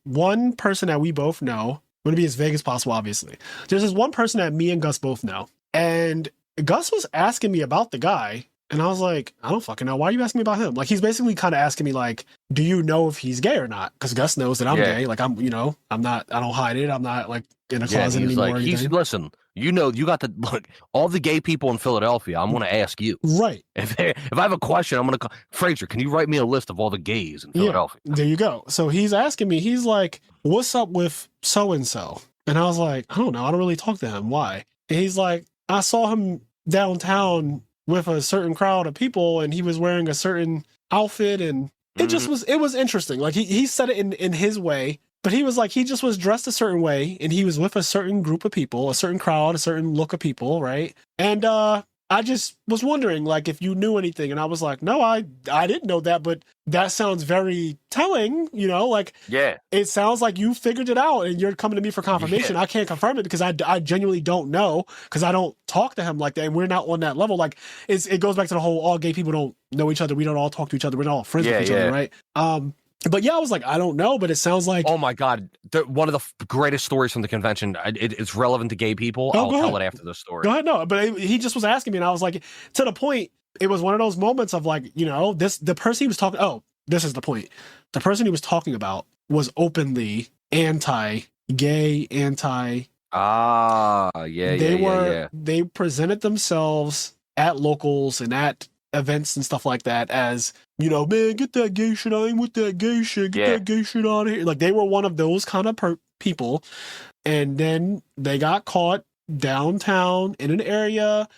one person that we both know. I'm going to be as vague as possible, obviously. There's this one person that me and Gus both know, and Gus was asking me about the guy, and I was like, I don't fucking know. Why are you asking me about him? Like, he's basically kind of asking me, like, do you know if he's gay or not? Because Gus knows that I'm gay. Like, I'm not, I don't hide it. I'm not, like, in a closet anymore. Like, listen, you got the, look, all the gay people in Philadelphia, I'm going to ask you. Right. If I have a question, I'm going to call, Frazier, can you write me a list of all the gays in Philadelphia? Yeah, there you go. So he's asking me, he's like, what's up with so-and-so? And I was like, I don't know. I don't really talk to him. Why? And he's like, I saw him downtown with a certain crowd of people, and he was wearing a certain outfit, and it just was interesting. Like, he said it in his way, but he was like, he just was dressed a certain way, and he was with a certain group of people, a certain crowd, a certain look of people, right? And I just was wondering, like, if you knew anything. And I was like, no, I didn't know that, but that sounds very telling, like, yeah, it sounds like you figured it out and you're coming to me for confirmation. Yeah. I can't confirm it because I genuinely don't know, because I don't talk to him like that, and we're not on that level. Like, it goes back to the whole, all gay people don't know each other. We don't all talk to each other. We're not all friends with each other, right? But yeah, I was like, I don't know, but it sounds like... Oh my God. One of the greatest stories from the convention, it's relevant to gay people. I'll tell it after the story. Go ahead, no. But he just was asking me, and I was like, to the point, it was one of those moments of like, the person he was talking... Oh, this is the point. The person he was talking about was openly anti-gay, anti... They presented themselves at locals and at events and stuff like that as, man, get that gay shit. I ain't with that gay shit. Get that gay shit out of here. Like, they were one of those kind of people. And then they got caught downtown in an area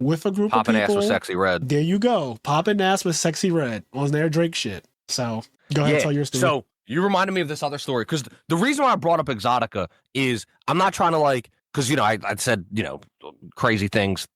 with a group popping of people. Popping ass with Sexy Red. There you go. Popping ass with Sexy Red on their Drake shit. So go ahead and tell your story. So you reminded me of this other story, because the reason why I brought up Exxxotica is I'm not trying to, like, because, I said, crazy things,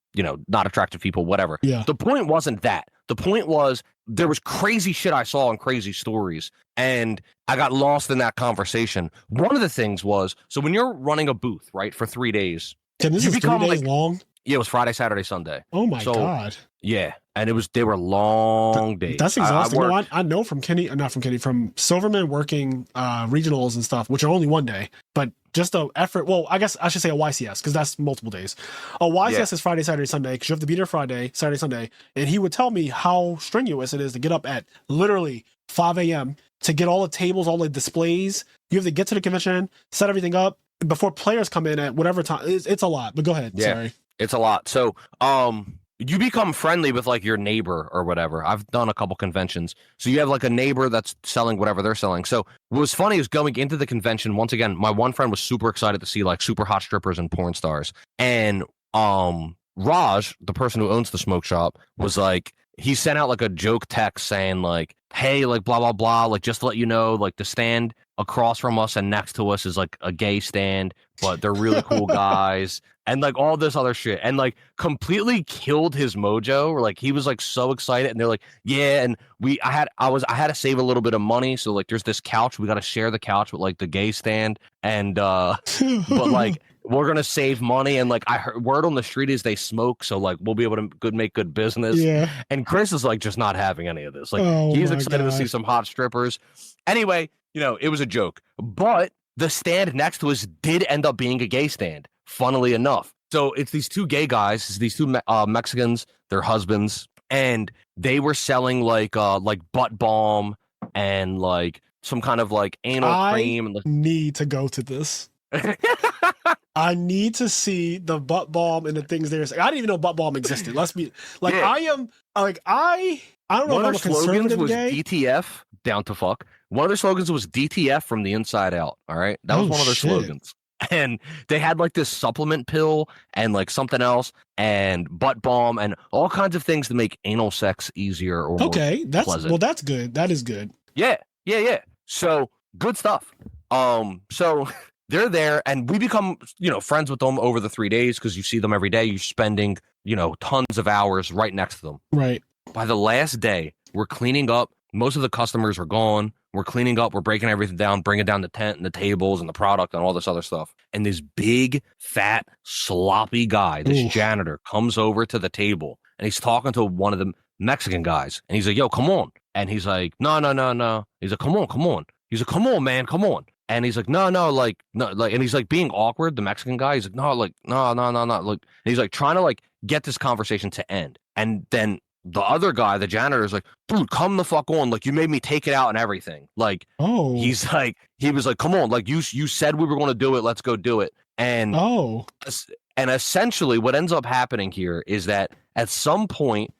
not attractive people, whatever. Yeah. The point wasn't that. The point was there was crazy shit I saw and crazy stories, and I got lost in that conversation. One of the things was, so when you're running a booth, right, for 3 days, Tim, this is 3 days long? Yeah, it was Friday, Saturday, Sunday. Oh my God. Yeah. And they were long days. That's exhausting. I know from from Silverman working regionals and stuff, which are only 1 day, but just the effort. Well, I guess I should say a YCS, because that's multiple days. A YCS is Friday, Saturday, Sunday, because you have to be there Friday, Saturday, Sunday. And he would tell me how strenuous it is to get up at literally 5 a.m. to get all the tables, all the displays. You have to get to the convention, set everything up before players come in at whatever time. It's a lot, but go ahead. Yeah, sorry. It's a lot. So, you become friendly with, like, your neighbor or whatever. I've done a couple conventions. So you have, like, a neighbor that's selling whatever they're selling. So what was funny is going into the convention, once again, my one friend was super excited to see, like, super hot strippers and porn stars. And Raj, the person who owns the smoke shop, was like, he sent out, like, a joke text saying, like, hey, like, blah, blah, blah, like, just to let you know, like, the stand across from us and next to us is, like, a gay stand, but they're really cool guys. And, like, all this other shit, and, like, completely killed his mojo. Or, like, he was, like, so excited, and they're like, yeah, and I had to save a little bit of money, so, like, there's this couch, we got to share the couch with, like, the gay stand, and but, like, we're gonna save money, and, like, I heard word on the street is they smoke, so, like, we'll be able to make good business. Yeah. And Chris is, like, just not having any of this. Like, he's excited to see some hot strippers. Anyway, it was a joke, but the stand next to us did end up being a gay stand, funnily enough. So it's these two gay guys, these two Mexicans, their husbands, and they were selling like butt balm and, like, some kind of, like, anal cream. I need to go to this. I need to see the butt balm and the things there. I didn't even know butt balm existed. Let's be like, I am like, I don't know One if I'm of a their slogans conservative was gay. DTF, down to fuck. One of their slogans was DTF from the inside out. All right. That was one of their slogans. And they had like this supplement pill and like something else and butt balm and all kinds of things to make anal sex easier or more pleasant. Well, that's good. That is good. Yeah. So good stuff. So they're there and we become, friends with them over the 3 days because you see them every day. You're spending, tons of hours right next to them. Right. By the last day, we're cleaning up. Most of the customers are gone. We're cleaning up. We're breaking everything down, bringing down the tent and the tables and the product and all this other stuff. And this big, fat, sloppy guy, this janitor, comes over to the table and he's talking to one of the Mexican guys. And he's like, yo, come on. And he's like, no. He's like, come on. He's like, come on, man, come on. And he's like, no, and he's like being awkward. The Mexican guy, he's like, no, and he's like trying to like get this conversation to end. And then the other guy, the janitor, is like, dude, come the fuck on. Like, you made me take it out and everything. Like, he was like, come on. Like, you said we were going to do it. Let's go do it. And essentially what ends up happening here is that at some point,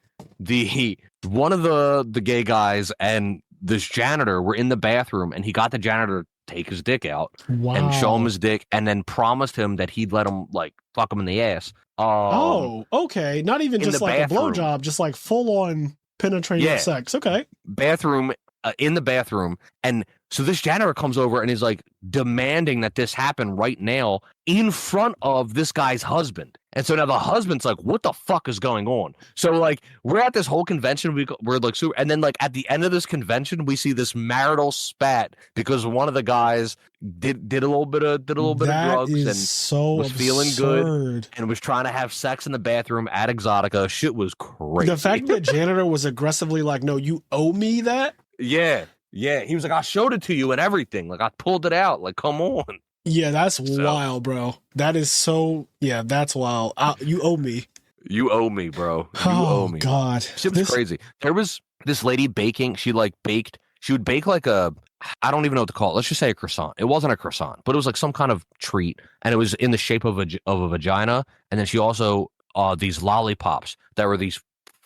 one of the gay guys and this janitor were in the bathroom and he got the janitor to take his dick out and show him his dick and then promised him that he'd let him like fuck him in the ass. Okay. Not even just like a blowjob, just like full on penetrating sex. Okay. Bathroom, in the bathroom. And so this janitor comes over and is like demanding that this happen right now in front of this guy's husband. And so now the husband's like, what the fuck is going on? So like we're at this whole convention. We're like super. And then like at the end of this convention, we see this marital spat because one of the guys did a little bit of drugs and was feeling good and was trying to have sex in the bathroom at Exxotica. Shit was crazy. The fact that janitor was aggressively like, no, you owe me that. Yeah. He was like, I showed it to you and everything. Like I pulled it out. Like, come on. Yeah, that's wild, bro. That is so. Yeah, that's wild. You owe me. You owe me, bro. You owe me. God, shit was crazy. There was this lady baking. She would bake like a. I don't even know what to call it. Let's just say a croissant. It wasn't a croissant, but it was like some kind of treat, and it was in the shape of a vagina. And then she also these lollipops that were these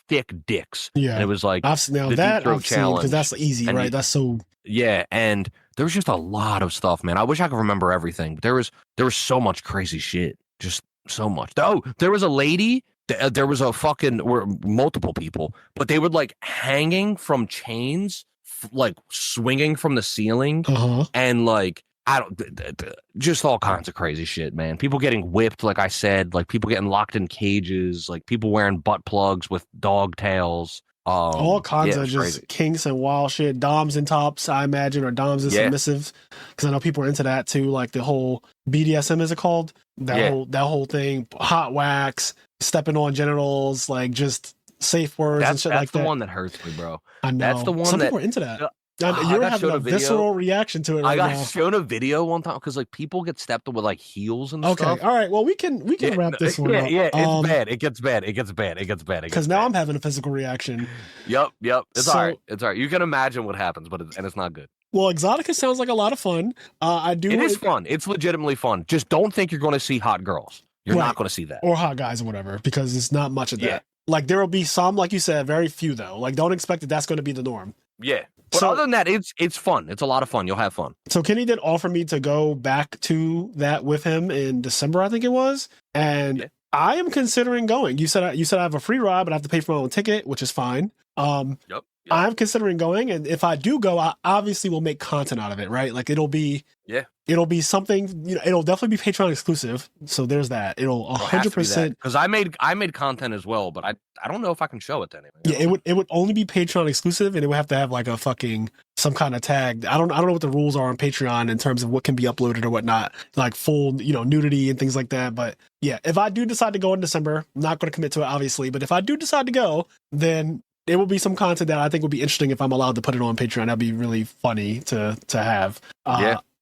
thick dicks. Yeah, and it was like I've seen because that's easy, and right? That's so. Yeah, and there was just a lot of stuff, man. I wish I could remember everything, but there was so much crazy shit, just so much. Oh, there was a lady. There was multiple people, but they would like hanging from chains, like swinging from the ceiling, and like just all kinds of crazy shit, man. People getting whipped, like I said, like people getting locked in cages, like people wearing butt plugs with dog tails. All kinds of just crazy kinks and wild shit. Doms and tops, I imagine, or doms and submissives, because I know people are into that too. Like the whole BDSM, is it called? That whole thing, hot wax, stepping on genitals, like just safe words and shit like that. That's the one that hurts me, bro. I know. That's the one Some people are into that. You're having a visceral reaction to it right now. I got shown a video one time because like people get stepped with like heels and stuff. Okay, all right. Well, we can wrap this one up. Yeah, it's bad. It gets bad. Because now I'm having a physical reaction. Yep. It's all right. It's all right. You can imagine what happens, but it's not good. Well, Exxotica sounds like a lot of fun. It is fun. It's legitimately fun. Just don't think you're going to see hot girls. You're not going to see that. Or hot guys or whatever, because it's not much of that. Like there will be some, like you said, very few though. Like don't expect that's going to be the norm. Yeah. But other than that, it's fun. It's a lot of fun. You'll have fun. So Kenny did offer me to go back to that with him in December, I think it was. And I am considering going. You said I have a free ride, but I have to pay for my own ticket, which is fine. Yep. I'm considering going, and if I do go, I obviously will make content out of it, right? Like it'll be something, it'll definitely be Patreon exclusive. So there's that. It'll 100%. Because I made content as well, but I don't know if I can show it to anyone. Yeah, it would only be Patreon exclusive, and it would have to have like some kind of tag. I don't know what the rules are on Patreon in terms of what can be uploaded or whatnot, like full, nudity and things like that. But yeah, if I do decide to go in December, I'm not going to commit to it, obviously. But if I do decide to go, then it will be some content that I think would be interesting if I'm allowed to put it on Patreon. That'd be really funny to have.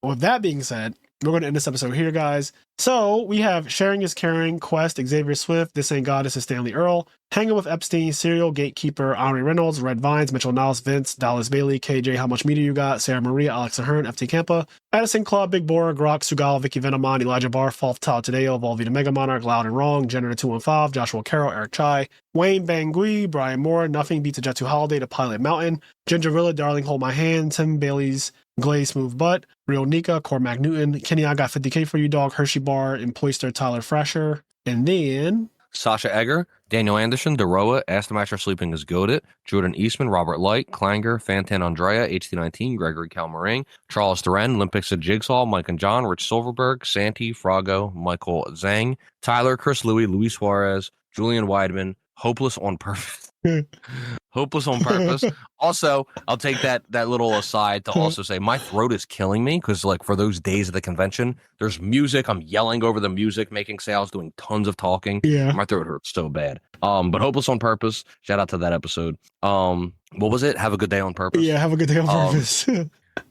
With that being said, we're going to end this episode here, guys. So we have Sharing is Caring, Quest, Xavier Swift, This Ain't God, This is Stanley Earl, Hanging with Epstein, Serial, Gatekeeper, Henri Reynolds, Red Vines, Mitchell Niles, Vince, Dallas Bailey, KJ, How Much Media You Got, Sarah Maria, Alex Ahern, FT Campa, Addison Club, Big Bora, Grok, Sugal, Vicky Venomon, Elijah Barr, Falf Tal Tadeo, Volvita Mega Monarch, Loud and Wrong, Generator 215, Joshua Carroll, Eric Chai, Wayne Bangui, Brian Moore, Nothing Beats a Jet 2 Holiday, The Pilot Mountain, Gingerilla, Darling Hold My Hand, Tim Bailey's Glaze Smooth Butt, Real Nika, Cormac Newton, Kenny, I Got 50K for You, Dog, Hershey Bar, Employster, Tyler Frasher, and then Sasha Egger, Daniel Anderson, Deroa, Aston Master Sleeping is Goated, Jordan Eastman, Robert Light, Klanger, Fantan Andrea, HT19, Gregory Calmaring, Charles Duran, Olympics at Jigsaw, Mike and John, Rich Silverberg, Santi, Frago, Michael Zhang, Tyler, Chris Louie, Luis Suarez, Julian Weidman, Hopeless on Purpose. Hopeless on Purpose. Also, I'll take that little aside to also say my throat is killing me because, like, for those days of the convention, there's music. I'm yelling over the music, making sales, doing tons of talking. Yeah, my throat hurts so bad. But Hopeless on Purpose. Shout out to that episode. What was it? Have a Good Day on Purpose. Yeah, Have a Good Day on Purpose.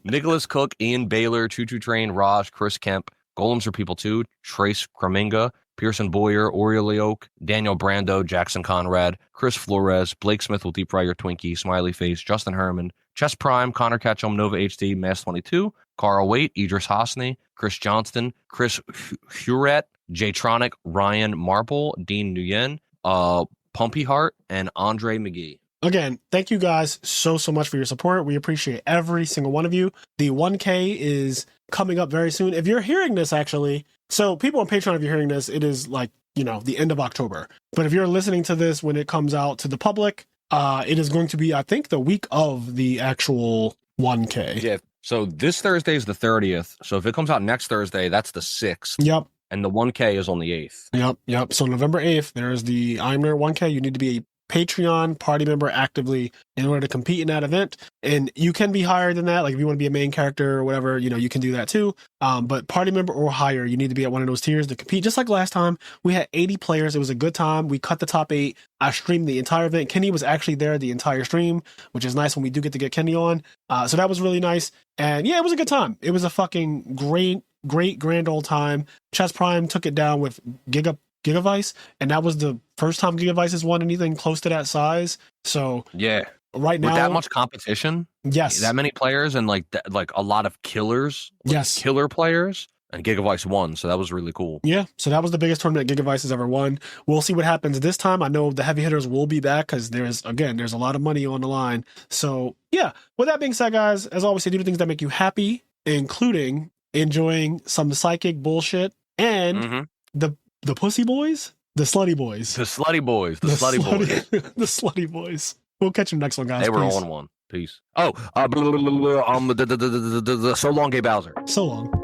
Nicholas Cook, Ian Baylor, Choo Choo Train, Raj, Chris Kemp, Golems are People Too, Trace Kraminga, Pearson Boyer, Oriole Oak, Daniel Brando, Jackson Conrad, Chris Flores, Blake Smith will deep fry your Twinkie, Smiley Face, Justin Herman, Chess Prime, Connor Ketchum, Nova HD, Mass 22, Carl Waite, Idris Hosni, Chris Johnston, Chris Huret, Jaytronic, Ryan Marple, Dean Nguyen, Pumpy Heart, and Andre McGee. Again, thank you guys so much for your support. We appreciate every single one of you. The 1K is coming up very soon. If you're hearing this, actually, so people on Patreon, if you're hearing this, it is like, the end of October. But if you're listening to this when it comes out to the public, it is going to be, I think, the week of the actual 1K. Yeah. So this Thursday is the 30th. So if it comes out next Thursday, that's the 6th. Yep. And the 1K is on the 8th. Yep. So November 8th, there's the IMNerd 1K. You need to be a Patreon party member actively in order to compete in that event. And you can be higher than that. Like if you want to be a main character or whatever, you can do that too. But party member or higher, you need to be at one of those tiers to compete. Just like last time, we had 80 players. It was a good time. We cut the top 8. I streamed the entire event. Kenny was actually there the entire stream, which is nice when we do get to get Kenny on. So that was really nice. And yeah, it was a good time. It was a fucking great grand old time. Chess Prime took it down with Gigavice, and that was the first time Gigavice has won anything close to that size. So yeah, right now, with that much competition, yes, that many players, and like a lot of killers, killer players, and Gigavice won, so that was really cool. Yeah, so that was the biggest tournament Gigavice has ever won. We'll see what happens this time. I know the heavy hitters will be back because there's a lot of money on the line. So yeah, with that being said, guys, as always, say do the things that make you happy, including enjoying some psychic bullshit and the pussy boys, the slutty boys, the slutty boys. The slutty boys. We'll catch you next one, guys. They were on one. Peace. Oh, so long, Gay Bowser. So long.